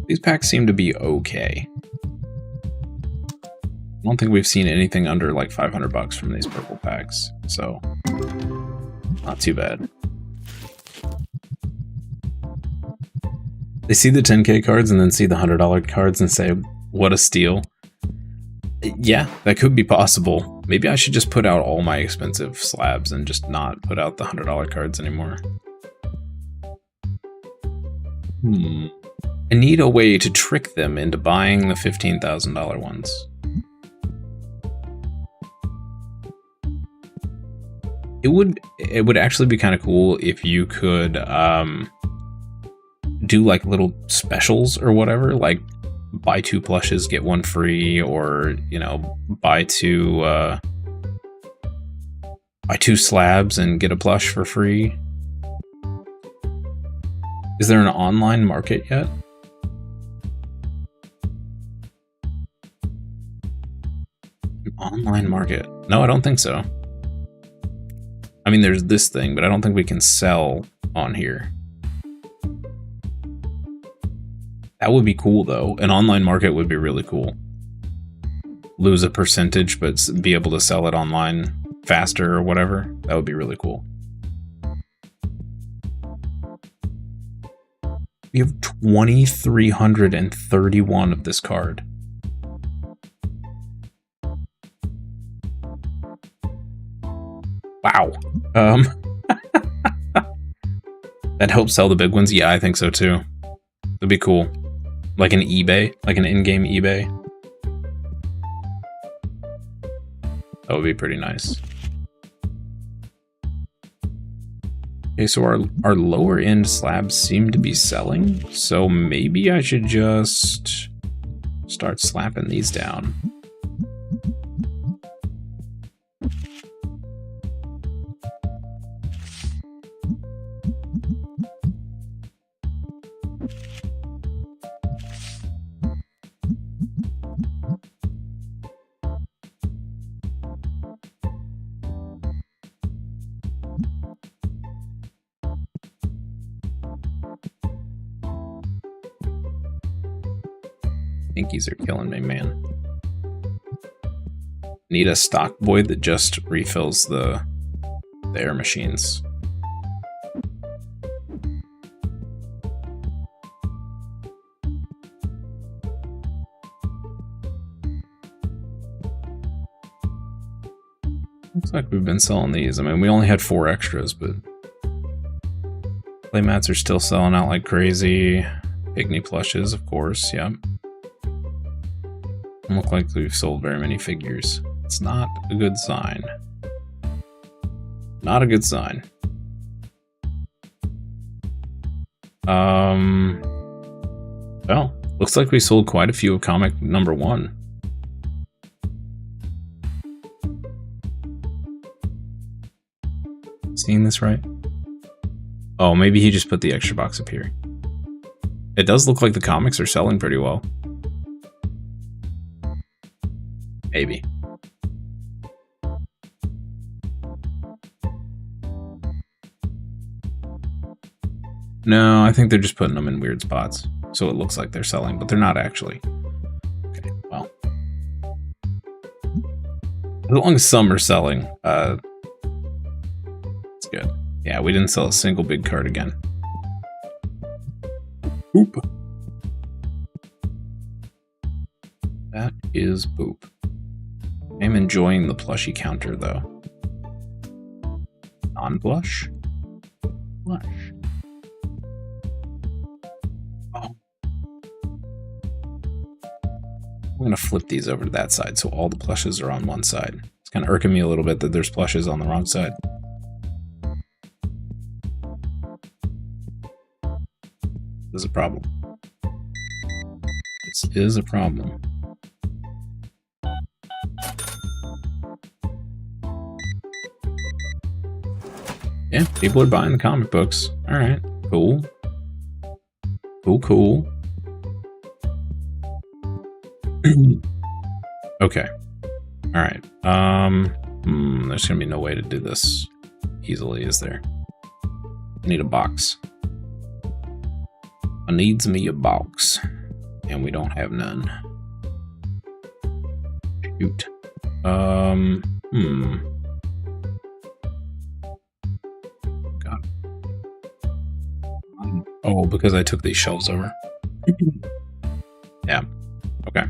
These packs seem to be okay. I don't think we've seen anything under like $500 from these purple packs, so not too bad. They see the 10K cards and then see the $100 cards and say, what a steal. Yeah, that could be possible. Maybe I should just put out all my expensive slabs and just not put out the $100 cards anymore. I need a way to trick them into buying the $15,000 ones. It would actually be kind of cool if you could do like little specials or whatever, like buy 2 plushes, get 1 free, or, you know, buy two slabs and get a plush for free. Is there an online market yet? An online market? No, I don't think so. I mean, there's this thing, but I don't think we can sell on here. That would be cool, though. An online market would be really cool. Lose a percentage, but be able to sell it online faster or whatever. That would be really cool. We have 2,331 of this card. Wow. That helps sell the big ones? Yeah, I think so too. That'd be cool. Like an eBay, like an in-game eBay. That would be pretty nice. Okay, so our lower end slabs seem to be selling, so maybe I should just start slapping these down. Pinkies are killing me, man. Need a stock boy that just refills the air machines. Looks like we've been selling these. I mean, we only had 4 extras, but playmats are still selling out like crazy. Pygmy plushes, of course, yeah. Doesn't look like we've sold very many figures. It's not a good sign. Not a good sign. Well, looks like we sold quite a few of comic number 1. Seeing this right? Oh, maybe he just put the extra box up here. It does look like the comics are selling pretty well. Maybe. No, I think they're just putting them in weird spots. So it looks like they're selling, but they're not actually. Okay, well. As long as some are selling, it's good. Yeah, we didn't sell a single big card again. Boop. That is boop. I'm enjoying the plushie counter, though. Non-blush? Blush. Oh. I'm going to flip these over to that side so all the plushes are on one side. It's kind of irking me a little bit that there's plushes on the wrong side. This is a problem. This is a problem. Yeah, people are buying the comic books. Alright, cool. Cool. Okay. Alright. There's gonna be no way to do this easily, is there? I need a box. I needs me a box. And we don't have none. Shoot. God. Oh, because I took these shelves over. Yeah. Okay.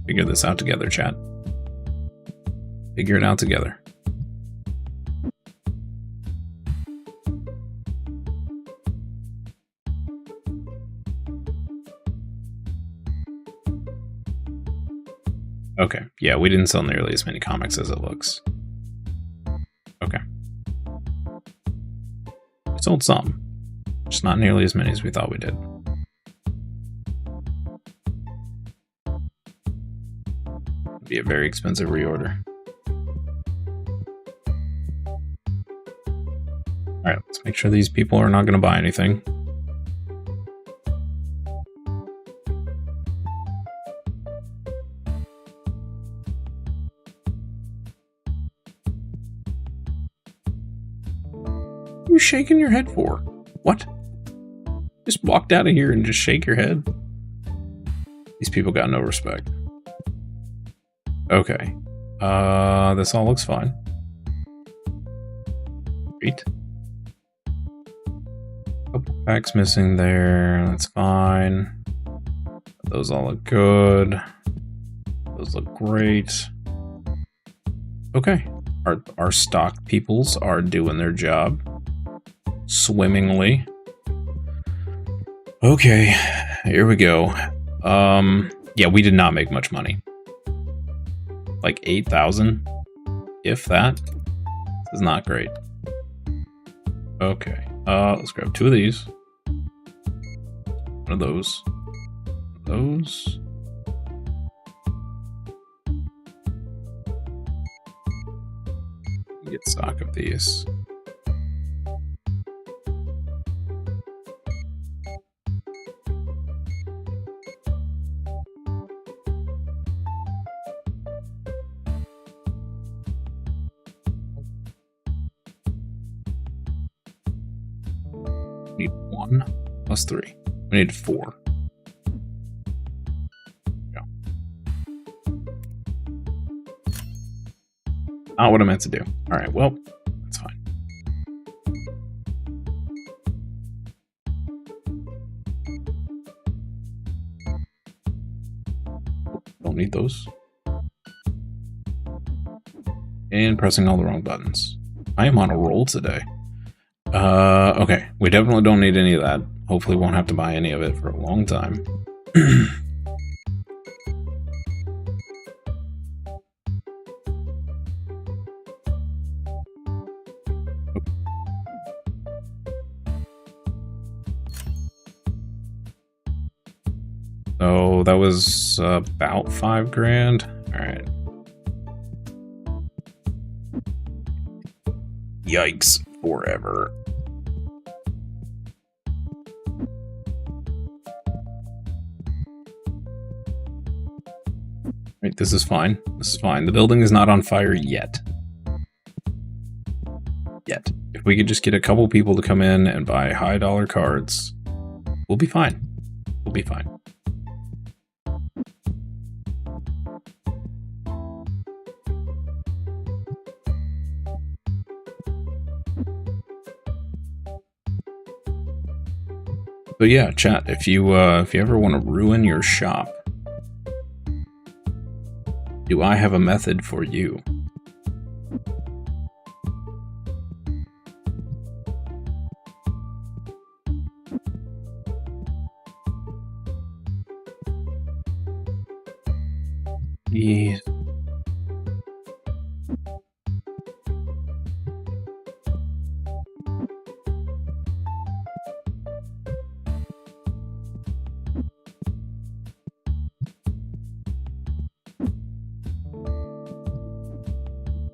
Figure this out together, chat. Figure it out together. Okay, yeah, we didn't sell nearly as many comics as it looks. Okay. We sold some, just not nearly as many as we thought we did. It'd be a very expensive reorder. Alright, let's make sure these people are not going to buy anything. What are you shaking your head for? What? Just walked out of here and just shake your head? These people got no respect. Okay. This all looks fine. Great. Couple packs missing there. That's fine. Those all look good. Those look great. Okay. Our stock peoples are doing their job swimmingly. Okay, here we go. Yeah, we did not make much money. Like 8,000, if that. This is not great. Okay, let's grab 2 of these. One of those. Those. Get stock of these. We need 1 plus 3. We need 4. Not what I meant to do. Alright, well, that's fine. Don't need those. And pressing all the wrong buttons. I am on a roll today. Okay, we definitely don't need any of that. Hopefully won't have to buy any of it for a long time. So that was about $5 grand. All right. Yikes, forever. Right, this is fine. This is fine. The building is not on fire yet. If we could just get a couple people to come in and buy high dollar cards, we'll be fine. We'll be fine. So yeah, chat, if you ever want to ruin your shop, do I have a method for you? Jeez.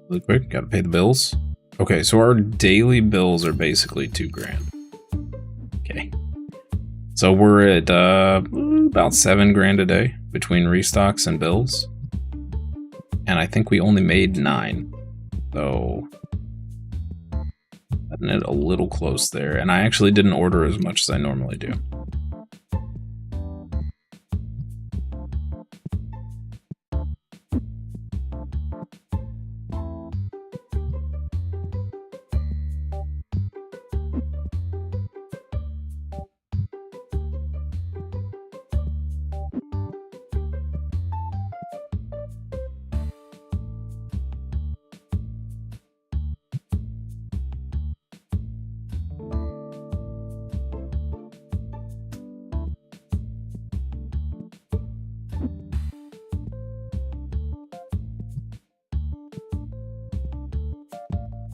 Really quick, gotta pay the bills. Okay, so our daily bills are basically $2 grand. Okay. So we're at about $7 grand a day between restocks and bills. And I think we only made 9. So cutting it a little close there. And I actually didn't order as much as I normally do.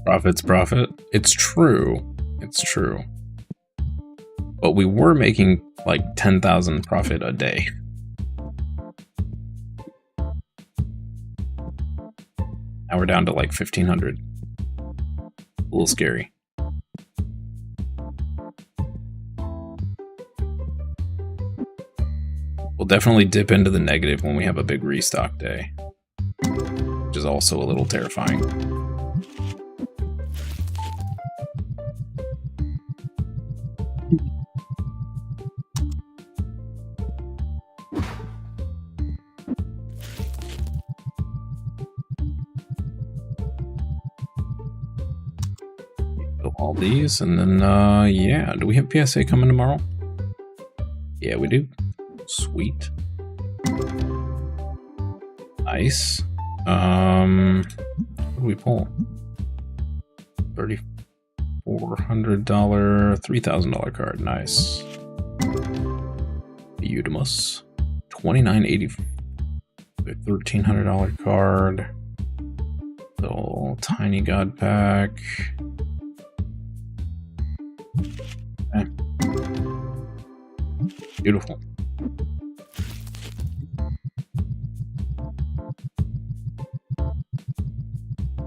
Profit's profit. It's true. It's true. But we were making like 10,000 profit a day. Now we're down to like 1,500. A little scary. We'll definitely dip into the negative when we have a big restock day, which is also a little terrifying. All these, and then yeah, do we have PSA coming tomorrow? Yeah, we do. Sweet. Nice. What do we pull? $3,400, $3,000 card. Nice. Udimus. $2,980. $1,300 card. Little tiny god pack. Okay. Beautiful.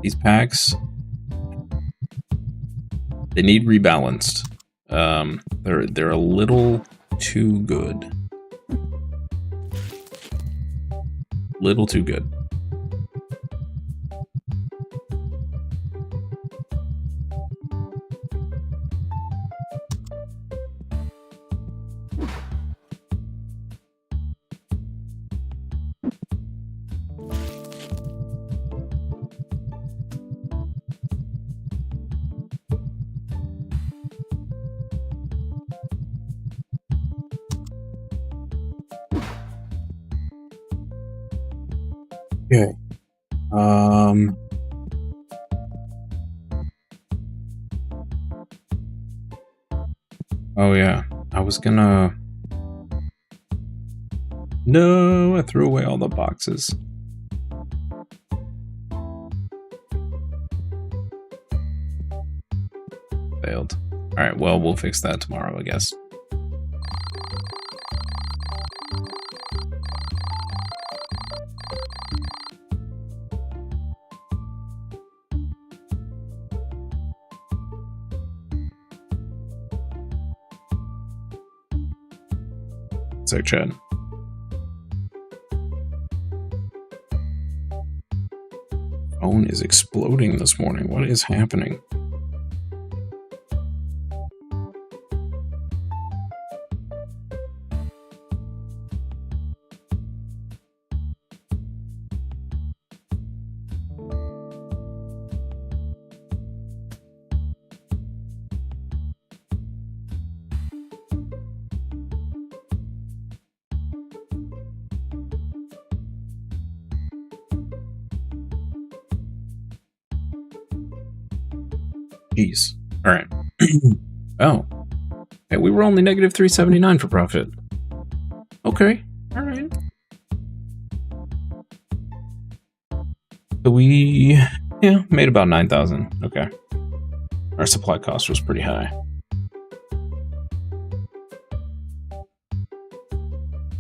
These packs, they need rebalanced. They're a little too good. Little too good. Okay. Oh yeah, I was gonna... No, I threw away all the boxes. Failed. Alright, well, we'll fix that tomorrow, I guess. Sec chat. Phone is exploding this morning. What is happening? Jeez. All right. Oh. Hey, we were only negative 379 for profit. Okay. All right. So we, made about 9,000. Okay. Our supply cost was pretty high.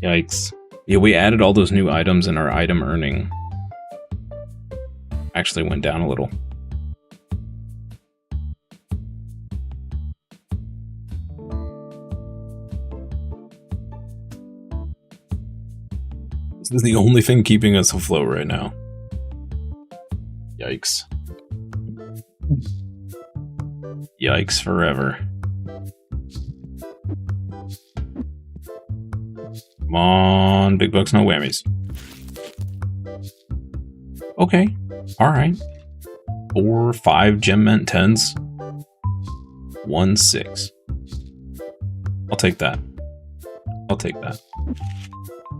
Yikes. Yeah, we added all those new items and our item earning actually went down a little. This is the only thing keeping us afloat right now. Yikes. Yikes forever. Come on, big bucks, no whammies. Okay, alright. 4, 5 gem mint 10s. 1, 6. I'll take that. I'll take that.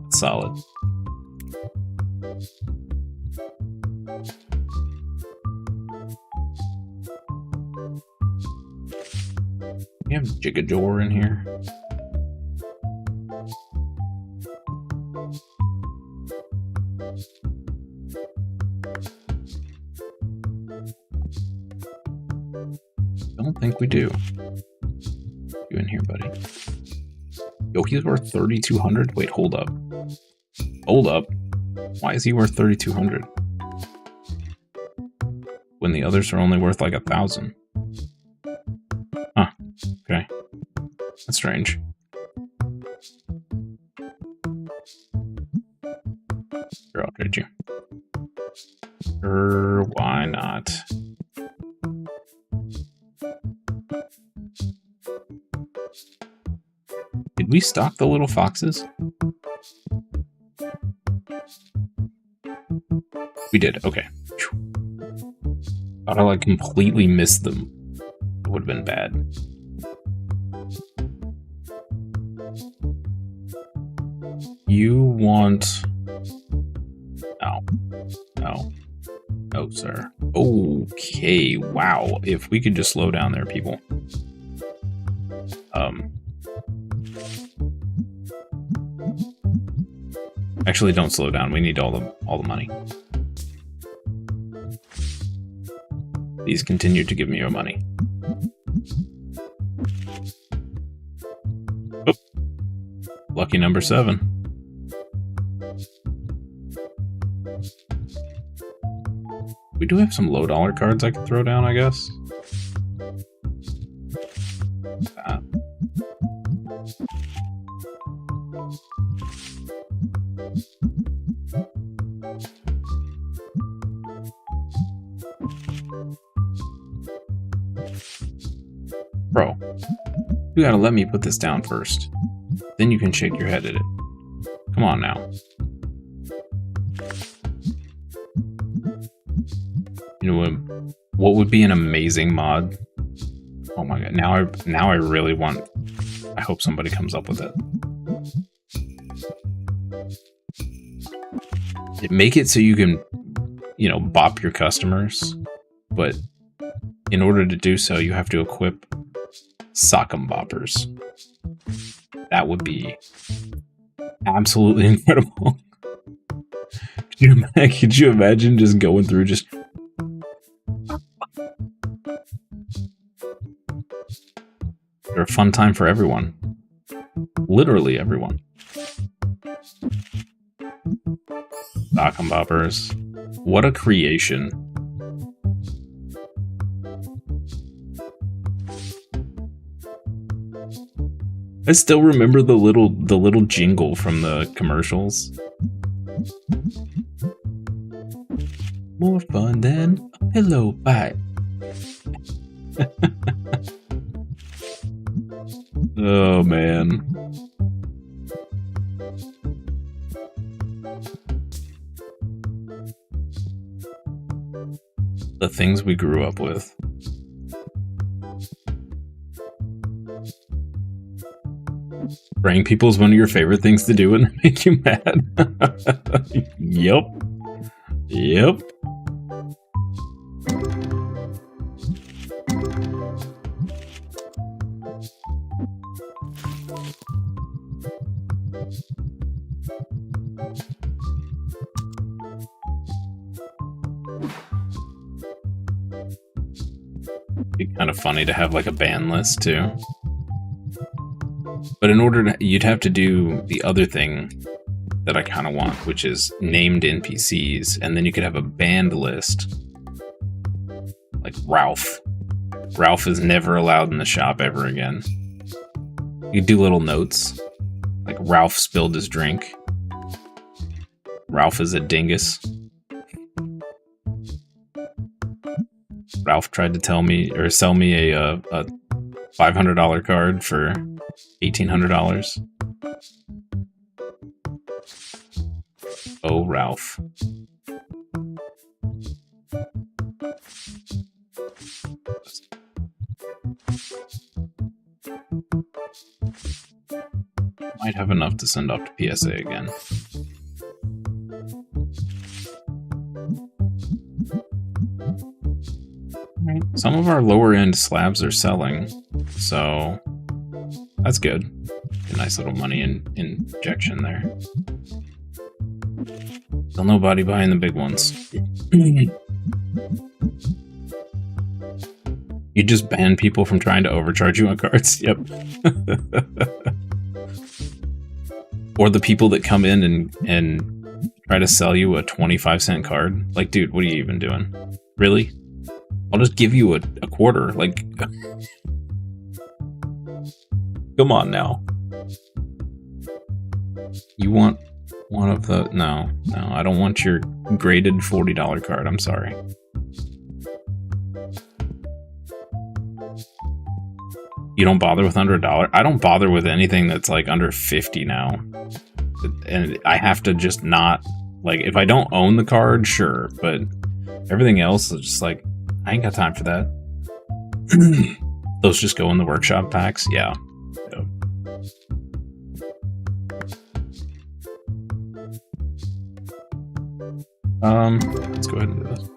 Solid. We have Jigador in here. Don't think we do. You in here, buddy? Yo, he's worth 3,200. Wait, hold up. Hold up. Why is he worth 3,200? When the others are only worth like 1,000. Huh. Okay. That's strange. Sure, I'll trade you. Sure, why not? Did we stock the little foxes? We did, okay. Thought I like completely missed them. It would have been bad. You want... Oh. No. No, sir. Okay, wow. If we could just slow down there, people. Actually, don't slow down. We need all the money. Please continue to give me your money. Oh. Lucky number 7. We do have some low dollar cards I can throw down, I guess. Bro, you gotta let me put this down first. Then you can shake your head at it. Come on now. You know what would be an amazing mod? Oh my god, now I really want... I hope somebody comes up with it. Make it so you can, you know, bop your customers, but in order to do so, you have to equip sock'em boppers. That would be absolutely incredible. Could you imagine just going through just... They're a fun time for everyone. Literally everyone. Sock'em boppers. What a creation. I still remember the little jingle from the commercials. More fun than a pillow fight. Oh man. The things we grew up with. Praying people is one of your favorite things to do when they make you mad. Yep. Yep. Be kind of funny to have like a ban list too. But in order to, you'd have to do the other thing that I kind of want, which is named NPCs, and then you could have a banned list. Like Ralph. Ralph is never allowed in the shop ever again. You do little notes, like Ralph spilled his drink. Ralph is a dingus. Ralph tried to tell me or sell me a $500 card for $1,800. Oh, Ralph. Might have enough to send off to PSA again. Right. Some of our lower end slabs are selling, so that's good. A nice little money injection there. Still nobody buying the big ones. You just ban people from trying to overcharge you on cards. Yep. Or the people that come in and try to sell you a 25-cent card. Like, dude, what are you even doing? Really? I'll just give you a quarter. Like, come on now. You want one of the... No, I don't want your graded $40 card. I'm sorry. You don't bother with under $1? I don't bother with anything that's like under 50 now. And I have to just not... Like, if I don't own the card, sure. But everything else is just like... I ain't got time for that. Those just go in the workshop packs? Yeah. Yep. Let's go ahead and do this.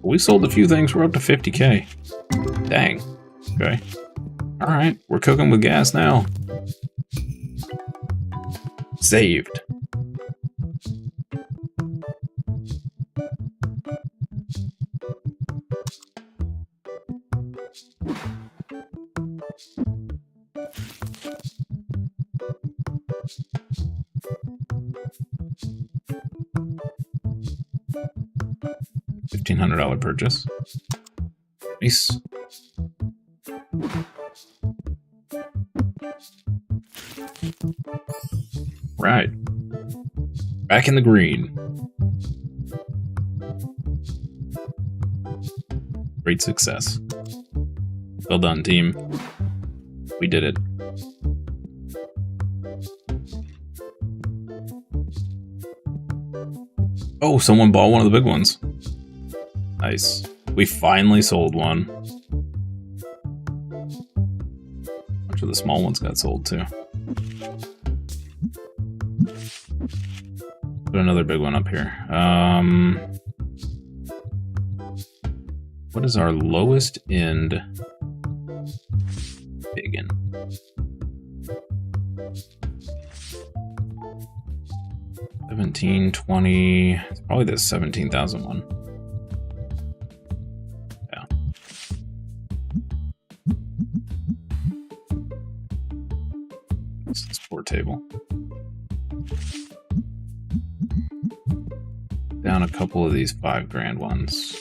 We sold a few things. We're up to 50K. Dang. Okay. Alright, we're cooking with gas now. Saved. $1,500 purchase. Nice. Right. Back in the green. Great success. Well done, team. We did it. Oh, someone bought one of the big ones. Nice. We finally sold one. A bunch of the small ones got sold too. Put another big one up here. What is our lowest end biggin? $17.20. It's probably the 17,000 one. Yeah. This is poor table. Down a couple of these $5,000 ones.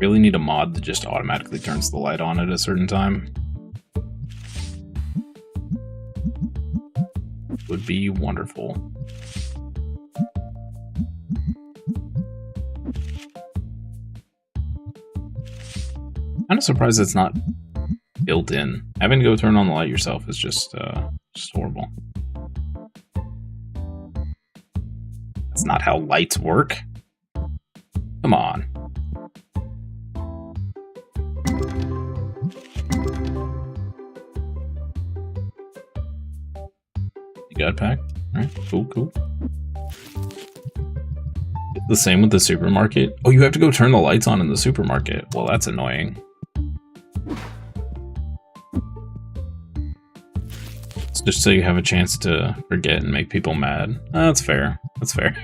Really need a mod that just automatically turns the light on at a certain time. Would be wonderful. Kind of surprised it's not built in. Having to go turn on the light yourself is just horrible. That's not how lights work. Come on. You got packed? Alright, cool. The same with the supermarket. Oh, you have to go turn the lights on in the supermarket. Well, that's annoying. It's just so you have a chance to forget and make people mad. That's fair. That's fair.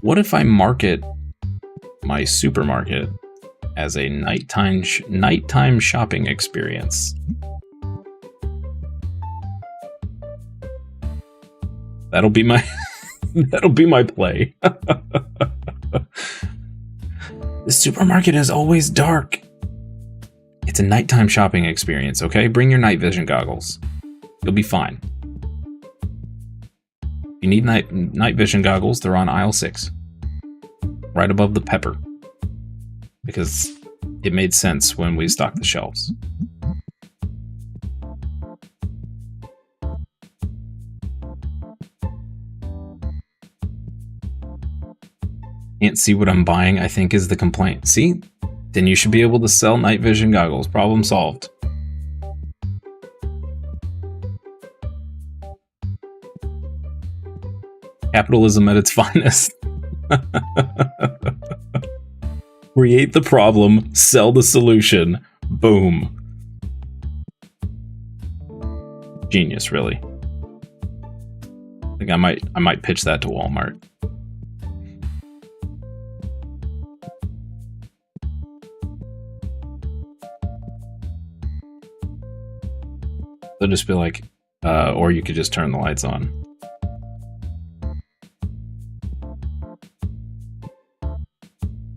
What if I market my supermarket as a nighttime shopping experience? That'll be my that'll be my play. The supermarket is always dark. It's a nighttime shopping experience, okay? Bring your night vision goggles. You'll be fine. If you need night vision goggles, they're on aisle 6. Right above the pepper. Because it made sense when we stocked the shelves. Can't see what I'm buying, I think, is the complaint. See? Then you should be able to sell night vision goggles. Problem solved. Capitalism at its finest. Create the problem, sell the solution. Boom. Genius, really. I think I might pitch that to Walmart. They'll just be like, or you could just turn the lights on.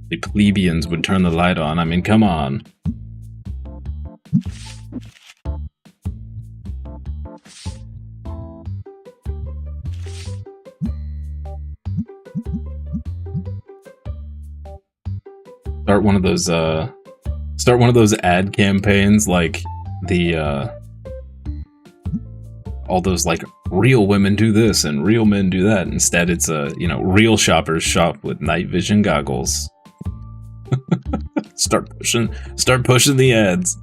The plebeians would turn the light on. I mean, come on. Start one of those ad campaigns like the all those like real women do this and real men do that. Instead, it's real shoppers shop with night vision goggles. Start pushing the ads.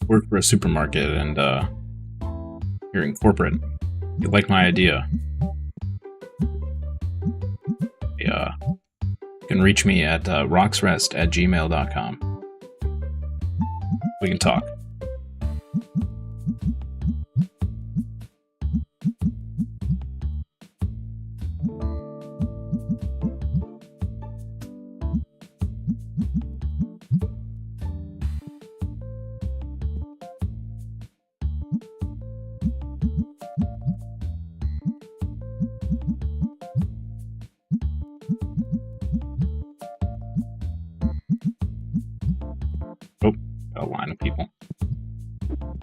Work for a supermarket and you're in corporate. You like my idea. Yeah. You can reach me at rocksrest@gmail.com. We can talk. a line of people.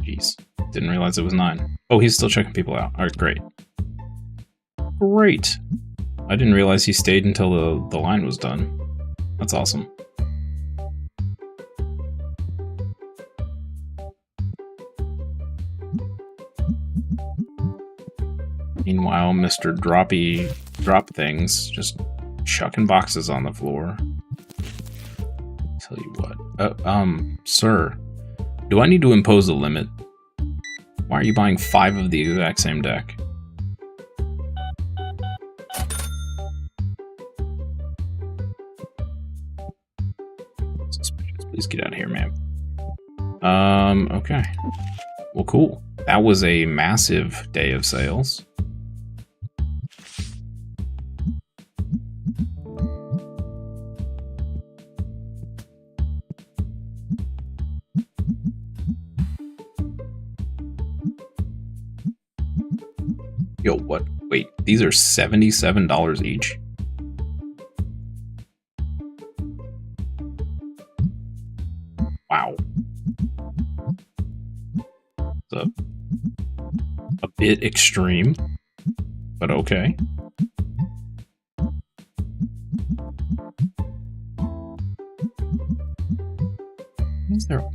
Jeez. Didn't realize it was 9. Oh, he's still checking people out. Alright, great. Great! I didn't realize he stayed until the line was done. That's awesome. Meanwhile, Mr. Drop Things just chucking boxes on the floor. Tell you what. Sir, do I need to impose a limit? Why are you buying 5 of the exact same deck? Suspicious. Please get out of here, ma'am. Okay. Well, cool. That was a massive day of sales. Yo, what? Wait, these are $77 each? Wow. It's a bit extreme, but okay.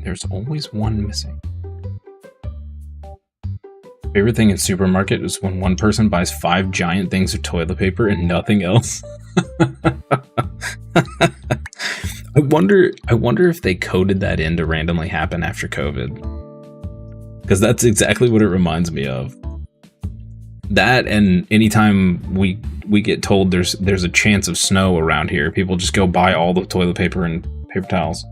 There's always one missing. Favorite thing in supermarket is when one person buys 5 giant things of toilet paper and nothing else. I wonder if they coded that in to randomly happen after COVID. Because that's exactly what it reminds me of. That, and anytime we get told there's a chance of snow around here, people just go buy all the toilet paper and paper towels.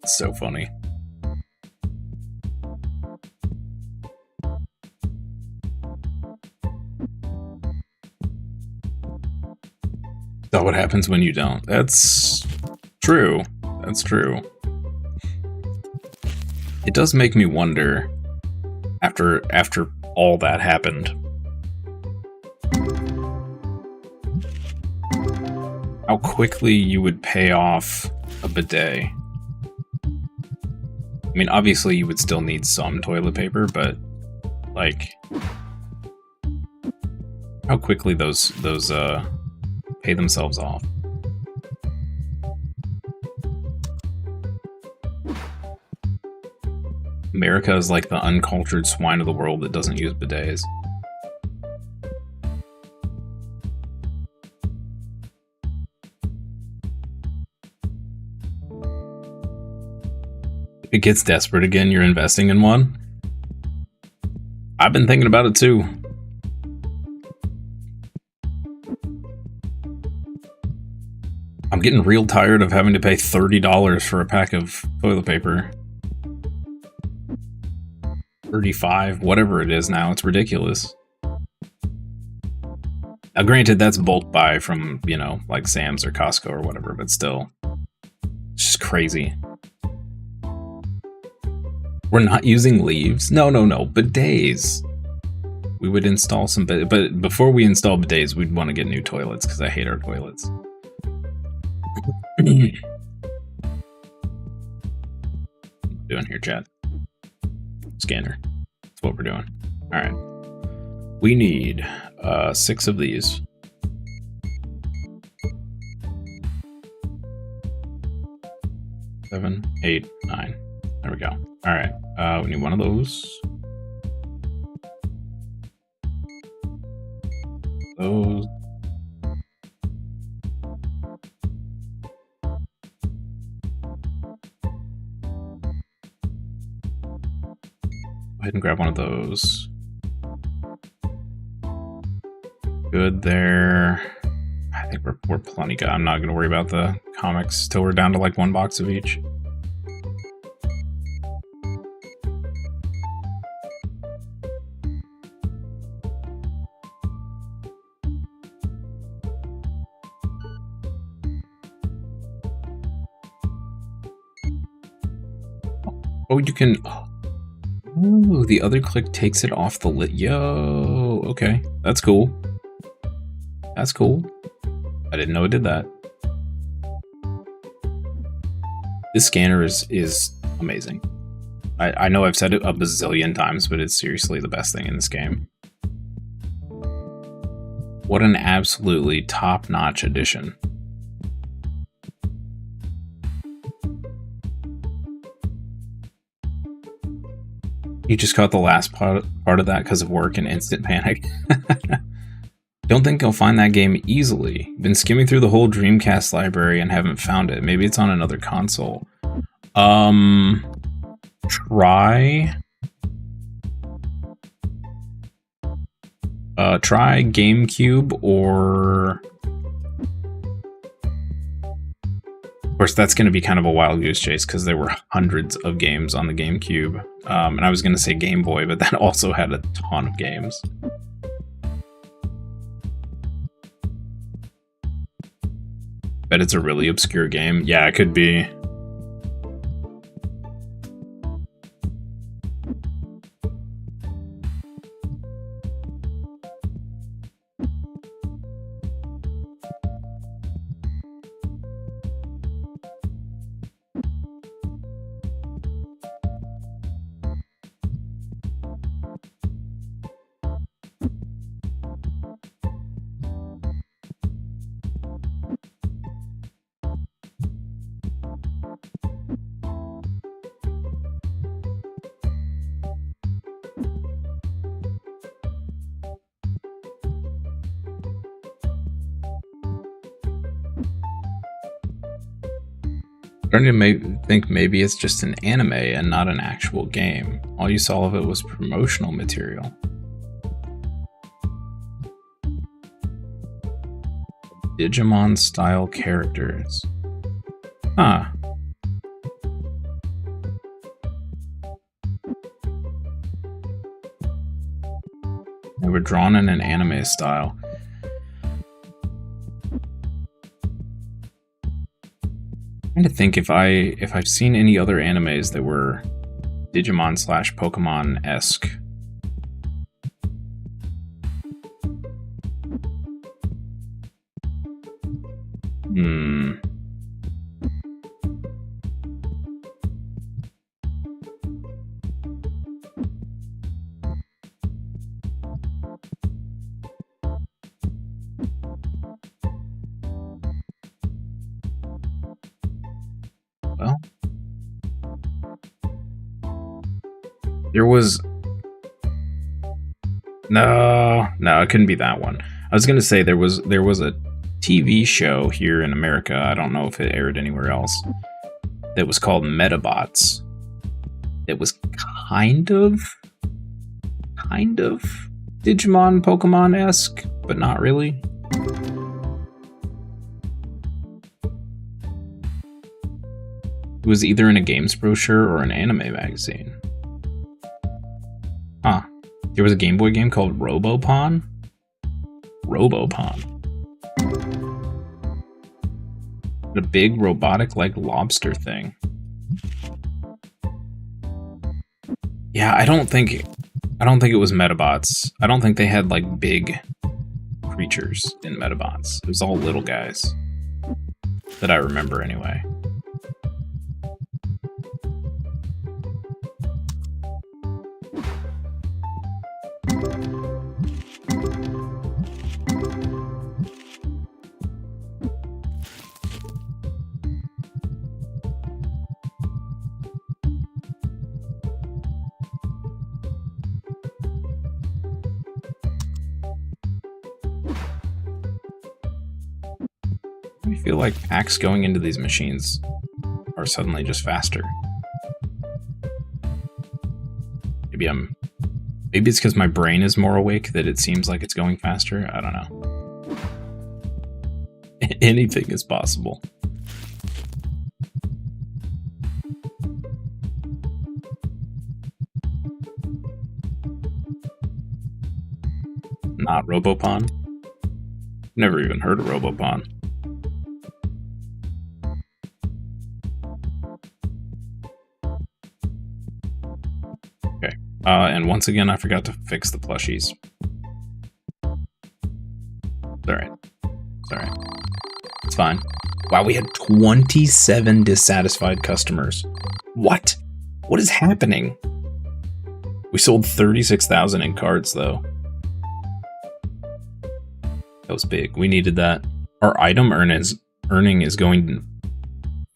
It's so funny. That's what happens when you don't. That's true. That's true. It does make me wonder, after all that happened, how quickly you would pay off a bidet. I mean, obviously you would still need some toilet paper, but like, how quickly those pay themselves off. America is like the uncultured swine of the world that doesn't use bidets. If it gets desperate again, you're investing in one? I've been thinking about it too. I'm getting real tired of having to pay $30 for a pack of toilet paper. 35, whatever it is now, it's ridiculous. Now granted, that's bulk buy from, you know, like Sam's or Costco or whatever, but still, it's just crazy. We're not using leaves? No, bidets. We would install some, but before we install bidets, we'd want to get new toilets, because I hate our toilets. What am I doing here, chat? Scanner. That's what we're doing. Alright. We need 6 of these. 7, 8, 9. There we go. Alright. We need one of those. Those. Go ahead and grab one of those. Good there. I think we're plenty good. I'm not going to worry about the comics till we're down to like 1 box of each. Oh, you can... Ooh, the other click takes it off the lid. Yo, okay. That's cool. That's cool. I didn't know it did that. This scanner is amazing. I know I've said it a bazillion times, but it's seriously the best thing in this game. What an absolutely top-notch addition. You just caught the last part of that because of work and instant panic. Don't think you'll find that game easily. Been skimming through the whole Dreamcast library and haven't found it. Maybe it's on another console. Try GameCube, or of course that's going to be kind of a wild goose chase because there were hundreds of games on the GameCube. And I was going to say Game Boy, but that also had a ton of games. Bet it's a really obscure game. Yeah, it could be. Starting to think maybe it's just an anime and not an actual game. All you saw of it was promotional material. Digimon style characters. Huh. They were drawn in an anime style. I'm trying to think if I've seen any other animes that were Digimon / Pokemon-esque. Well, there was no, it couldn't be that one. I was gonna say there was a TV show here in America. I don't know if it aired anywhere else. That was called Metabots. It was kind of Digimon Pokemon-esque, but not really. It was either in a games brochure or an anime magazine. Huh. There was a Game Boy game called Robopon? Robopon. A big robotic-like lobster thing. Yeah, I don't think it was Metabots. I don't think they had like big creatures in Metabots. It was all little guys. That I remember anyway. I feel like packs going into these machines are suddenly just faster. Maybe it's because my brain is more awake that it seems like it's going faster. I don't know. Anything is possible. Not Robopon? Never even heard of Robopon. Okay. And once again, I forgot to fix the plushies. It's alright. It's alright. It's fine. Wow, we had 27 dissatisfied customers. What? What is happening? We sold 36,000 in cards, though. That was big. We needed that. Our item earning is going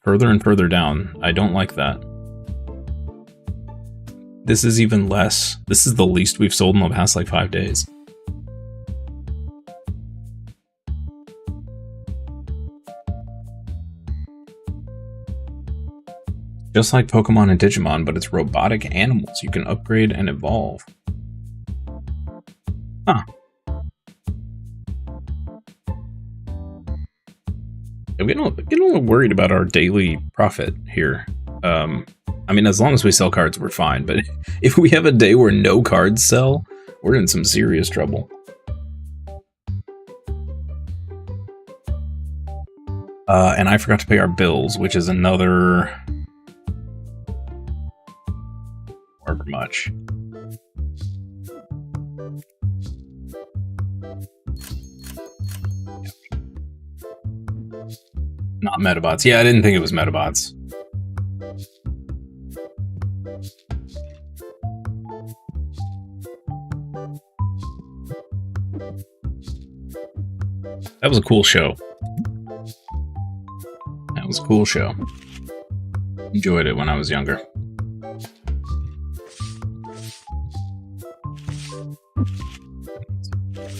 further and further down. I don't like that. This is even less. This is the least we've sold in the past, like, 5 days. Just like Pokemon and Digimon, but it's robotic animals you can upgrade and evolve. Huh. I'm getting a little worried about our daily profit here. I mean, as long as we sell cards, we're fine. But if we have a day where no cards sell, we're in some serious trouble. And I forgot to pay our bills, which is another... however much. Not Metabots. Yeah, I didn't think it was Metabots. That was a cool show. That was a cool show. Enjoyed it when I was younger.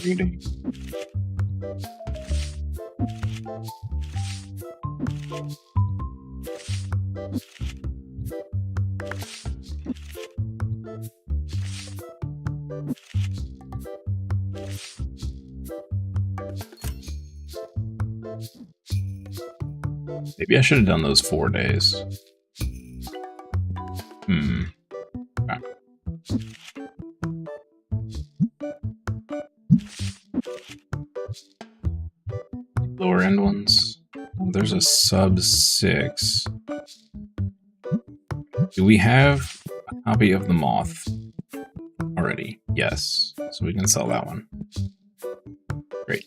Reading. Maybe I should have done those 4 days. Okay. Lower end ones. Oh, there's a sub 6. Do we have a copy of the Moth already? Yes. So we can sell that one. Great.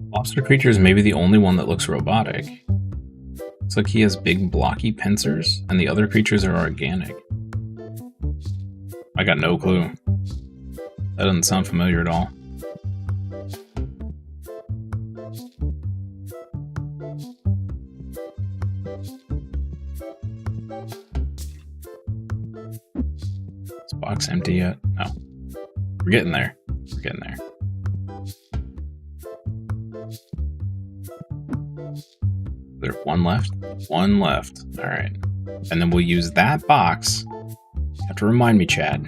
Lobster creature is maybe the only one that looks robotic. Looks like he has big blocky pincers, and the other creatures are organic. I got no clue. That doesn't sound familiar at all. Is the box empty yet? No. We're getting there. We're getting there. There's one left? One left. Alright. And then we'll use that box. You have to remind me, Chad.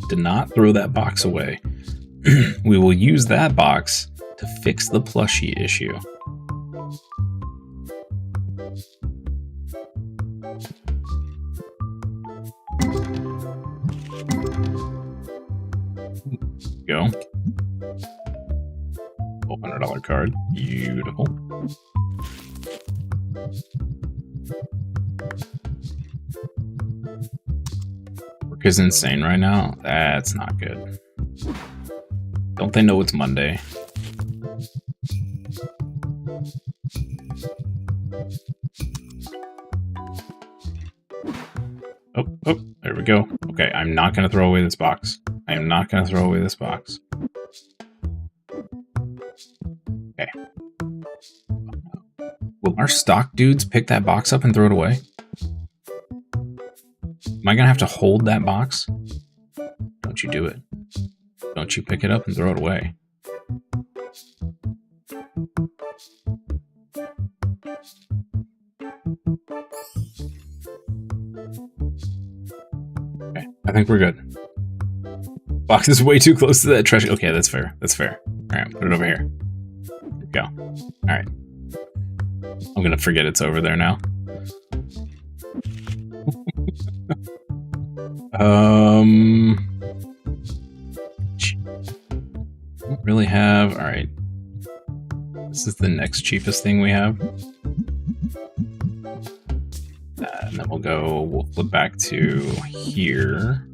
Do not throw that box away. We will use that box to fix the plushie issue. Go. $1,200 card. Beautiful. Work is insane right now. That's not good. Don't they know it's Monday? Oh, there we go. Okay, I'm not going to throw away this box. I am not going to throw away this box. Okay. Will our stock dudes pick that box up and throw it away? Am I going to have to hold that box? Don't you do it. Don't you pick it up and throw it away. Okay, I think we're good. Box is way too close to that trash. Okay, that's fair. That's fair. All right, put it over here. There we go. All right. I'm going to forget it's over there now. Don't really have. All right. This is the next cheapest thing we have. then we'll flip back to here.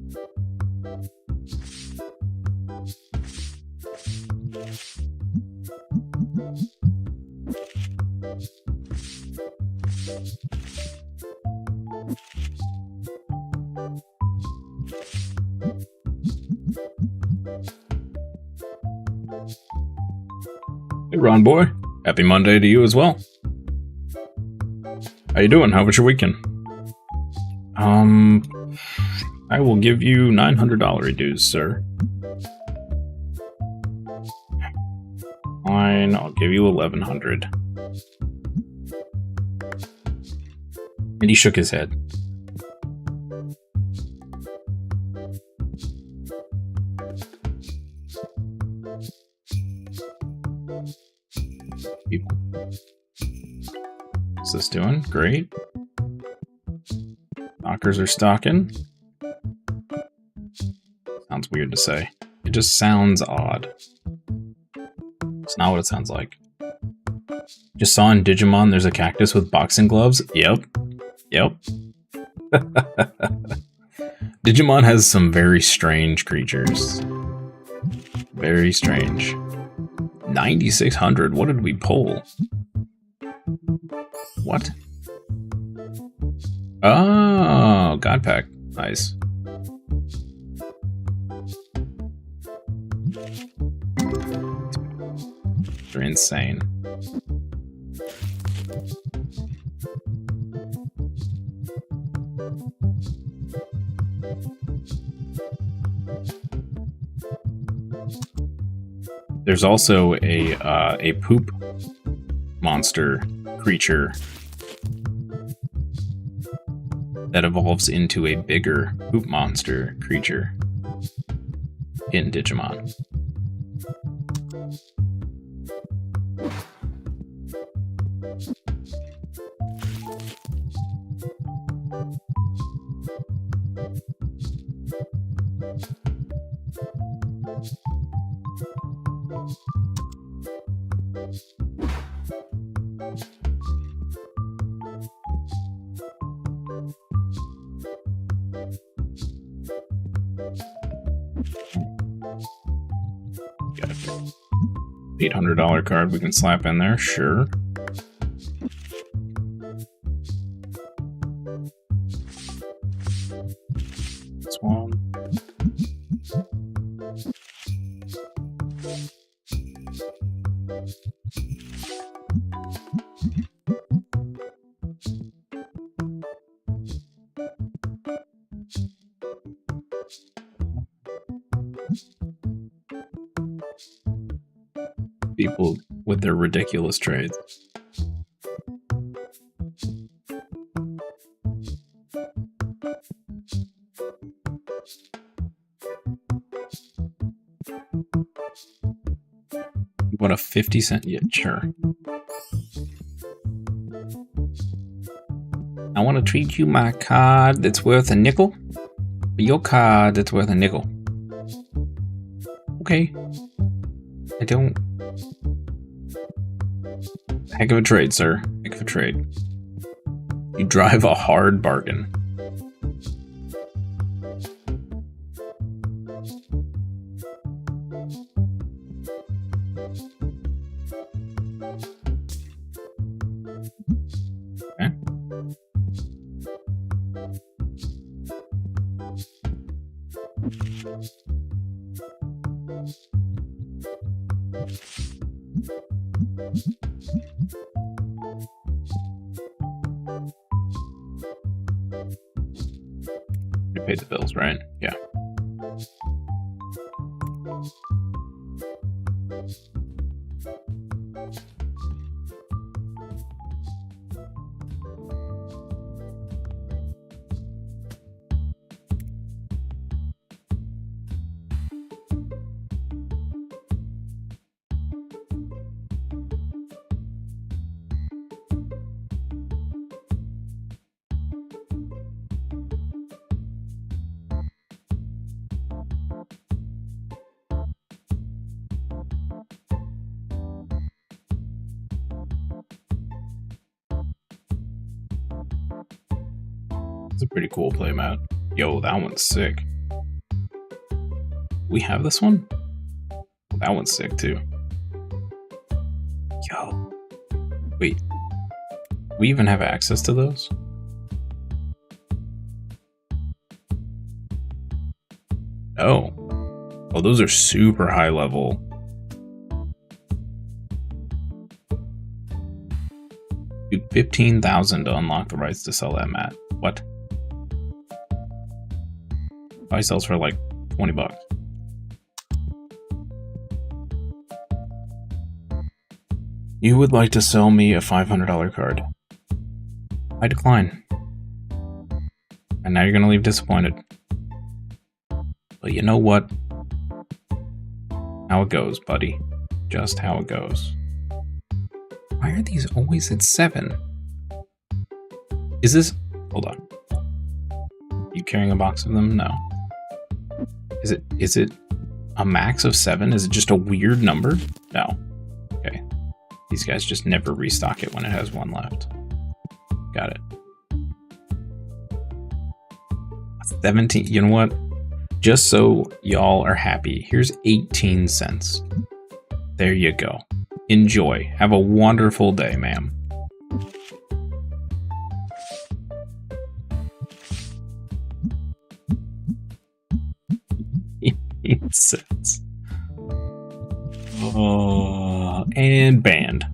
Hey, Ron boy. Happy Monday to you as well. How you doing? How was your weekend? I will give you $900 dues, sir. Fine, I'll give you 1,100. And he shook his head. People. What's this doing? Great. Knockers are stocking. Sounds weird to say. It just sounds odd. It's not what it sounds like. Just saw in Digimon there's a cactus with boxing gloves. Yep. Yep. Digimon has some very strange creatures. Very strange. 9,600. What did we pull? What? Oh, God Pack. Nice. They're insane. There's also a poop monster creature that evolves into a bigger poop monster creature in Digimon. Got a $800 card we can slap in there, sure. This one. People with their ridiculous trades. You want a 50-cent? Yeah, sure. I want to treat you my card that's worth a nickel. Your card that's worth a nickel. Okay. I don't... Heck of a trade, sir. Heck of a trade. You drive a hard bargain. Okay. You paid the bills, right? Yeah. It's a pretty cool playmat. Yo, that one's sick. We have this one? That one's sick too. Yo. Wait. We even have access to those? Oh. Oh, those are super high level. Dude, 15,000 to unlock the rights to sell that mat. What? Probably sells for like 20 bucks. You would like to sell me a $500 card. I decline. And now you're gonna leave disappointed. But you know what? How it goes, buddy. Just how it goes. Why are these always at 7? Is this... Hold on. You carrying a box of them? No. Is it a max of 7? Is it just a weird number? No. Okay. These guys just never restock it when it has 1 left. Got it. 17. You know what? Just so y'all are happy, here's 18 cents. There you go. Enjoy. Have a wonderful day, ma'am. 18 cents. And banned.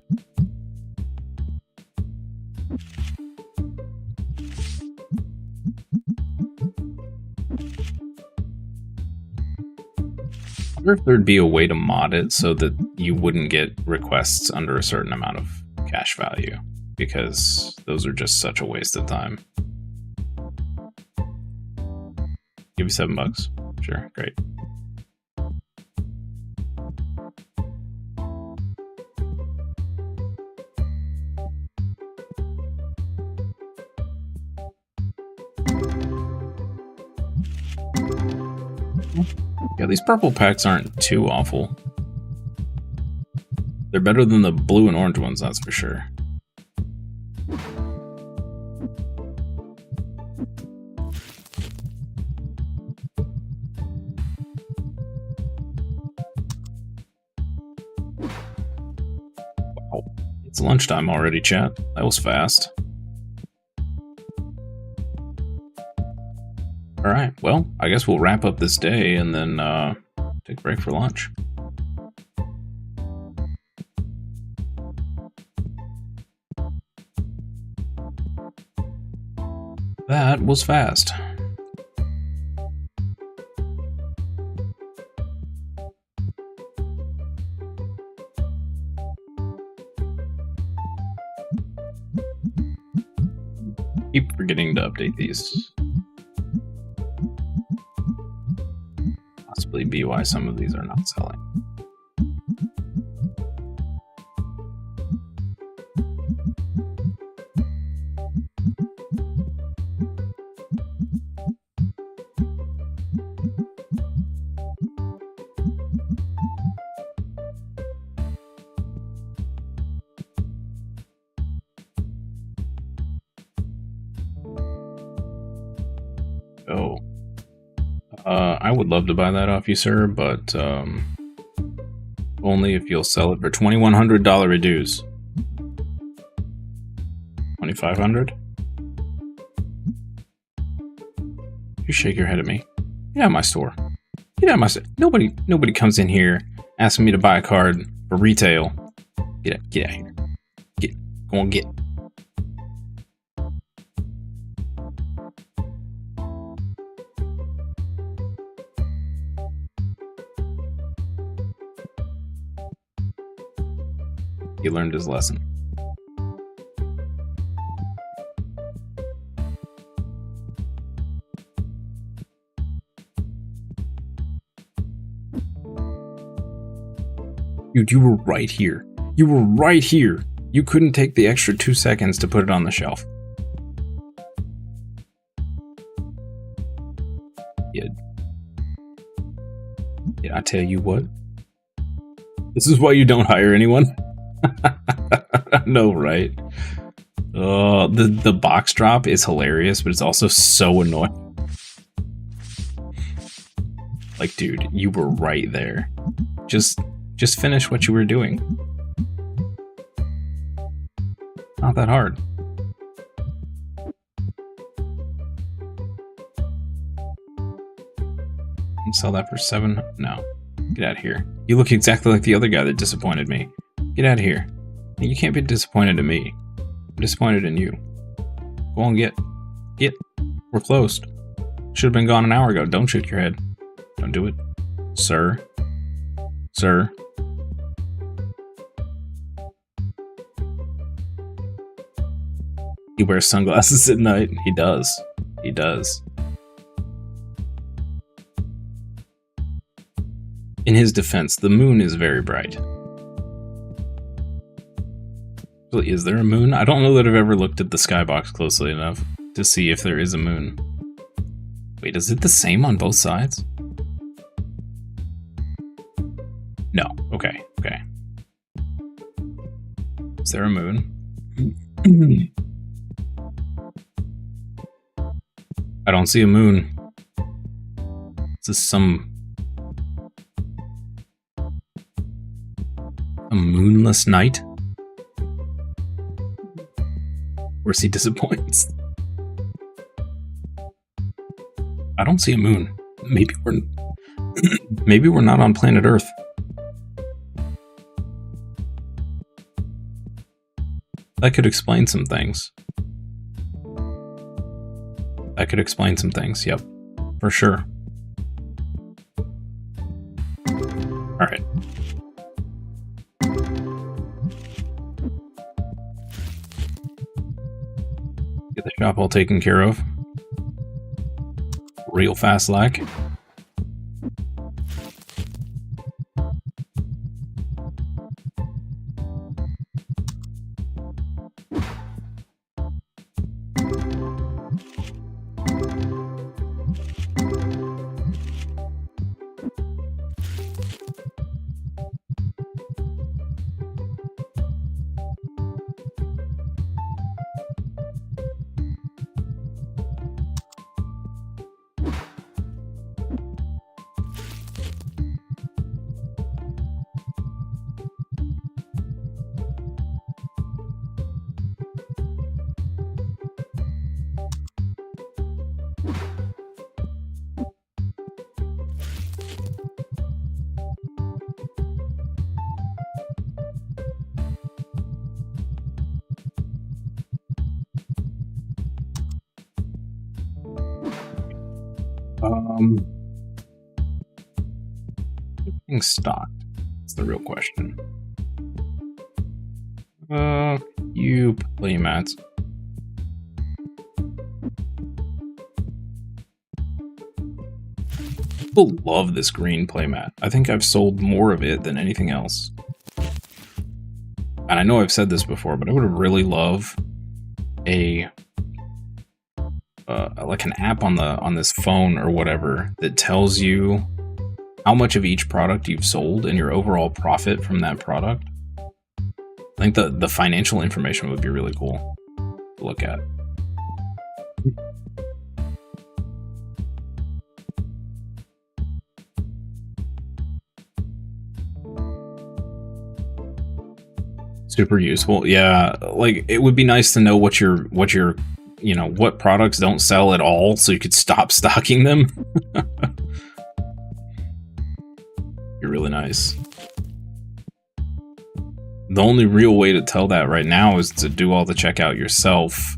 I wonder if there'd be a way to mod it so that you wouldn't get requests under a certain amount of cash value, because those are just such a waste of time. Give you $7. Sure, great. Yeah, these purple packs aren't too awful. They're better than the blue and orange ones, that's for sure. Wow, it's lunchtime already, chat. That was fast. Alright, well, I guess we'll wrap up this day and then take a break for lunch. That was fast. Keep forgetting to update these. Possibly be why some of these are not selling. Oh. I would love to buy that off you, sir, but only if you'll sell it for $2,100 reduce. $2,500? You shake your head at me. Get out of my store. Get out of my store. Nobody comes in here asking me to buy a card for retail. Get out of here. Go on, get. He learned his lesson. Dude, you were right here. You were right here. You couldn't take the extra 2 seconds to put it on the shelf. Yeah, I tell you what. This is why you don't hire anyone. No, right? The box drop is hilarious, but it's also so annoying. Like, dude, you were right there. Just finish what you were doing. Not that hard. Sell that for 7? No. Get out of here. You look exactly like the other guy that disappointed me. Get out of here. You can't be disappointed in me. I'm disappointed in you. Go on, get. Get. We're closed. Should have been gone an hour ago. Don't shoot your head. Don't do it. Sir. Sir. He wears sunglasses at night. He does. He does. In his defense, the moon is very bright. Is there a moon? I don't know that I've ever looked at the skybox closely enough to see if there is a moon. Wait, is it the same on both sides? No. Okay, okay. Is there a moon? I don't see a moon. Is this some... a moonless night? Or is he disappoints? I don't see a moon. Maybe we're not on planet Earth. That could explain some things. That could explain some things, yep. For sure. Alright. Get the shop all taken care of. Real fast like. Being stocked. That's the real question. You playmats. People love this green playmat. I think I've sold more of it than anything else. And I know I've said this before, but I would really love a like an app on this phone or whatever that tells you how much of each product you've sold and your overall profit from that product. I think the financial information would be really cool to look at. Super useful. Yeah, like it would be nice to know what your you know, what products don't sell at all so you could stop stocking them. You're really nice. The only real way to tell that right now is to do all the checkout yourself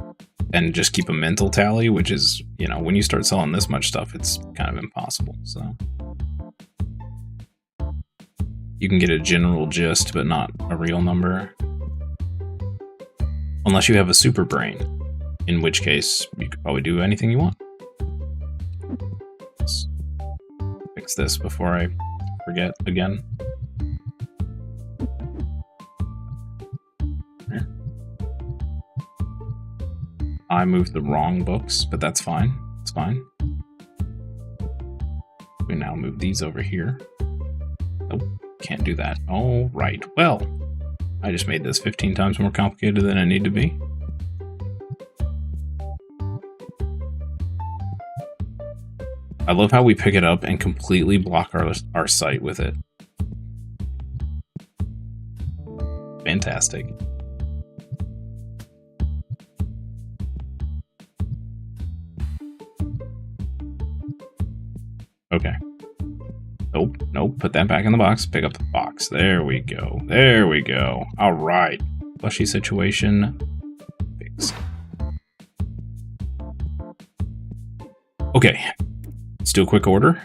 and just keep a mental tally, which is, you know, when you start selling this much stuff, it's kind of impossible. So you can get a general gist, but not a real number. Unless you have a super brain, in which case you could probably do anything you want. Let's fix this before I forget again. Here. I moved the wrong books, but that's fine. It's fine. We now move these over here. Nope, can't do that. All right, well, I just made this 15 times more complicated than it needed to be. I love how we pick it up and completely block our sight with it. Fantastic. Okay. Nope, nope. Put that back in the box. Pick up the box. There we go. There we go. All right. Plushy situation fixed. Okay. Let's do a quick order.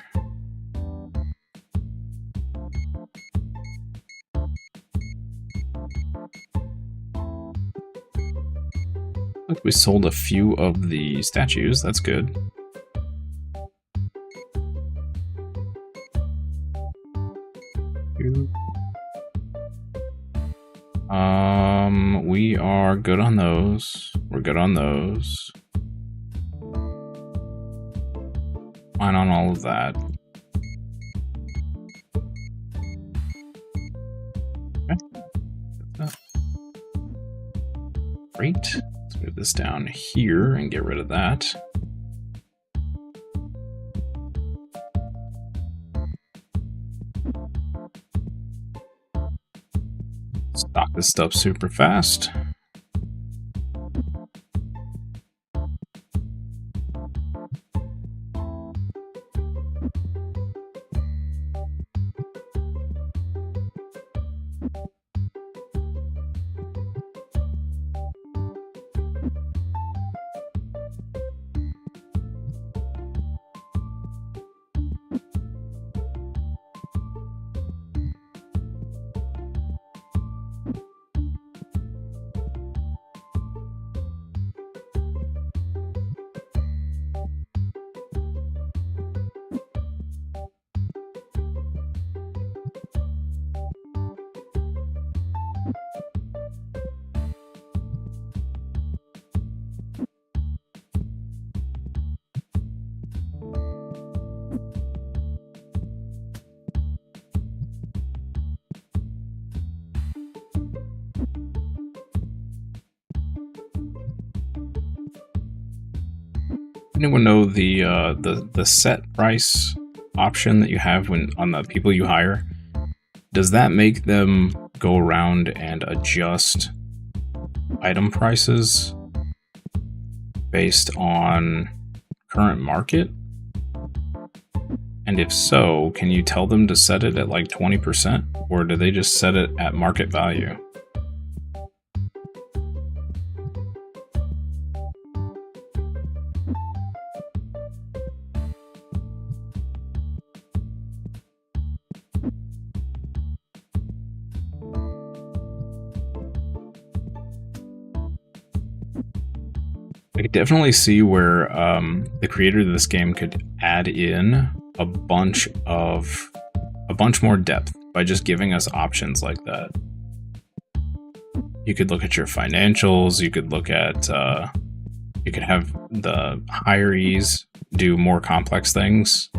Look, we sold a few of the statues. That's good. We are good on those. We're good on those. Fine on all of that. Okay. Great. Let's move this down here and get rid of that. Stock this stuff super fast. Anyone know the set price option that you have when on the people you hire? Does that make them go around and adjust item prices based on current market? And if so, can you tell them to set it at like 20%, or do they just set it at market value? I could definitely see where the creator of this game could add in a bunch more depth by just giving us options like that. You could look at your financials. You could look at you could have the hirees do more complex things.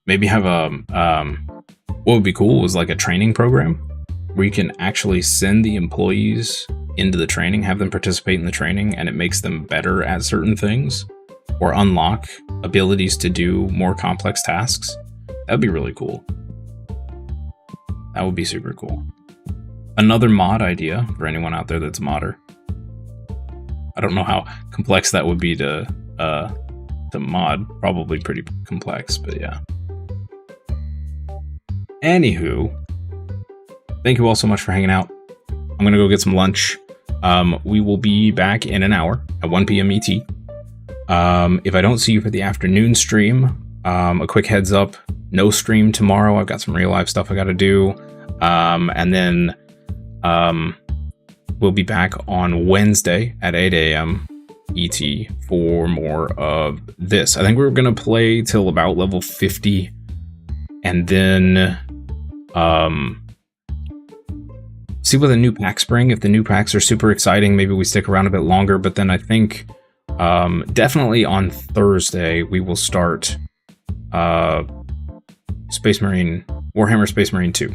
Maybe have what would be cool was like a training program where you can actually send the employees into the training, have them participate in the training, and it makes them better at certain things or unlock abilities to do more complex tasks. That'd be really cool. That would be super cool. Another mod idea for anyone out there that's a modder. I don't know how complex that would be to mod. Probably pretty complex, but yeah. Anywho, thank you all so much for hanging out. I'm gonna go get some lunch. We will be back in an hour at 1 p.m. ET. If I don't see you for the afternoon stream, a quick heads up, no stream tomorrow. I've got some real life stuff I gotta do. And then we'll be back on Wednesday at 8 a.m. ET for more of this. I think we're gonna play till about level 50, and then see what the new packs bring. If the new packs are super exciting, maybe we stick around a bit longer. But then I think definitely on Thursday we will start Space Marine, Warhammer Space Marine 2,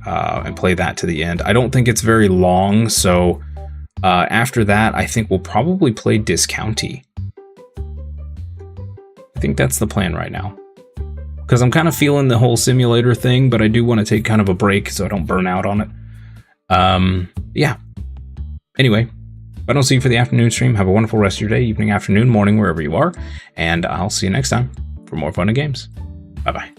and play that to the end. I don't think it's very long, so After that, I think we'll probably play Discounty. I think that's the plan right now. Because I'm kind of feeling the whole simulator thing, but I do want to take kind of a break so I don't burn out on it. Yeah. Anyway, if I don't see you for the afternoon stream, have a wonderful rest of your day, evening, afternoon, morning, wherever you are. And I'll see you next time for more fun and games. Bye-bye.